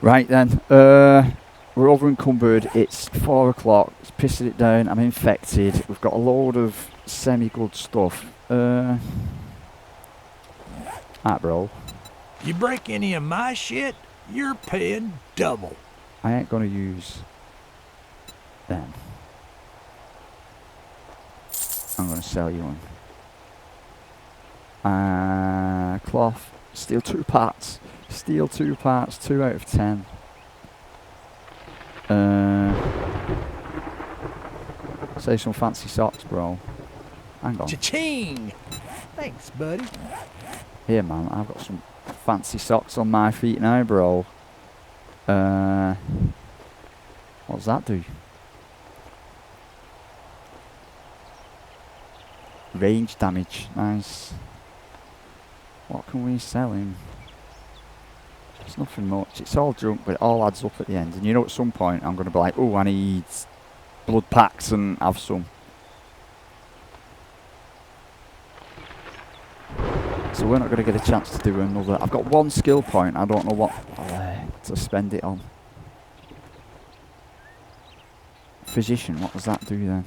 Right then, we're over encumbered, it's 4 o'clock, it's pissing it down, I'm infected, we've got a load of semi-good stuff. Alright bro. You break any of my shit, you're paying double. I ain't gonna use them. I'm gonna sell you one. Cloth, steel 2 parts. Steel 2 parts, 2 out of 10. Say some fancy socks, bro. Hang on. Cha-ching! Thanks, buddy. Here, man, I've got some fancy socks on my feet now, bro. What does that do? Range damage, nice. What can we sell him? It's nothing much, it's all junk, but it all adds up at the end. And you know, at some point I'm going to be like, oh, I need blood packs and have some. So we're not going to get a chance to do another. I've got 1 skill point, I don't know what. to spend it on. Physician, what does that do then?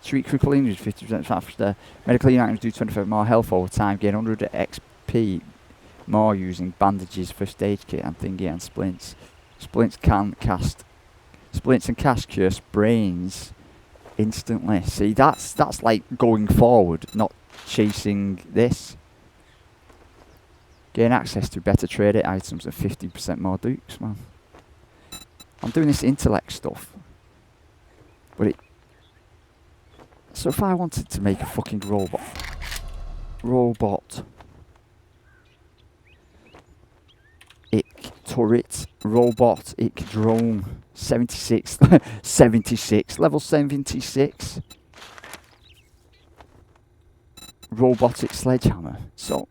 Treat critical injuries 50% faster. Medical items do 25 more health over time. Gain 100 XP more using bandages, first aid kit, and thingy and splints. Splints and cast cure sprains instantly. See, that's like going forward, not chasing this. Gain access to better traded items and 15% more dukes, man. I'm doing this intellect stuff. But so if I wanted to make a fucking robot turret, robotic drone, 76, 76, level 76, robotic sledgehammer, so,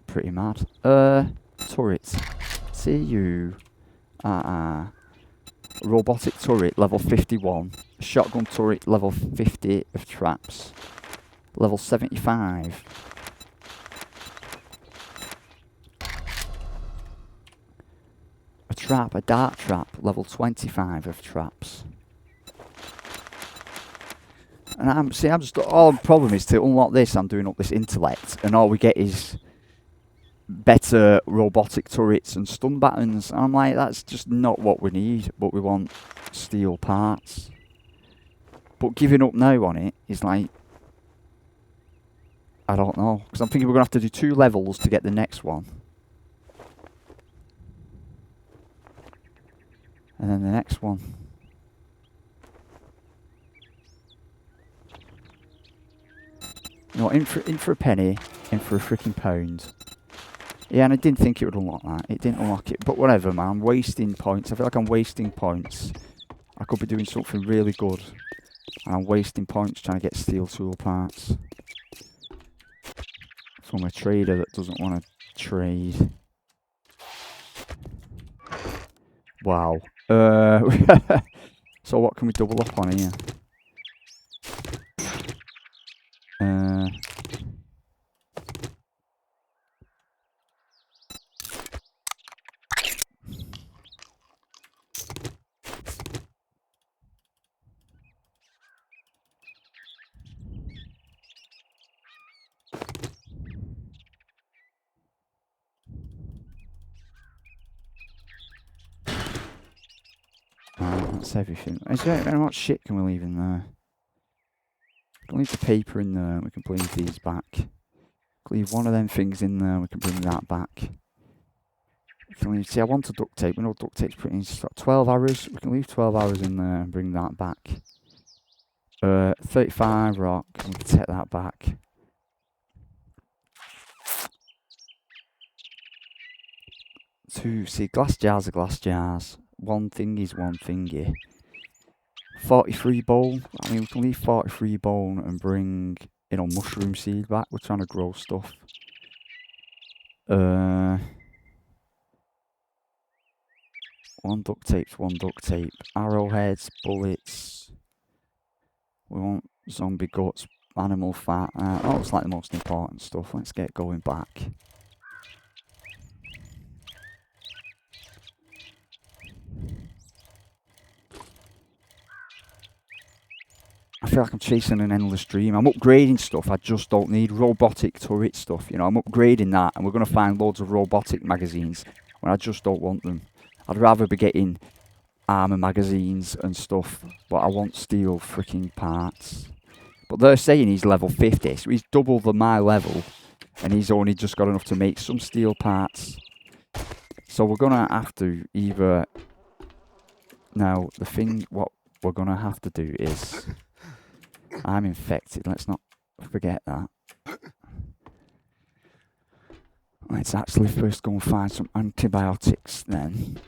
pretty mad. Turret, robotic turret, level 51, shotgun turret, level 50 of traps, level 75. A dart trap, level 25 of traps. And all the problem is to unlock this, I'm doing up this intellect, and all we get is better robotic turrets and stun buttons. And I'm like, that's just not what we need, but we want steel parts. But giving up now on it is like, I don't know, because I'm thinking we're going to have to do 2 levels to get the next one. And then the next one. No, in for a penny, in for a freaking pound. Yeah, and I didn't think it would unlock that. It didn't unlock it, but whatever, man. I'm wasting points. I feel like I'm wasting points. I could be doing something really good. And I'm wasting points trying to get steel tool parts. From a trader that doesn't want to trade. Wow. So what can we double up on here? That's everything. How much shit can we leave in there? We can leave the paper in there, we can leave these back. We can leave one of them things in there, we can bring that back. We can leave, see, I want a duct tape, we know duct tape's pretty easy. 12 arrows, we can leave 12 arrows in there and bring that back. 35 rock, we can take that back. See, glass jars are glass jars. One thing is one thingy. 43 bone. I mean, we can leave 43 bone and bring, mushroom seed back. We're trying to grow stuff. One duct tape's one duct tape. Arrowheads, bullets. We want zombie guts, animal fat. That looks like the most important stuff. Let's get going back. I feel like I'm chasing an endless dream. I'm upgrading stuff I just don't need. Robotic turret stuff, I'm upgrading that, and we're going to find loads of robotic magazines when I just don't want them. I'd rather be getting armor magazines and stuff, but I want steel freaking parts. But they're saying he's level 50, so he's double my level, and he's only just got enough to make some steel parts. So we're going to have to either... Now, what we're going to have to do is... I'm infected, let's not forget that. Let's actually first go and find some antibiotics then.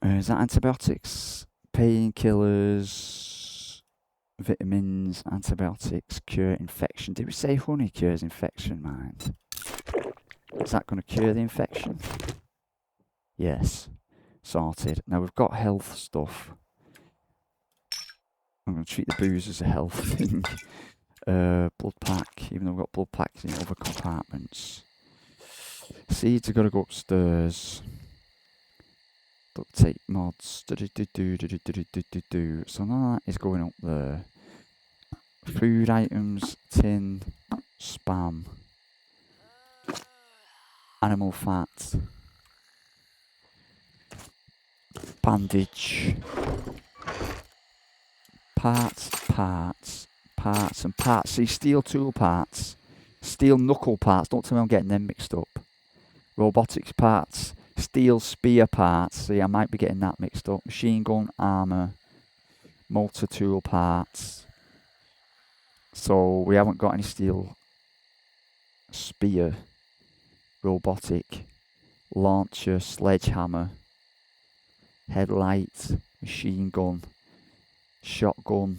Is that antibiotics? Painkillers, vitamins, antibiotics, cure infection. Did we say honey cures infection, mind? Is that going to cure the infection? Yes. Sorted. Now we've got health stuff. I'm going to treat the booze as a health thing. Blood pack, even though we've got blood packs in other compartments. Seeds are gonna go upstairs. Duct tape mods. So none of that is going up there. Food items, tin, spam, animal fat, bandage, parts, and parts. See, steel tool parts, steel knuckle parts. Don't tell me I'm getting them mixed up. Robotics parts, steel spear parts. See, I might be getting that mixed up. Machine gun, armor, motor tool parts. So we haven't got any steel spear, robotic, launcher, sledgehammer, headlight, machine gun, shotgun.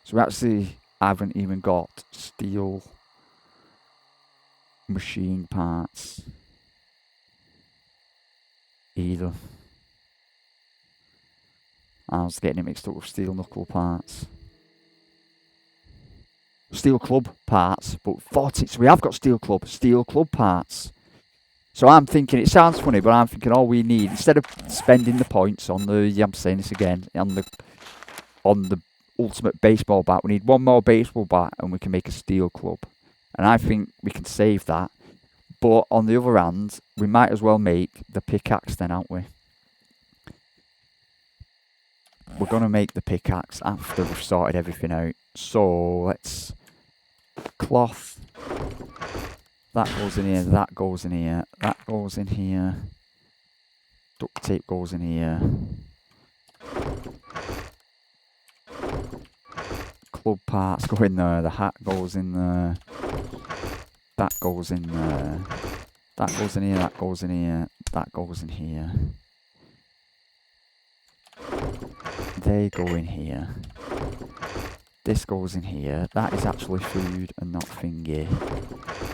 So we actually haven't even got steel machine parts either. I was getting it mixed up with steel knuckle parts. Steel club parts, but 40. So we have got steel club parts. So I'm thinking, it sounds funny, but I'm thinking all we need, instead of spending the points on the, I'm saying this again, on the ultimate baseball bat, we need one more baseball bat and we can make a steel club. And I think we can save that. But on the other hand, we might as well make the pickaxe then, aren't we? We're going to make the pickaxe after we've sorted everything out. So let's cloth. That goes in here, that goes in here, that goes in here. Duct tape goes in here. Club parts go in there, the hat goes in there. That goes in there. That goes in here, that goes in here, that goes in here. They go in here. This goes in here. That is actually food and not thingy.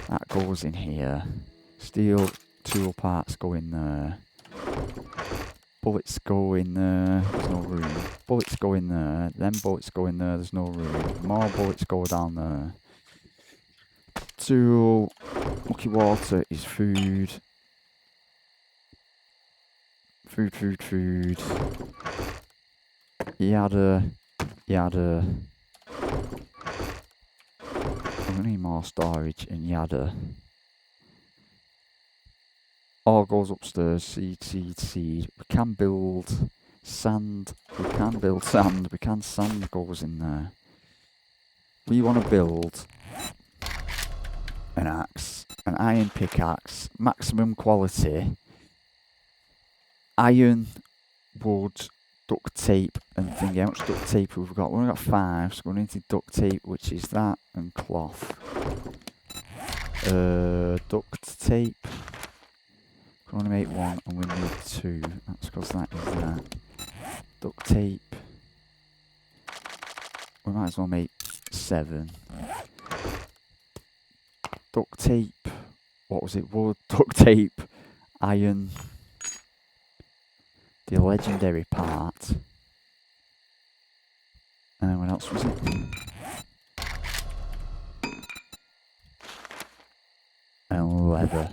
That goes in here. Steel tool parts go in there. Bullets go in there. There's no room. Bullets go in there. Then bullets go in there. There's no room. More bullets go down there. Tool. Mucky water is food. Food. Yada. I'm gonna need more storage and yada. All goes upstairs. Seed. We can build sand. We can sand goes in there. We want to build an axe, an iron pickaxe, maximum quality. Iron, wood, duct tape and thingy. How much duct tape have we got? We've only got 5, so we're going to need duct tape, which is that, and cloth. Duct tape. We only make 1 and we need 2. That's because that is that. Duct tape. We might as well make 7. Duct tape. What was it? Wood, duct tape, iron. The legendary part. And then what else was it? And leather.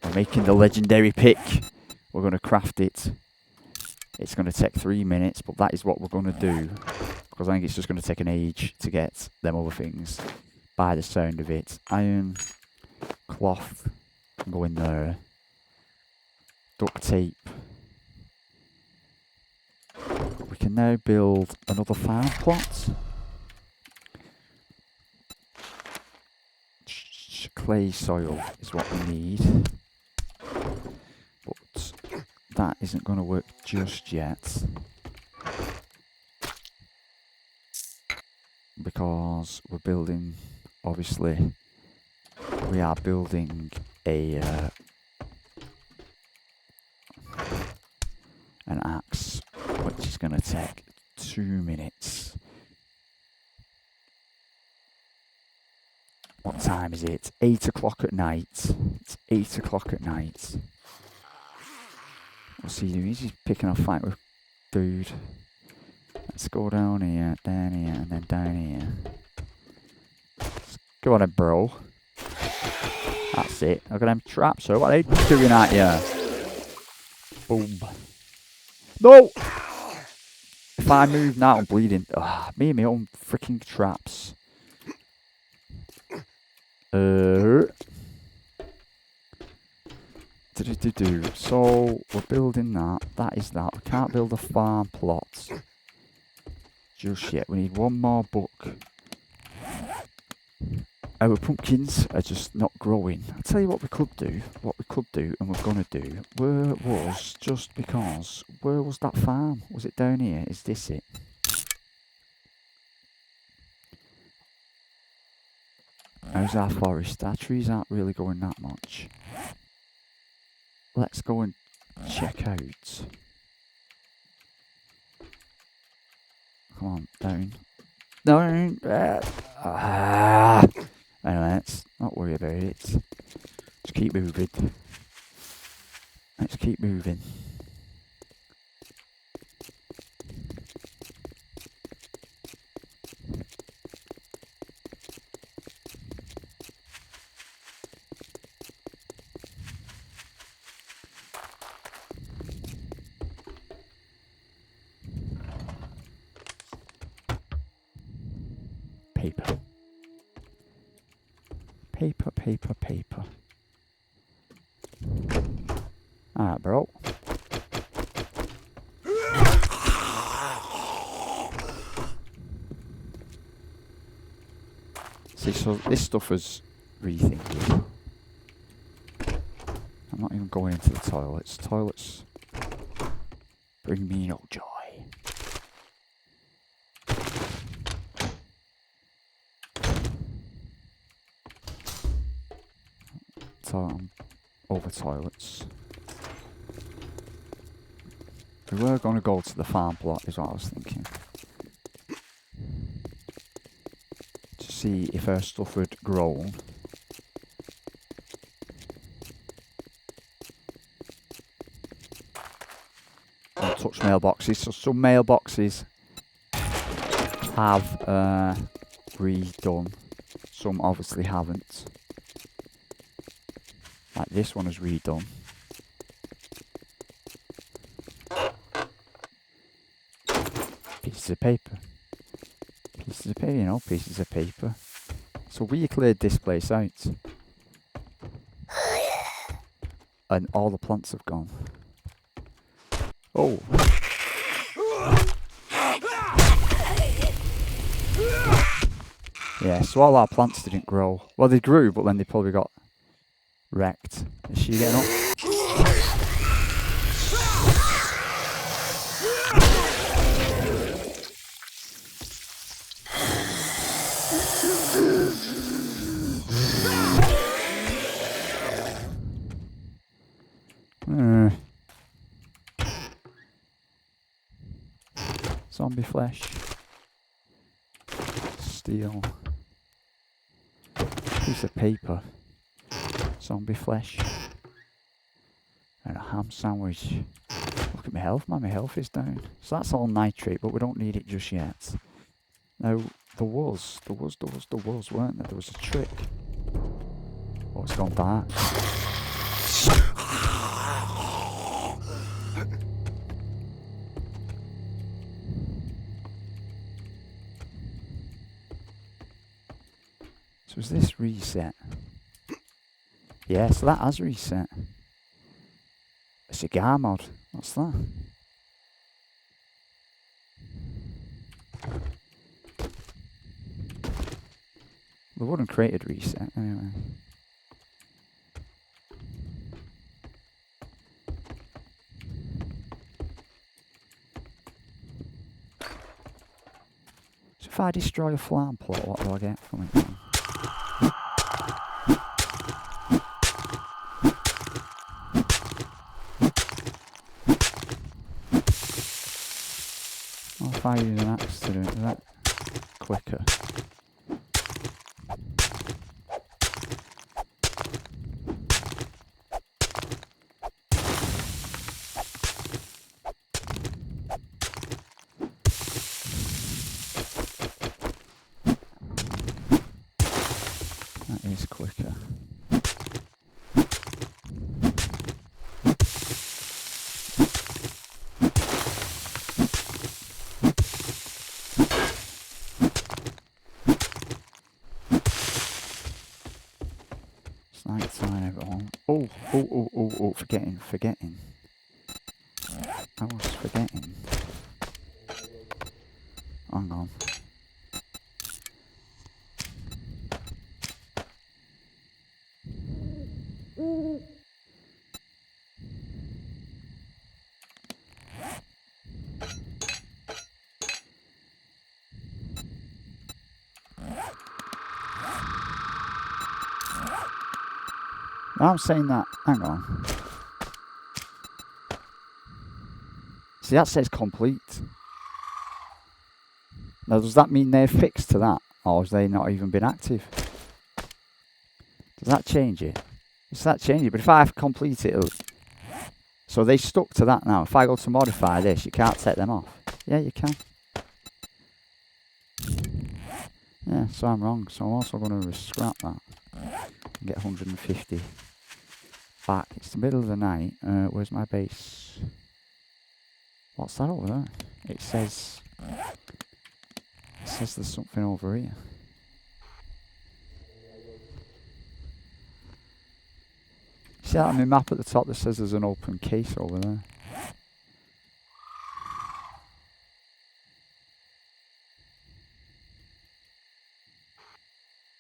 We're making the legendary pick. We're going to craft it. It's going to take 3 minutes, but that is what we're going to do. Because I think it's just going to take an age to get them other things. By the sound of it. Iron, cloth, can go in there. Duct tape. We can now build another farm plot. Clay soil is what we need. But that isn't going to work just yet. Because we're building, obviously, we are building an axe, which is going to take 2 minutes. What time is it? 8 o'clock at night. It's 8 o'clock at night. What's he doing? He's picking a fight with food. Let's go down here, and then down here. Go on then, bro. That's it. Look at them traps. So what are they doing at you? Boom. No! If I move now, I'm bleeding. Ugh, me and my own freaking traps. So, we're building that. That is that. We can't build a farm plot just yet. We need one more book. Our pumpkins are just not growing. I'll tell you what we could do. And we're going to do. Was just because. Where was that farm? Was it down here? Is this it? How's our forest? Our trees aren't really going that much. Let's go and check out. Come on, down. Down. Anyway, let's not worry about it. Just keep moving. Let's keep moving. Paper. Paper, paper, paper. Alright, bro. See, so this stuff is rethinking. I'm not even going into the toilets. Toilets bring me no joy. Over toilets. We were going to go to the farm plot, is what I was thinking. To see if our stuff had grown. Don't touch mailboxes. So some mailboxes have redone. Some obviously haven't. Like this one is redone. Pieces of paper. Pieces of paper, you know, pieces of paper. So we cleared this place out. And all the plants have gone. Oh. Yeah, so all our plants didn't grow. Well, they grew, but then they probably got wrecked. Is she getting up? Zombie flesh. Steel. Piece of paper. Zombie flesh. And a ham sandwich. Look at my health, man. My health is down. So that's all nitrate, but we don't need it just yet. Now, there was, weren't there? There was a trick. Oh, it's gone dark. So is this reset? Yeah, so that has reset. A cigar mod. What's that? The wooden crate had reset anyway. So if I destroy a farm plot, what do I get from it? If I use an axe to do it, is that quicker? That is quicker. Night time, everyone. Oh, forgetting. I was forgetting. Hang on. I'm saying that. Hang on. See, that says complete. Now, does that mean they're fixed to that? Or has they not even been active? Does that change it? Does that change it? But if I complete it, so they stuck to that now. If I go to modify this, you can't take them off. Yeah, you can. Yeah, so I'm wrong. So I'm also going to scrap that. And get 150 back. It's the middle of the night. Where's my base? What's that over there? It says there's something over here. See that on my map at the top that says there's an open case over there?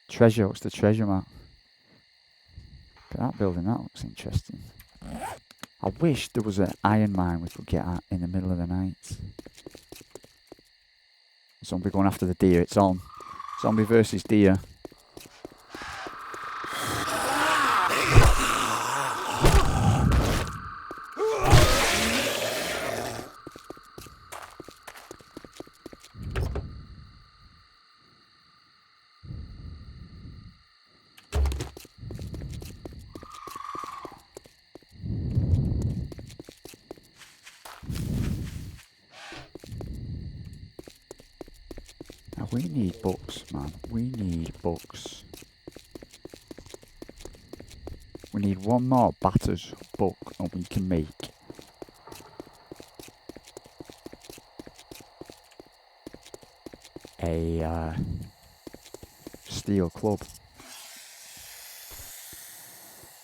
Treasure, what's the treasure map? Look at that building, that looks interesting. I wish there was an iron mine we could get at in the middle of the night. Zombie going after the deer, it's on. Zombie versus deer. We need books, man. We need books. We need one more batter's book and we can make a steel club.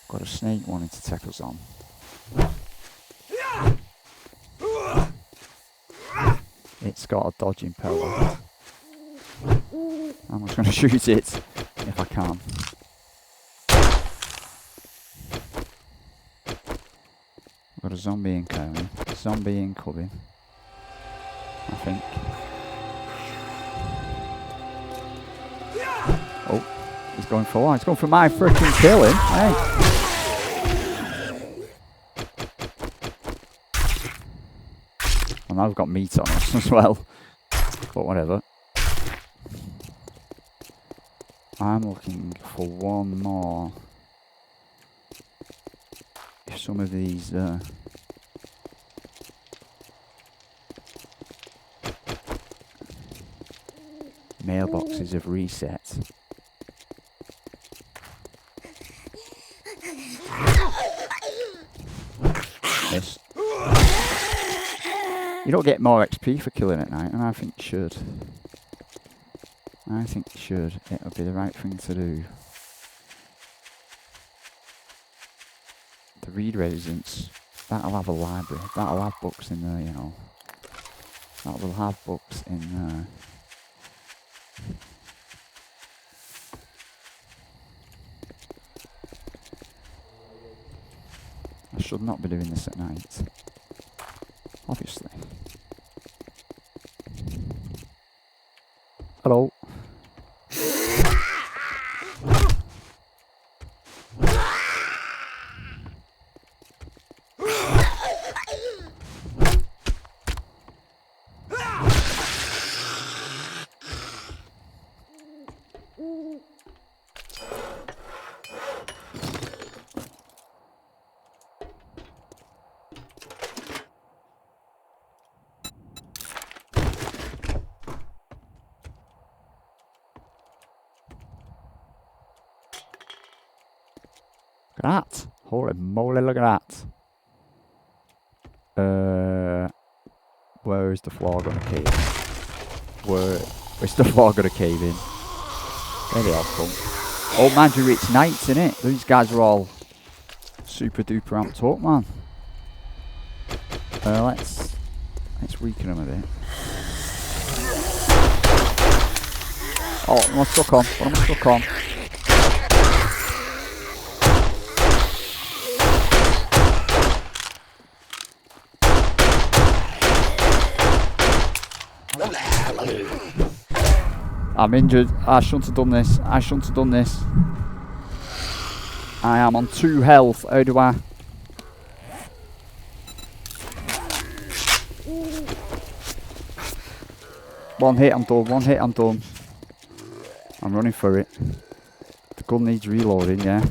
Got a snake wanting to take us on. It's got a dodging power. I'm just going to shoot it if I can. Got a zombie incoming. Zombie incoming. I think. Oh, he's going for one. He's going for my freaking kill him. Hey. Well, now we've got meat on us as well. But whatever. I'm looking for one more. If some of these mailboxes have reset. Yes. You don't get more XP for killing at night, and I think you should. I think you should. It would be the right thing to do. The read residence, that'll have a library. That'll have books in there, you know. That will have books in there. I should not be doing this at night. Obviously. Hello. Look at that. Holy moly, look at that. Where is the floor going to cave in? Where's the floor going to cave in? There they all come. Oh, mind you, it's nights, innit? These guys are all super duper amped up, man. Let's weaken them a bit. Oh, what am I stuck on? What am I stuck on? I'm injured. I shouldn't have done this. I shouldn't have done this. I am on 2 health. How do I? One hit, I'm done. One hit, I'm done. I'm running for it. The gun needs reloading, yeah.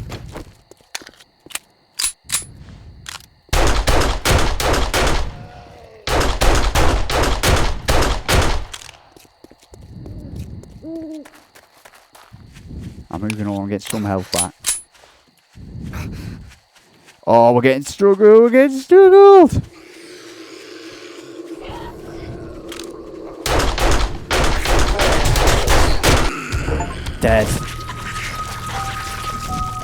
I'm moving on, getting some health back. Oh, we're getting struggled, we're getting struggled! Dead.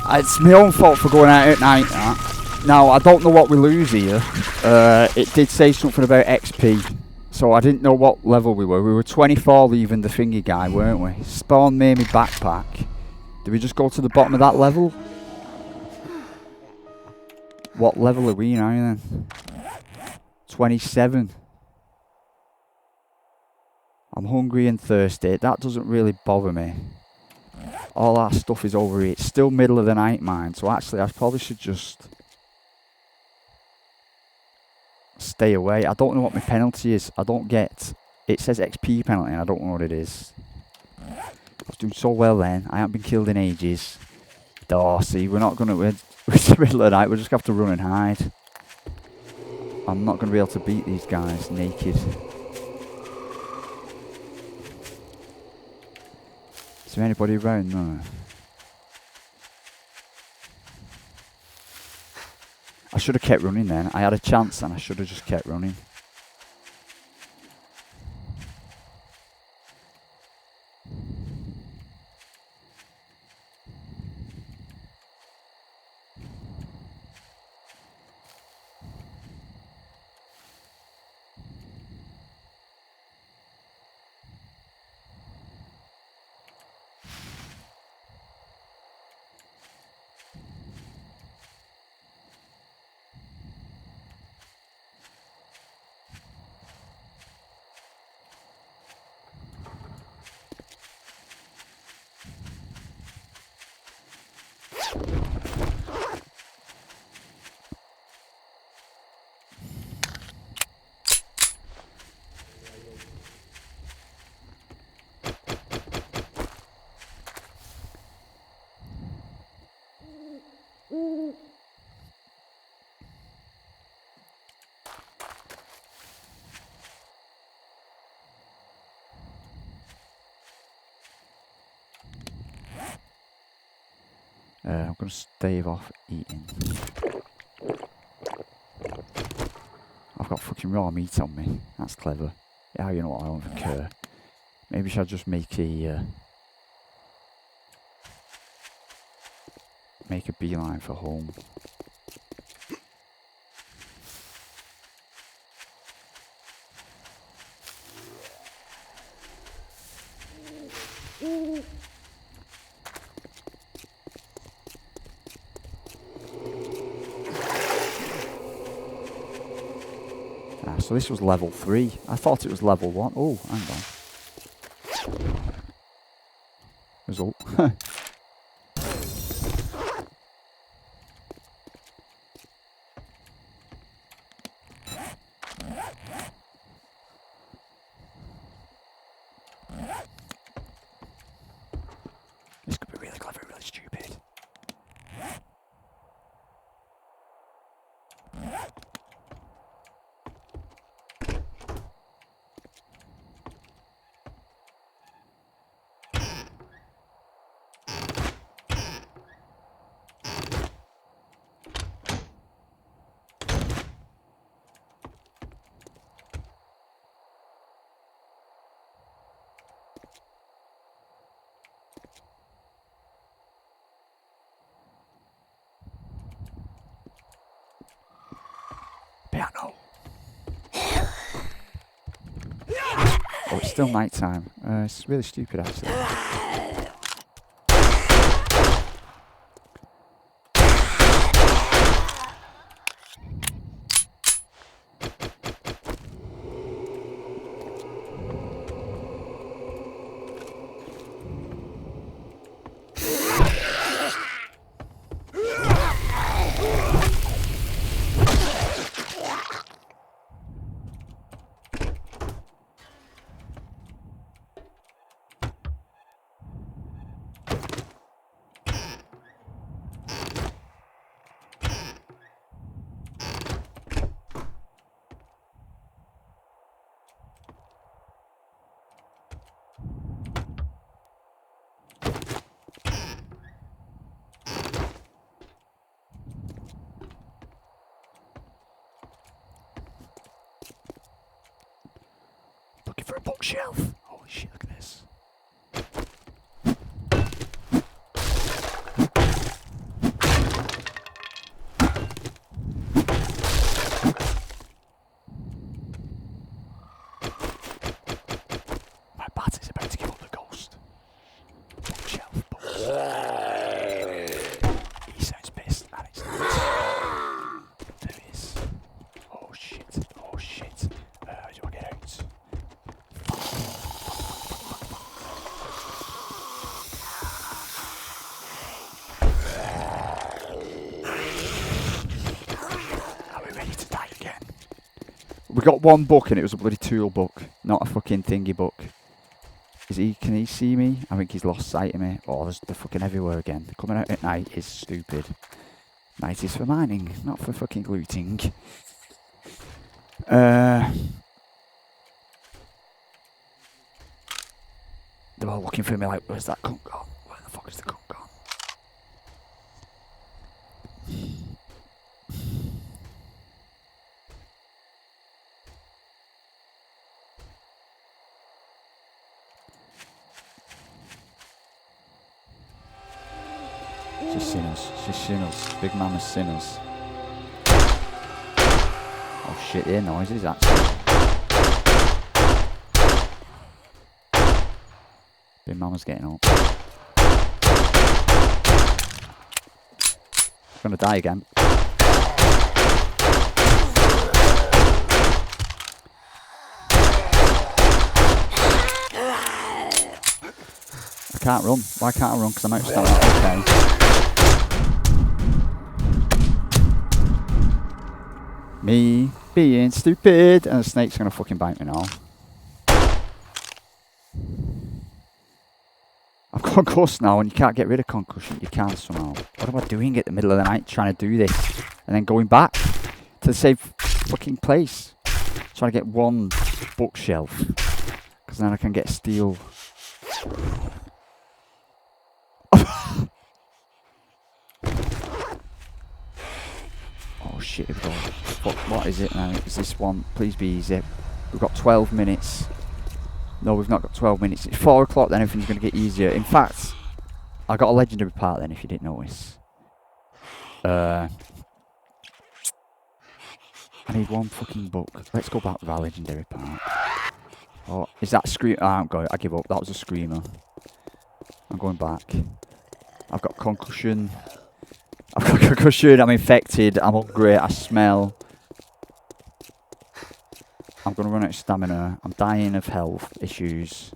It's my own fault for going out at night, that. Now, I don't know what we lose here. It did say something about XP. So I didn't know what level we were. We were 24 leaving the thingy guy, weren't we? Spawn made me backpack. Did we just go to the bottom of that level? What level are we now then? 27. I'm hungry and thirsty. That doesn't really bother me. All our stuff is over here. It's still middle of the night, mind. So actually, I probably should just stay away. I don't know what my penalty is. I don't get... It says XP penalty and I don't know what it is. I was doing so well then. I haven't been killed in ages. Oh, see, we're not going to... We're in the middle of the night. We'll just have to run and hide. I'm not going to be able to beat these guys naked. Is there anybody around? No. I should have kept running then. I had a chance and I should have just kept running. I'm going to stave off eating. I've got fucking raw meat on me. That's clever. Yeah, you know what, I don't even care. Maybe I should just make a beeline for home. So this was level 3. I thought it was level 1. Oh, hang on. Result. This could be really clever, really stupid. piano. Oh, it's still night time. It's really stupid, actually. Looking for a bookshelf. Holy shit, look at this. My bat is about to give up the ghost. Bookshelf. He sounds pissed, and it's not. There he is. Oh shit. Oh shit. How do I get out? Are we ready to die again? We got one book and it was a bloody tool book, not a fucking thingy book. Is he? Can he see me? I think he's lost sight of me. Oh, they're fucking everywhere again. Coming out at night is stupid. Night is for mining, not for fucking looting. They're all looking for me like, where's that cunt gone? Where the fuck is the cunt gone? She's seen us. She's seen us. Big Mama's seen us. Oh shit, they're noises actually. Big Mama's getting up. Gonna die again. I can't run. Why can't I run? Because I'm out of stamina. Okay. Me being stupid, and the snake's gonna fucking bite me now. I've got concussed now, and you can't get rid of concussion. You can somehow. What am I doing at the middle of the night trying to do this, and then going back to the same fucking place, trying to get one bookshelf, because then I can get steel. Oh shit, here we go. Fuck, what is it now? Is this one? Please be easy. We've got 12 minutes. No, we've not got 12 minutes. It's 4 o'clock, then everything's going to get easier. In fact, I got a legendary part then, if you didn't notice. I need one fucking book. Let's go back with our legendary part. Oh, is that scream? I haven't got it. I give up. That was a screamer. I'm going back. I've got concussion. I've got concussion. I'm infected. I'm hungry. I smell. I'm going to run out of stamina. I'm dying of health issues.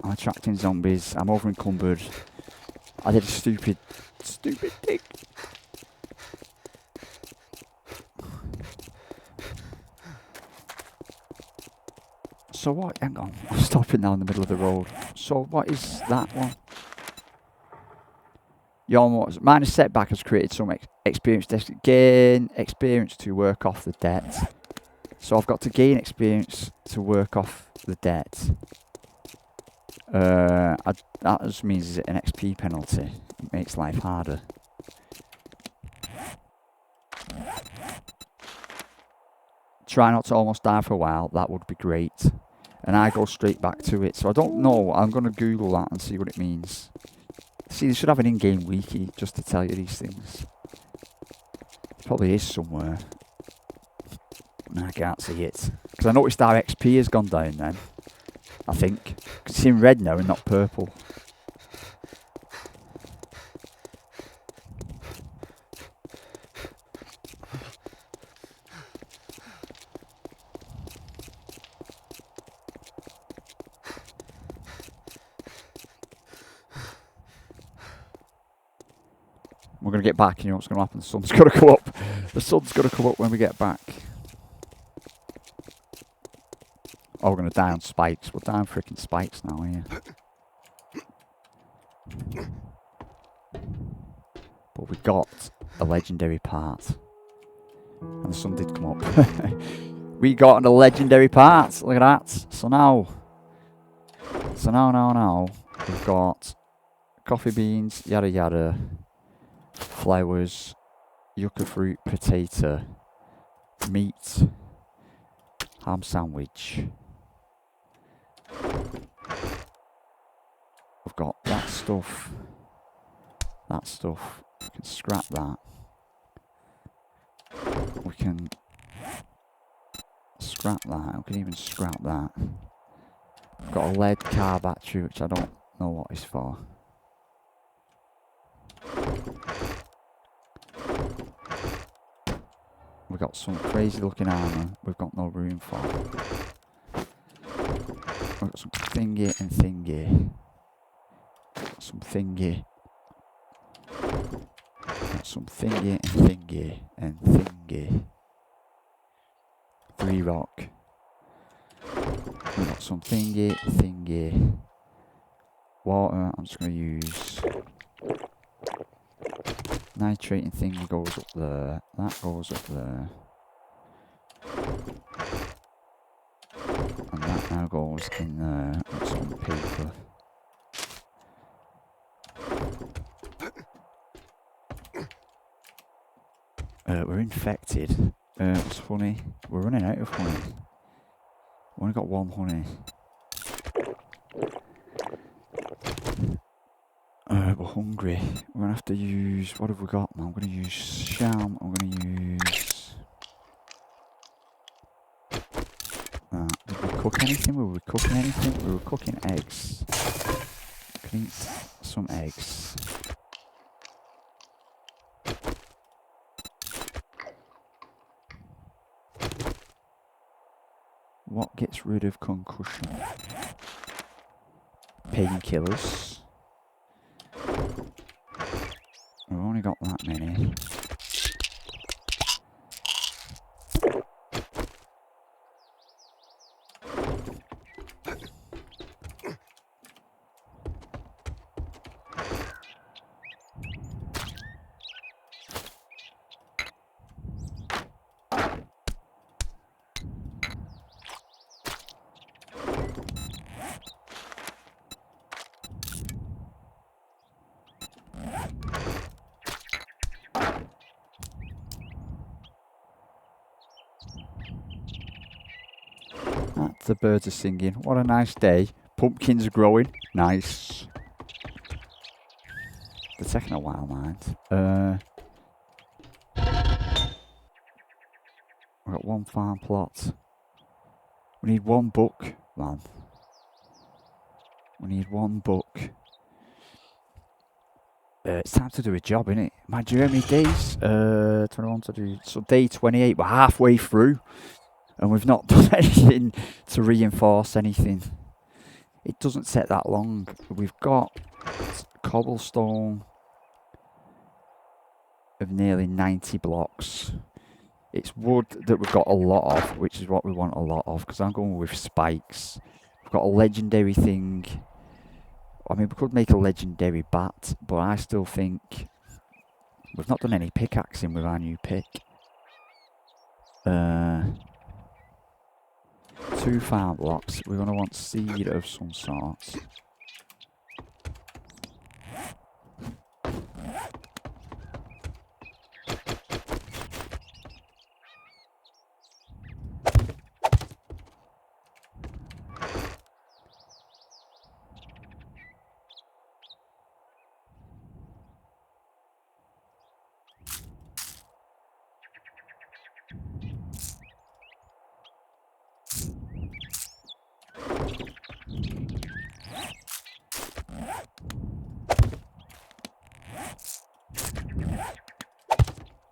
I'm attracting zombies. I'm over encumbered. I did a stupid thing. So what? Hang on. I'm stopping now in the middle of the road. So what is that one? Minor setback has created some experience. Gain experience to work off the debt. So I've got to gain experience to work off the debt. That just means an XP penalty. It makes life harder. Try not to almost die for a while. That would be great. And I go straight back to it. So I don't know. I'm going to Google that and see what it means. See, they should have an in-game wiki just to tell you these things. Probably is somewhere. No, I can't see it. Because I noticed our XP has gone down then. I think. It's in red now and not purple. We're going to get back, and you know what's going to happen? The sun's going to come up. The sun's going to come up when we get back. Oh, we're going to die on spikes. We're dying freaking spikes now, here. But we got a legendary part. And the sun did come up. We got a legendary part. Look at that. So now, we've got coffee beans, yada yada. Flowers, yucca fruit, potato, meat, ham sandwich. We've got that stuff. We can scrap that. We can scrap that. We can even scrap that. We've got a lead car battery, which I don't know what it's for. We've got some crazy looking armour we've got no room for. We've got some thingy and thingy. Some thingy. Got some thingy and thingy and thingy. 3 rock. We've got some thingy. Water, I'm just going to use. Nitrate and thing goes up there. That goes up there. And that now goes in there. That's on paper. We're infected. It's honey. We're running out of honey. We've only got 1 honey. We're hungry. We're going to have to use... What have we got now? I'm going to use sham. I'm going to use... Did we cook anything? Were we cooking anything? We were cooking eggs. Can eat some eggs. What gets rid of concussion? Painkillers. We've only got that many. The birds are singing. What a nice day. Pumpkins are growing. Nice. They're taking a while, mind. We've got 1 farm plot. We need 1 book, man. We need 1 book. It's time to do a job, innit? Mind you, how many days? 21 to do. So day 28. We're halfway through. And we've not done anything to reinforce anything. It doesn't take that long. We've got cobblestone of nearly 90 blocks. It's wood that we've got a lot of, which is what we want a lot of, because I'm going with spikes. We've got a legendary thing. I mean, we could make a legendary bat, but I still think we've not done any pickaxing with our new pick. 2 farm blocks. We're going to want seed of some sort.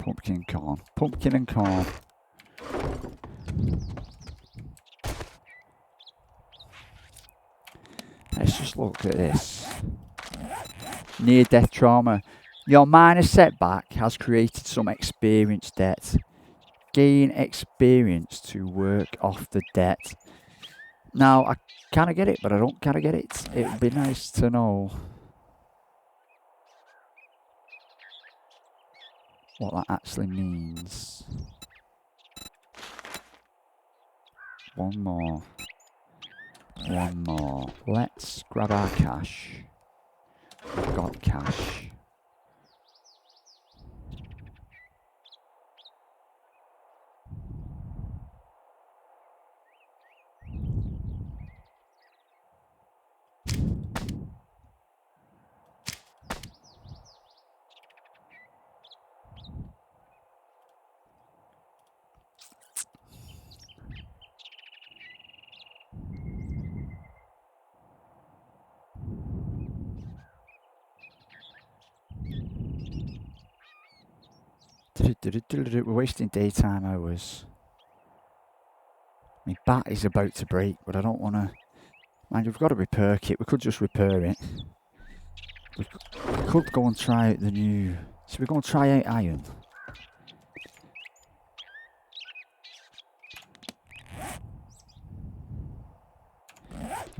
Pumpkin and corn. Pumpkin and corn. Let's just look at this. Near-death trauma. Your minor setback has created some experience debt. Gain experience to work off the debt. Now, I kind of get it, but I don't kind of get it. It would be nice to know what that actually means. One more. One more. Let's grab our cash. We've got cash. We're wasting daytime hours. My bat is about to break, but I don't want to. Mind, we've got to repair it. We could just repair it. We could go and try out the new. Should we go and try out iron?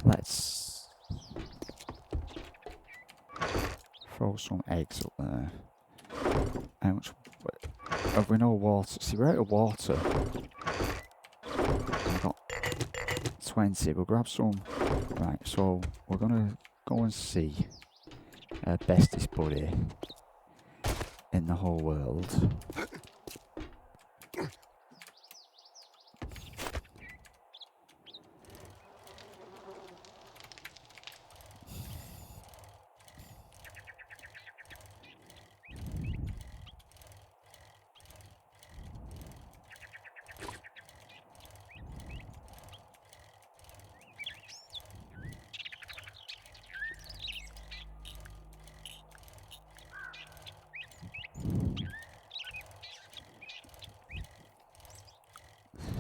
Let's throw some eggs up there. How much? Have we no water? See, we're out of water. We've got 20. We'll grab some. Right, so we're gonna go and see our bestest buddy in the whole world.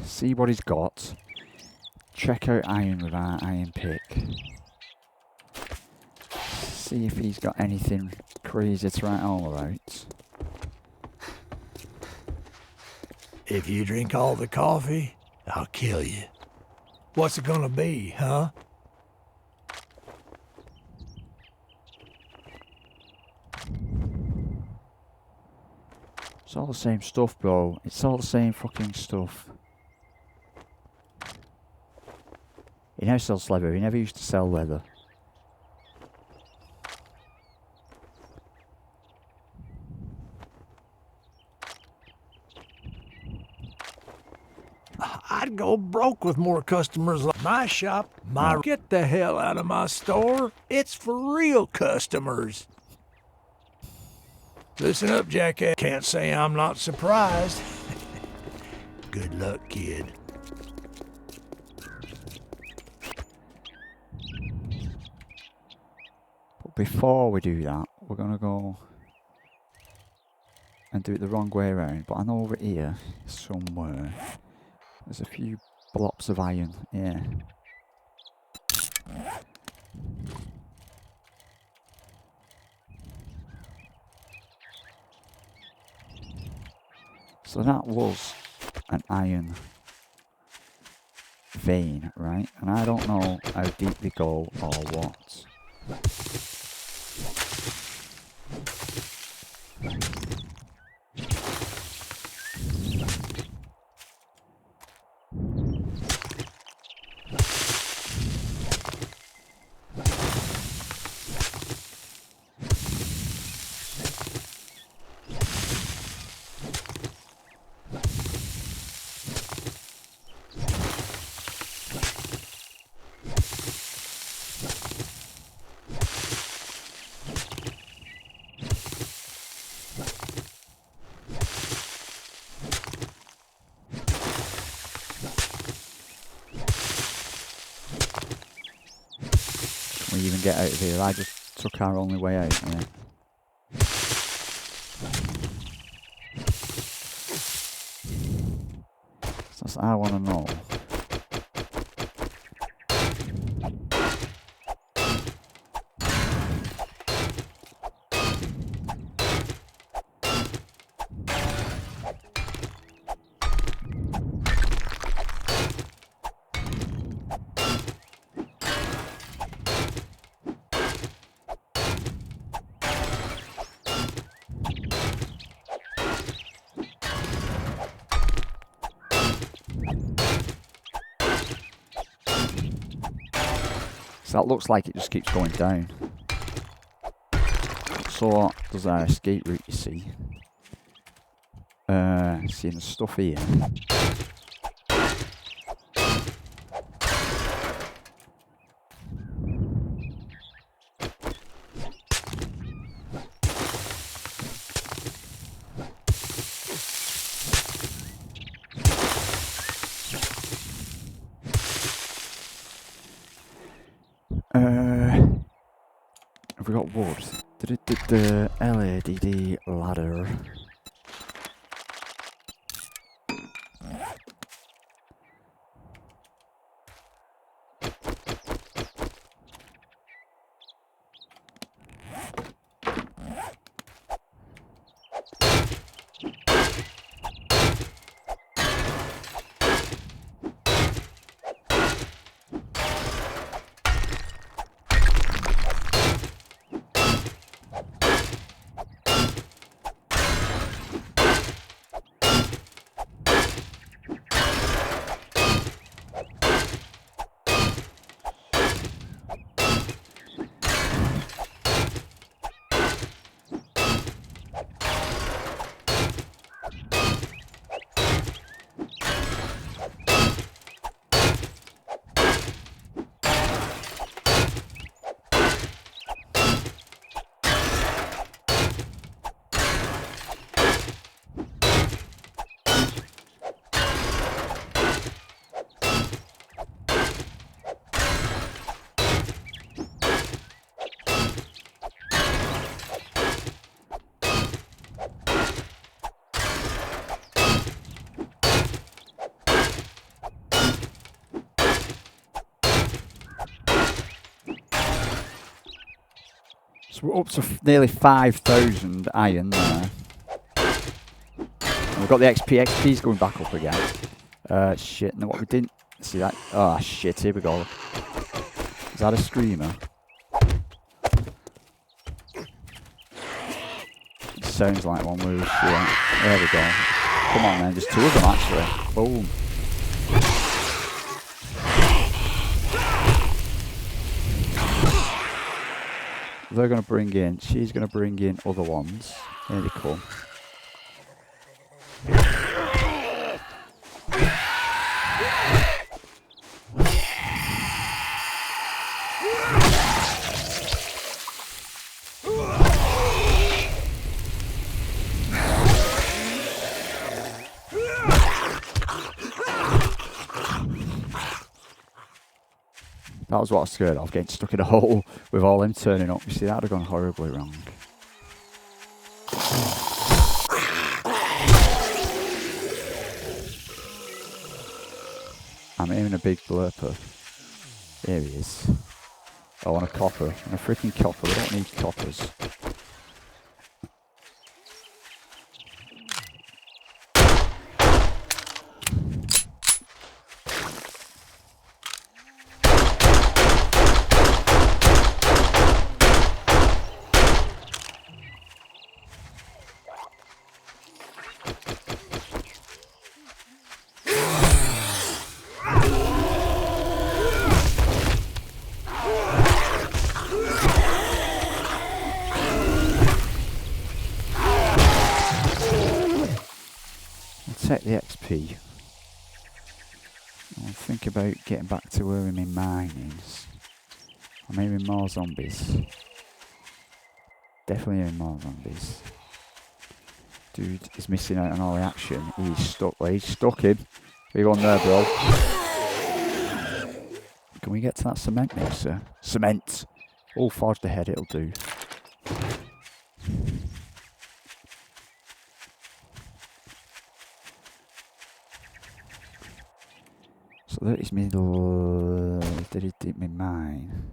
See what he's got. Check out iron with our iron pick. See if he's got anything crazy to write all about. If you drink all the coffee, I'll kill you. What's it gonna be, huh? It's all the same stuff, bro. It's all the same fucking stuff. He now sells leather. He never used to sell leather. I'd go broke with more customers like my shop. Get the hell out of my store. It's for real customers. Listen up, jackass. Can't say I'm not surprised. Good luck, kid. But before we do that, we're gonna go and do it the wrong way around. But I know over here somewhere there's a few blocks of iron. Yeah. So that was an iron vein, right? And I don't know how deep they go or what. We even get out of here. I just took our only way out. Yeah. I want to know. So that looks like it just keeps going down. So does our escape route, you see. Seeing the stuff here. Have we got wood? The LADD ladder. So we're up to nearly 5,000 iron there. And we've got the XP. XP's going back up again. Shit, and what we didn't see that. Oh shit, here we go. Is that a screamer? It sounds like one move. Yeah. There we go. Come on then, there's two of them actually. Boom. They're going to bring in, she's going to bring in other ones. Here they come. That was what I was scared of, getting stuck in a hole with all them turning up. You see, that would have gone horribly wrong. I'm aiming a big blurper. There he is. I want a copper. And a freaking copper. We don't need coppers. Take the XP. I'll think about getting back to where my mine is. I'm hearing more zombies. Definitely hearing more zombies. Dude is missing out on all the action. He's stuck. Well, he's stuck in. Big one there, bro. Can we get to that cement mixer? Cement! Oh, forge the head, it'll do. So that is me. Did it dip me mine?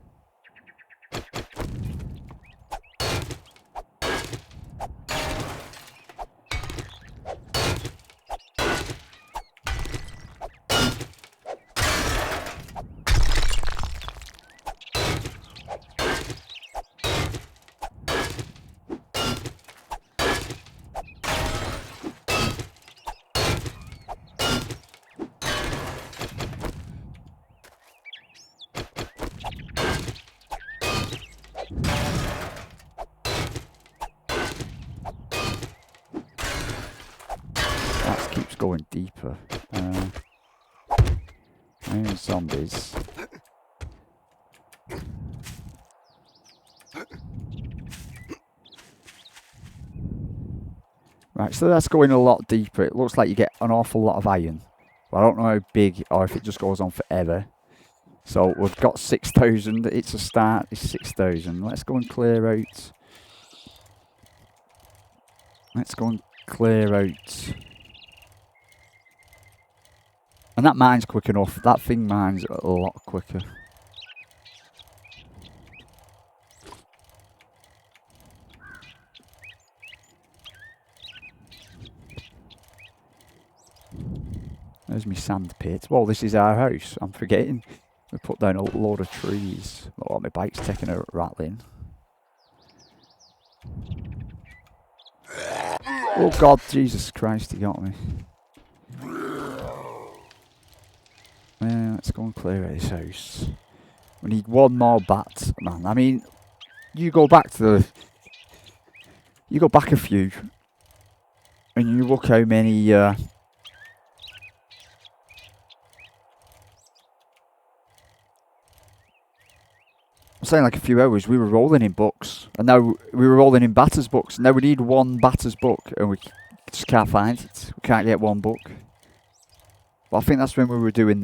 That keeps going deeper. Zombies. Right, so that's going a lot deeper. It looks like you get an awful lot of iron. But I don't know how big or if it just goes on forever. So we've got 6,000. It's a start. It's 6,000. Let's go and clear out. Let's go and clear out. And that mine's quick enough. That thing mines a lot quicker. There's my sand pit. Well, this is our house. I'm forgetting. We put down a load of trees. Oh, my bike's taking a rattling. Oh God, Jesus Christ, he got me. Let's go and clear out this house. We need one more bat, man. I mean, you go back to the... You go back a few. And you look how many... I'm saying like a few hours, we were rolling in books. And now we were rolling in batters books. Now we need one batters book. And we just can't find it. We can't get one book. But I think that's when we were doing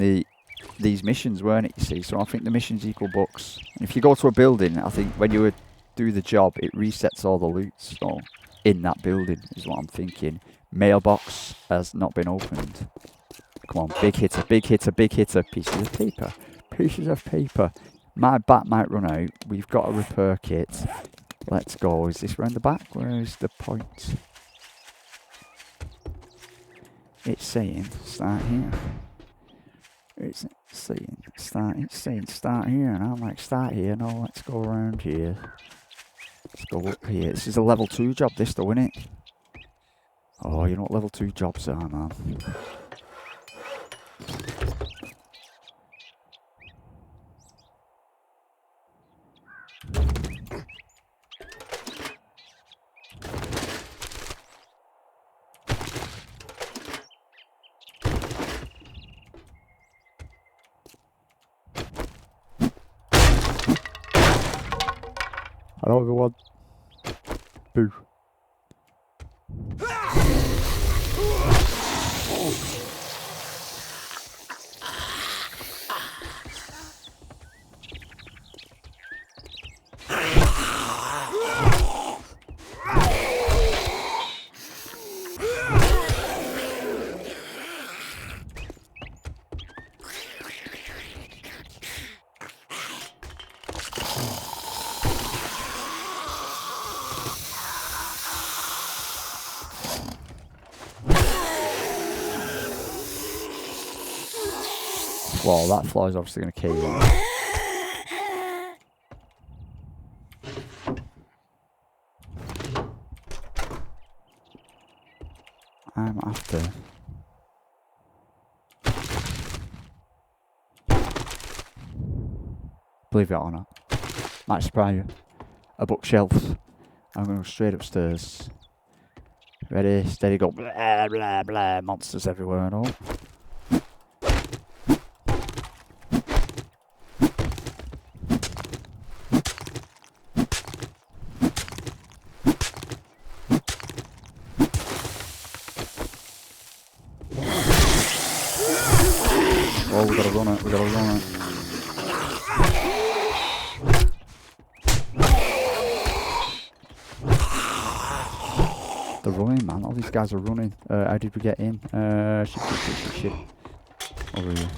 these missions, weren't it, you see? So I think the missions equal books. And if you go to a building, I think when you would do the job, it resets all the loot. So in that building is what I'm thinking. Mailbox has not been opened. Come on, big hitter, big hitter, big hitter. Pieces of paper. Pieces of paper. My bat might run out. We've got a repair kit. Let's go. Is this round the back? Where is the point? It's saying start here. It's saying start here, and I'm like start here. No, let's go around here. Let's go up here. This is a level 2 job, this though, isn't it? Oh, you know what level 2 jobs are, man. Hello everyone. Boo. Well, that fly's obviously going to kill you. I'm after... Believe it or not. Might surprise you. A bookshelf. I'm going to go straight upstairs. Ready, steady, go. Blah, blah, blah. Monsters everywhere and all. Oh, we gotta run it, we gotta run it. They're running, man. All these guys are running. How did we get in? Shit. Over here.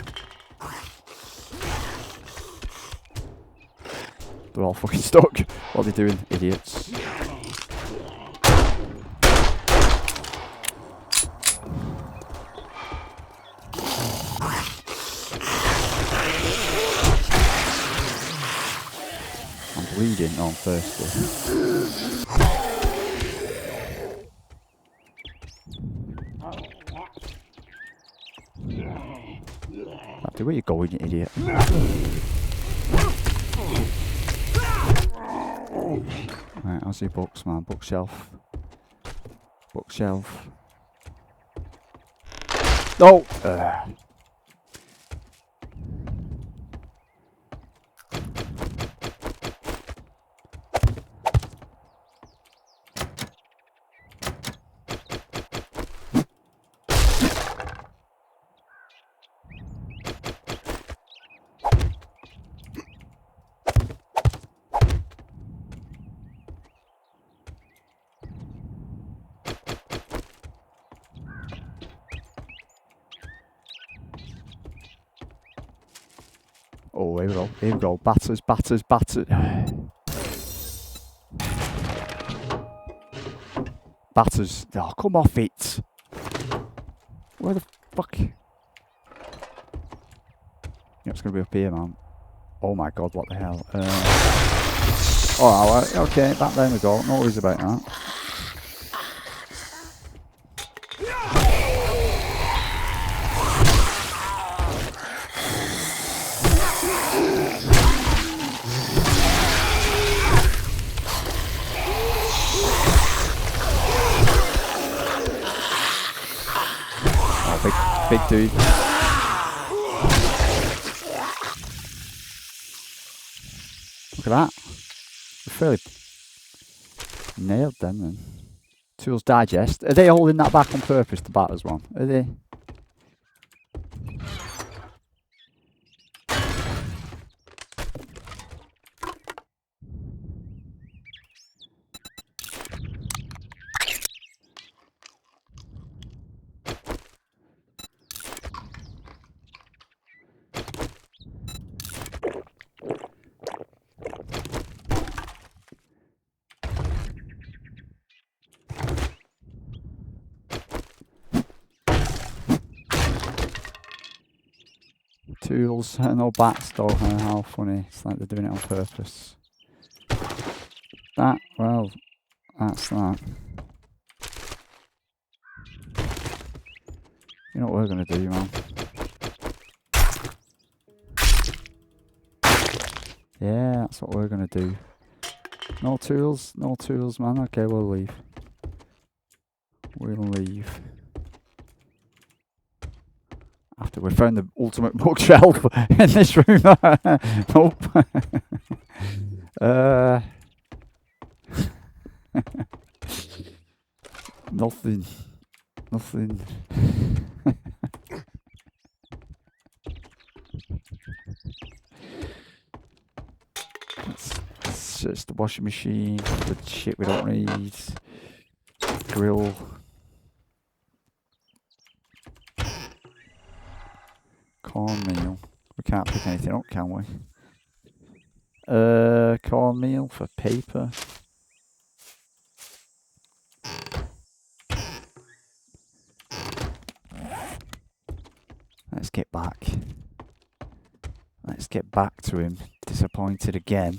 they're all fucking stuck. What are they doing, idiots? I'm bleeding. No, I'm thirsty. Where you going, you idiot? Right, how's your books, man? Bookshelf. Bookshelf. No! Oh, here we go. Here we go. Batters, batters, batters. Batters. Oh, come off it. Where the fuck? Yeah, it's going to be up here, man. Oh my god, what the hell? Oh, okay, back there we go. No worries about that. Big dude. Look at that. We're fairly nailed them then. Tools Digest. Are they holding that back on purpose, the batters one? Are they? Tools, no bats though, how funny. It's like they're doing it on purpose. That, well, that's that. You know what we're going to do, man? Yeah, that's what we're going to do. No tools, man. Okay, we'll leave. We'll leave. After we found the ultimate bookshelf in this room. Nope. Nothing. It's just the washing machine, the shit we don't need, grill. Cornmeal. We can't pick anything up, can we? Cornmeal for paper. Let's get back. Let's get back to him. Disappointed again.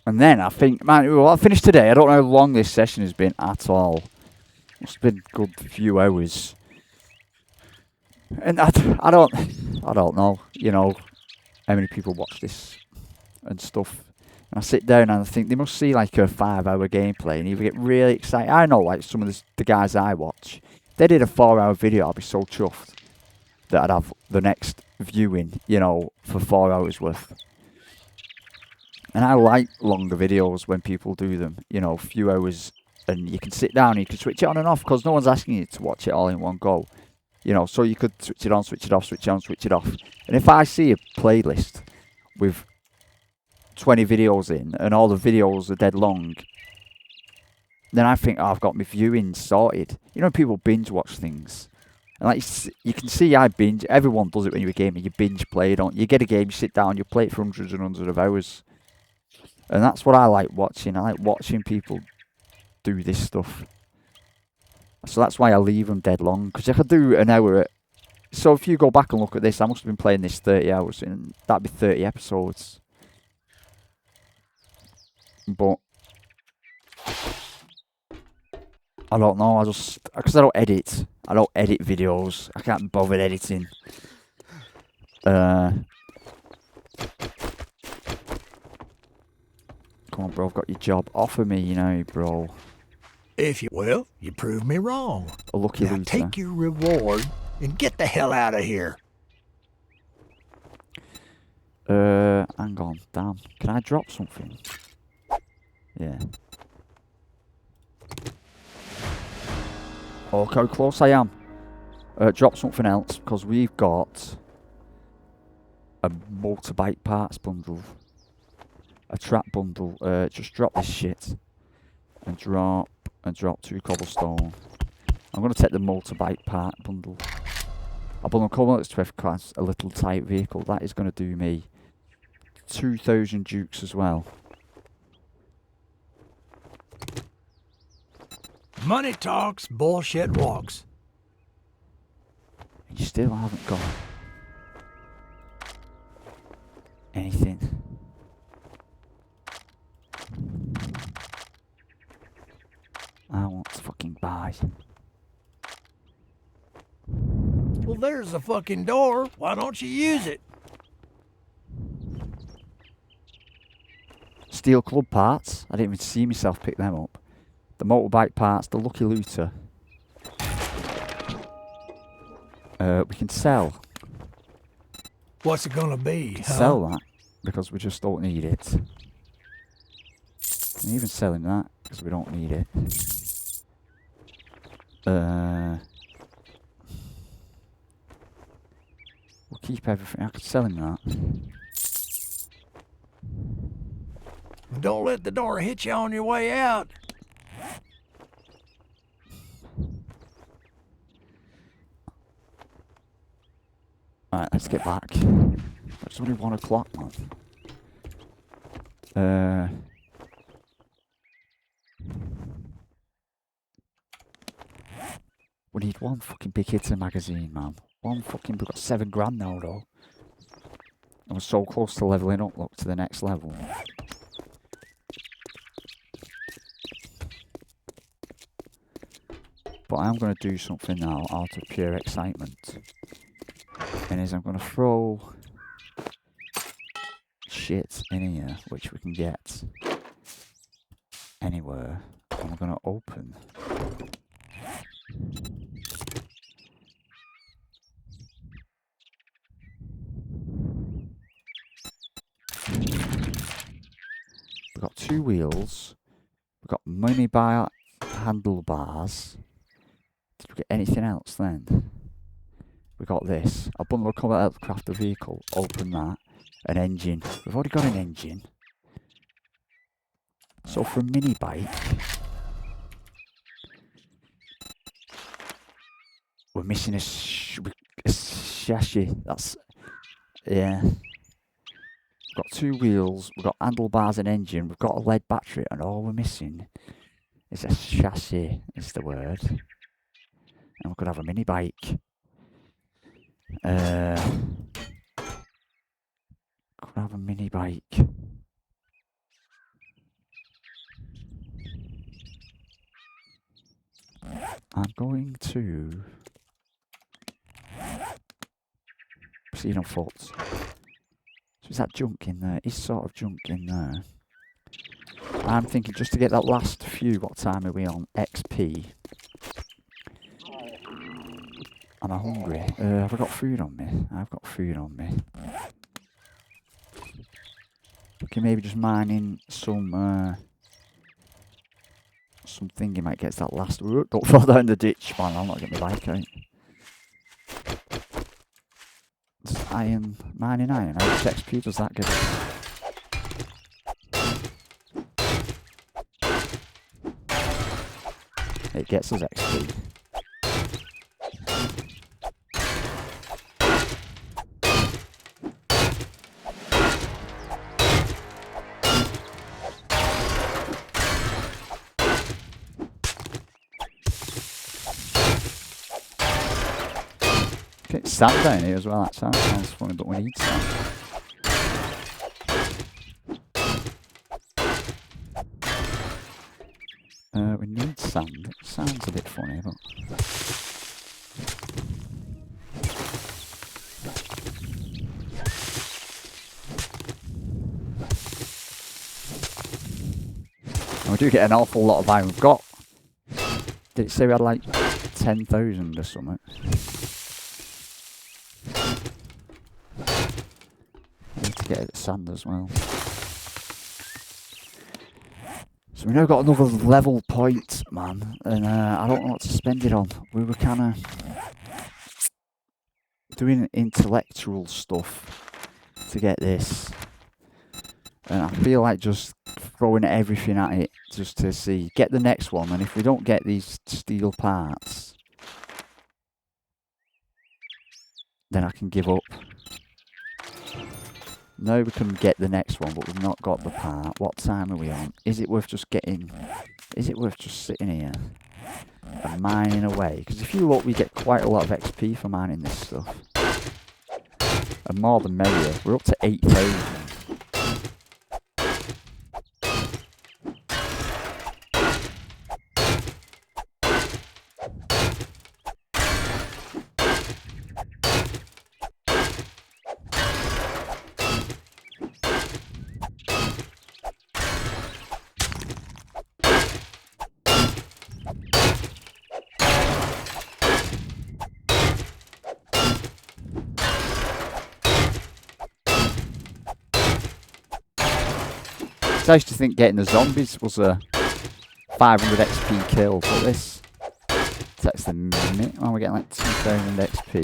And then I think, man, well, I finished today. I don't know how long this session has been at all. It's been a good few hours. And I don't know, you know, how many people watch this and stuff. And I sit down and I think they must see like a 5-hour gameplay and either get really excited. I know, like some of the guys I watch, if they did a 4-hour video, I'd be so chuffed that I'd have the next viewing, you know, for 4 hours worth. And I like longer videos when people do them, you know, a few hours, and you can sit down and you can switch it on and off because no one's asking you to watch it all in one go. You know, so you could switch it on, switch it off, switch it on, switch it off. And if I see a playlist with 20 videos in and all the videos are dead long, then I think, oh, I've got my viewing sorted. You know, people binge watch things. And like you can see, I binge. Everyone does it when you're a gamer. You binge play, don't you? You get a game, you sit down, you play it for hundreds and hundreds of hours. And that's what I like watching. I like watching people do this stuff. So that's why I leave them dead long. Because if I do an hour... So if you go back and look at this, I must have been playing this 30 hours. And that'd be 30 episodes. But... I don't know, because I don't edit. I don't edit videos. I can't be bothered editing. Come on, bro, I've got your job. Offer me, you know, bro. Well, you proved me wrong. A lucky Now loser. take your reward and get the hell out of here. Hang on, damn. Can I drop something? Yeah. Oh, look how close I am. Drop something else, because we've got a motorbike parts bundle. A trap bundle. Just drop this shit. And drop 2 cobblestone. I'm going to take the motorbike part bundle. I'll bundle Commodore 12 class, a little tight vehicle. That is going to do me 2,000 dukes as well. Money talks, bullshit walks. And you still haven't got anything. I want to fucking buy. Well, there's the fucking door. Why don't you use it? Steel club parts. I didn't even see myself pick them up. The motorbike parts, the lucky looter. We can sell. What's it gonna be? Huh? Sell that because we just don't need it. And even selling that because we don't need it. We'll keep everything. I could sell him that. Don't let the door hit you on your way out. Alright, let's get back. It's only 1 o'clock, man. We need 1 fucking big hitter magazine, man. 1 fucking... We've got 7 grand now, though. And we're so close to leveling up, look, to the next level. But I'm going to do something now out of pure excitement. And is I'm going to throw shit in here, which we can get anywhere. And we're going to open. We've got 2 wheels. We've got mini bar handlebars. Did we get anything else then? We got this. A bundle of combat aircraft, a vehicle. Open that. An engine. We've already got an engine. So for a mini bike, we're missing a chassis. That's... Yeah. We've got 2 wheels, we've got handlebars and engine, we've got a lead battery, and all we're missing is a chassis, is the word. And we could have a mini bike. Could have a mini bike. I'm going to proceed on foot. So is that junk in there? Is sort of junk in there. I'm thinking just to get that last few, what time are we on? XP. Am I hungry? Have I got food on me? I've got food on me. Okay, maybe just mining some something you might get that last. Don't fall down the ditch, man. I'm not getting my bike out. Just iron, mining iron. How much XP does that give us? It gets us XP. Okay, sand down here as well. That sounds funny, but we need sand. We need sand. It sounds a bit funny, but... And we do get an awful lot of iron. We've got... Did it say we had like 10,000 or something? I need to get sand as well. So we now got another level point, man, and I don't know what to spend it on. We were kind of doing intellectual stuff to get this, and I feel like just throwing everything at it just to see, get the next one, and if we don't get these steel parts, then I can give up. Now we can get the next one, but we've not got the part. What time are we on? Is it worth just getting... Is it worth just sitting here and mining away? Because if you look, we get quite a lot of XP for mining this stuff. And more the merrier. We're up to 8,000. I used to think getting the zombies was a 500 XP kill, but this takes the minute. Oh, we're getting like 2,000 XP.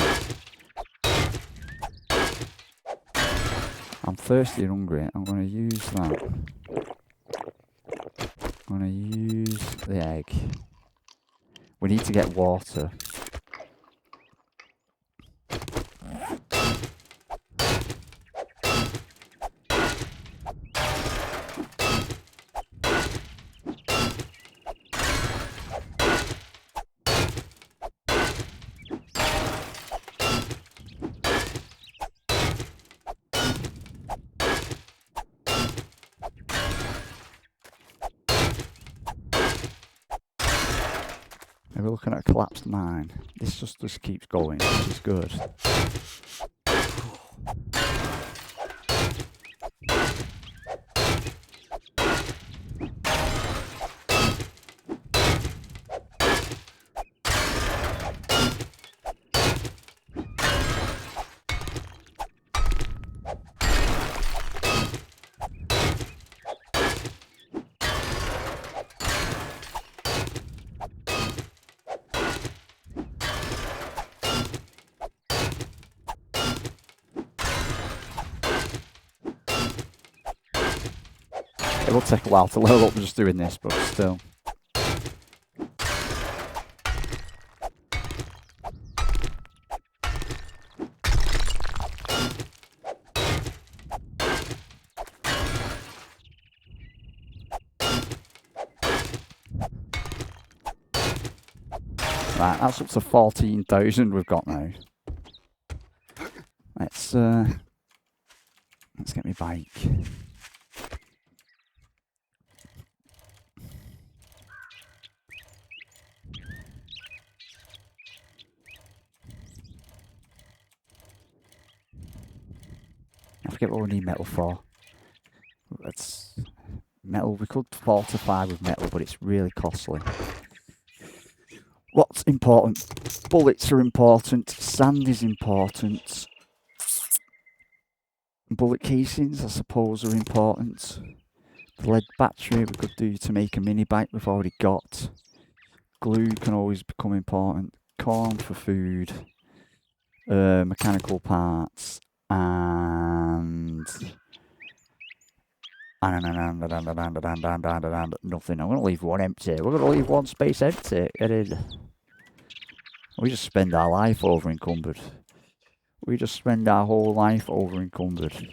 I'm thirsty and hungry. I'm going to use that. I'm going to use the egg. We need to get water. We're looking at a collapsed mine. This just keeps going, which is good. It will take a while to level up just doing this, but still. Right, that's up to 14,000 we've got now. Let's get me bike. I forget what we need metal for. Let's metal. We could fortify with metal, but it's really costly. What's important? Bullets are important. Sand is important. Bullet casings, I suppose, are important. The lead battery we could do to make a mini bike we've already got. Glue can always become important. Corn for food. Mechanical parts. And Nothing. I'm going to leave one empty. We're going to leave one space empty. We just spend our life over encumbered. We just spend our whole life over encumbered.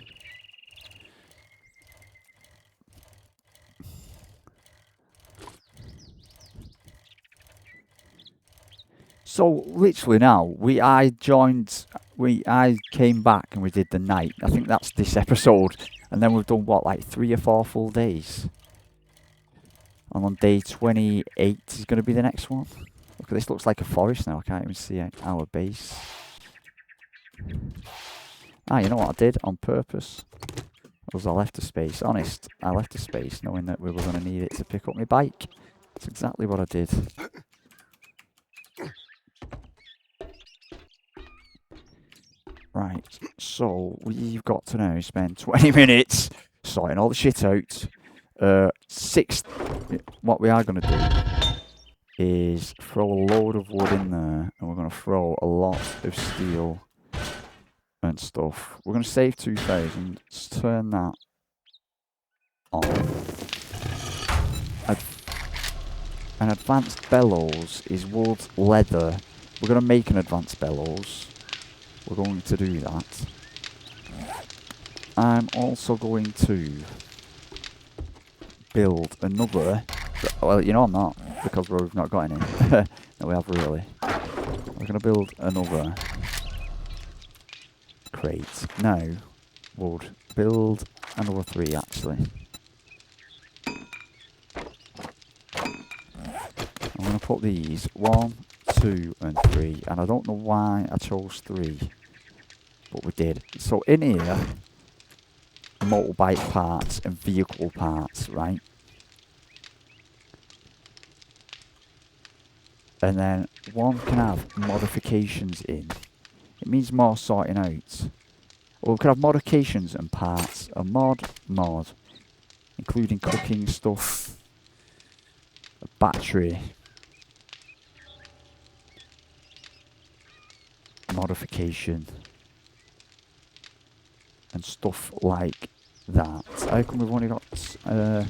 So literally now, I came back and we did the night. I think that's this episode, and then we've done what, like 3 or 4 full days. And on day 28 is going to be the next one. Look at this, looks like a forest now. I can't even see our base. Ah, you know what I did on purpose? Was I left a space. Honest, I left a space knowing that we were going to need it to pick up my bike. That's exactly what I did. Right, so we've got to now spend 20 minutes sorting all the shit out. What we are going to do is throw a load of wood in there, and we're going to throw a lot of steel and stuff. We're going to save 2,000. Let's turn that on. An advanced bellows is wood, leather. We're going to make an advanced bellows. We're going to do that. I'm also going to build another. Well, you know I'm not, because we've not got any. No, we have really. We're going to build another crate. Now, we'll build another 3 actually. I'm going to put these 1, 2 and 3, and I don't know why I chose 3, but we did. So in here, motorbike parts and vehicle parts, right? And then one can have modifications in. It means more sorting out. Or we could have modifications and parts. A mod, including cooking stuff, a battery, modification, and stuff like that. How come we've only got no,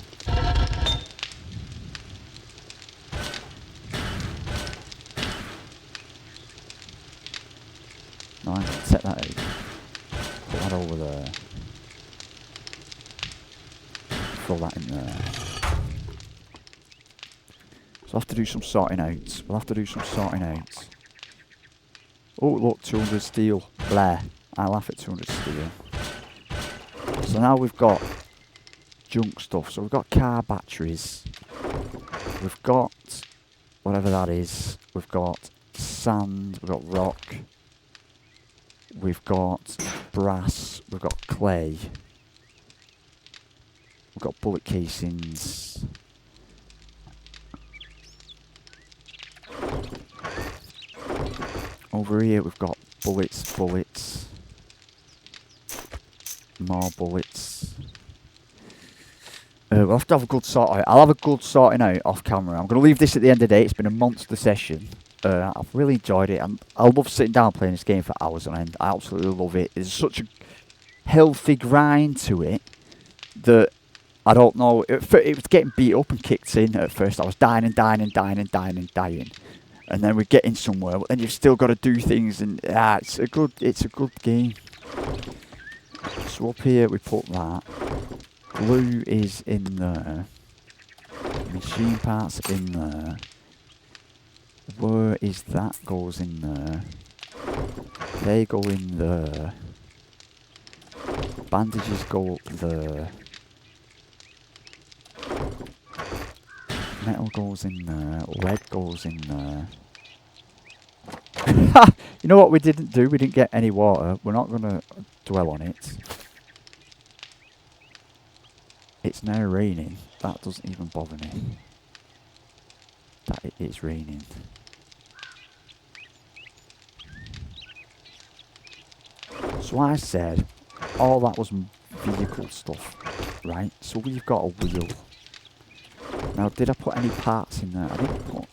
I can set that out. Put that over there. Throw that in there. So I'll have to do some sorting out. We'll have to do some sorting out. Oh, look, 200 steel. Blair. I laugh at 200 steel. So now we've got junk stuff. So we've got car batteries. We've got whatever that is. We've got sand. We've got rock. We've got brass. We've got clay. We've got bullet casings. Over here we've got bullets. More bullets. We'll have to have a good sort out. I'll have a good sorting out off camera. I'm going to leave this at the end of the day. It's been a monster session. I've really enjoyed it. I love sitting down playing this game for hours on end. I absolutely love it. There's such a healthy grind to it that I don't know. It was getting beat up and kicked in at first. I was dying. And then we're getting somewhere, but then you've still got to do things, and it's a good game. So up here we put that. Glue is in there. Machine parts in there. Where is that? Goes in there. They go in there. Bandages go there. Metal goes in there. Lead goes in there. You know what we didn't do? We didn't get any water. We're not going to dwell on it. It's now raining. That doesn't even bother me. That it is raining. So I said all that was vehicle stuff, right? So we've got a wheel. Now, did I put any parts in there? I didn't put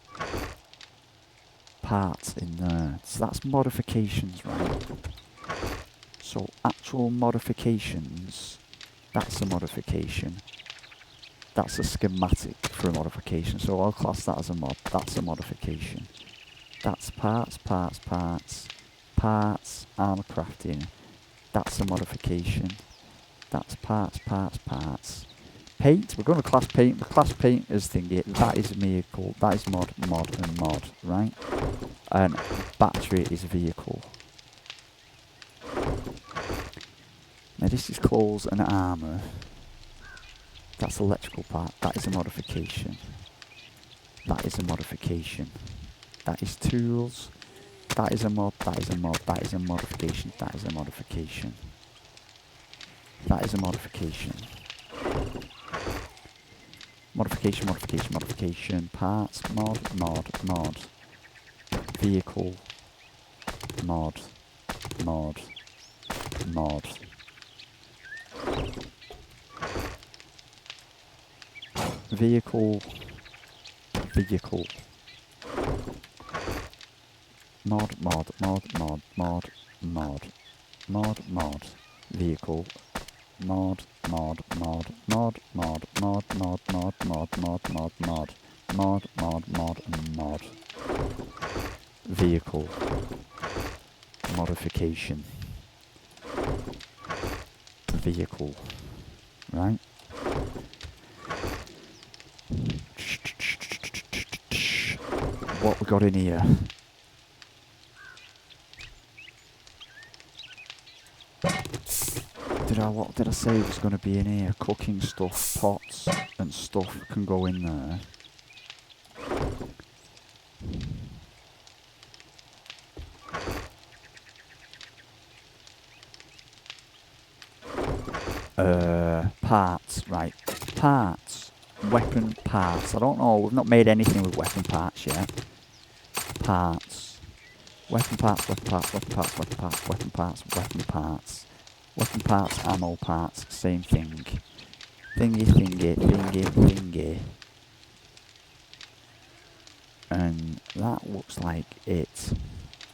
parts in there. So that's modifications, right? So actual modifications That's a modification. That's a schematic for a modification, so I'll class that as a mod. That's a modification. That's parts, parts, parts, parts, armor crafting. That's a modification. That's parts, parts, parts. Paint, we're going to class paint. The class paint is thingy. That is vehicle. That is mod, mod, and mod, right? And battery is vehicle. Now this is clothes and armor. That's electrical part. That is a modification. That is a modification. That is tools. That is a mod. That is a mod. That is a modification. That is a modification. That is a modification. Modification, modification, modification. Parts, mod, mod, mod. Vehicle, mod, mod, mod. Vehicle, vehicle. Mod, mod, mod, mod, mod, mod. Mod, mod. Vehicle. Mod, mod, mod, mod, mod, mod, mod, mod, mod, mod, mod, mod. Mod, mod, mod, and mod. Vehicle. Modification. Vehicle. Right? What we got in here? What did I say was going to be in here? Cooking stuff, pots and stuff can go in there. Parts, right. Parts. Weapon parts. I don't know, we've not made anything with weapon parts yet. Parts. Weapon parts, weapon parts, weapon parts, weapon parts, weapon parts, weapon parts. Weapon parts, ammo parts, same thing. Thingy, thingy, thingy, thingy. And that looks like it's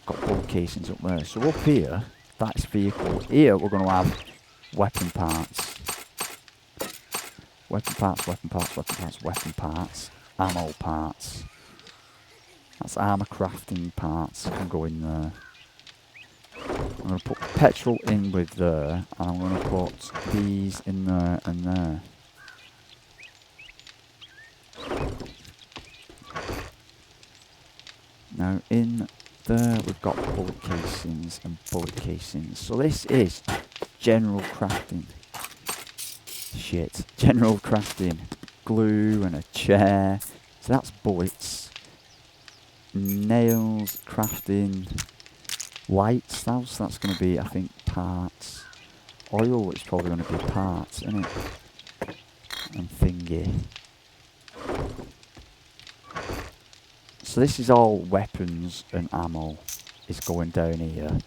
got bullet casings up there. So up here, that's vehicle. Here we're going to have weapon parts. Weapon parts, weapon parts, weapon parts, weapon parts. Ammo parts. That's armor crafting parts can go in there. I'm going to put petrol in with there, and I'm going to put these in there and there. Now in there we've got bullet casings and bullet casings. So this is general crafting. Shit. General crafting. Glue and a chair. So that's bullets. Nails, crafting. Lights, that's going to be, I think, parts. Oil is probably going to be parts, isn't it? And thingy. So this is all weapons and ammo is going down here.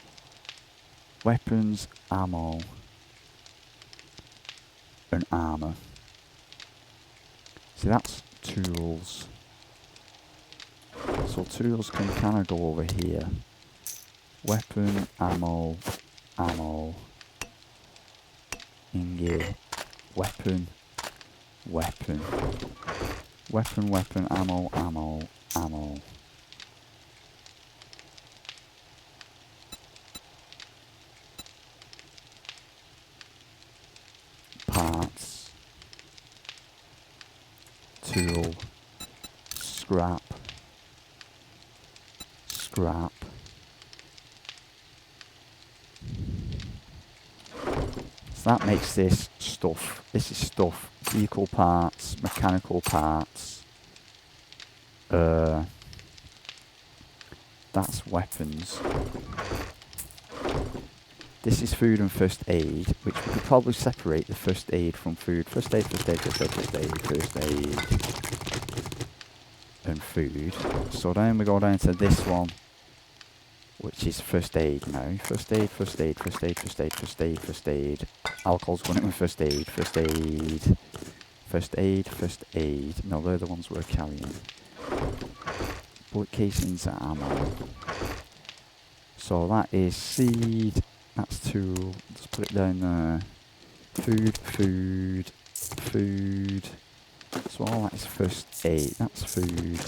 Weapons, ammo, and armour. See, that's tools. So tools can kind of go over here. Weapon, ammo, ammo, ingot, weapon, weapon, weapon, weapon, ammo, ammo, ammo. Parts, tool, scrap, scrap. So that makes this stuff. This is stuff. Vehicle parts, mechanical parts. That's weapons. This is food and first aid, which we could probably separate the first aid from food. First aid, first aid, first aid, first aid, first aid, and food. So then we go down to this one, which is first aid now. First aid, first aid, first aid, first aid, first aid, first aid. Alcohol's going in with first aid, first aid, first aid, first aid. No, they're the ones we're carrying. Bullet casings and ammo. So that is seed. That's tool. Let's put it down there. Food, food, food. So all that is first aid. That's food.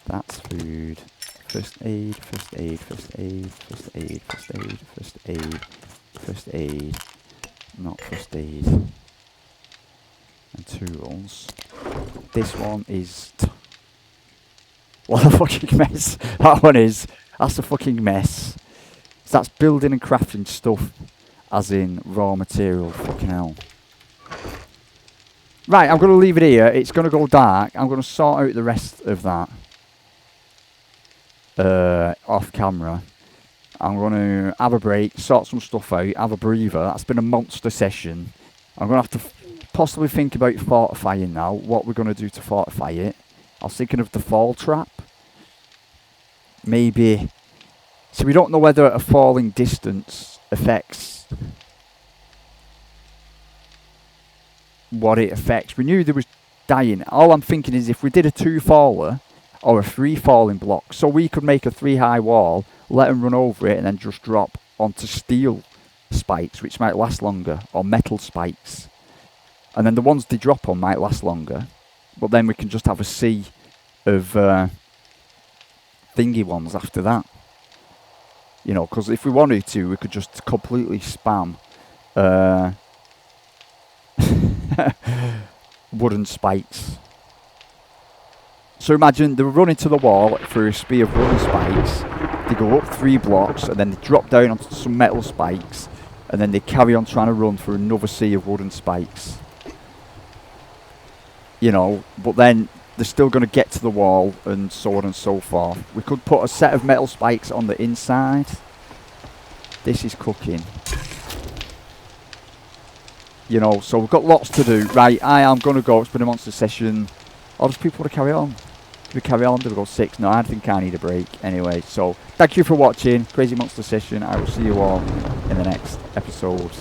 That's food. First aid, first aid, first aid, first aid, first aid, first aid, first aid. Not first aid. And tools. This one is... What a fucking mess that one is. That's a fucking mess. So that's building and crafting stuff. As in raw material. Fucking hell. Right, I'm going to leave it here. It's going to go dark. I'm going to sort out the rest of that. Off camera. I'm going to have a break, sort some stuff out, have a breather. That's been a monster session. I'm going to have to possibly think about fortifying now. What we're going to do to fortify it. I was thinking of the fall trap. Maybe. So we don't know whether a falling distance affects what it affects. We knew there was dying. All I'm thinking is if we did a 2-faller or a 3-falling block, so we could make a 3-high wall, let them run over it and then just drop onto steel spikes, which might last longer, or metal spikes. And then the ones they drop on might last longer, but then we can just have a sea of thingy ones after that. You know, because if we wanted to, we could just completely spam wooden spikes. So imagine they run into the wall through a spear of wooden spikes. They go up 3 blocks and then they drop down onto some metal spikes. And then they carry on trying to run through another sea of wooden spikes. You know, but then they're still going to get to the wall and so on and so forth. We could put a set of metal spikes on the inside. This is cooking. You know, so we've got lots to do. Right, I am going to go. It's been a monster session. Or does people want to carry on? Do we carry on? Do we go 6? No, I think I need a break. Anyway, so thank you for watching. Crazy Monster Session. I will see you all in the next episode.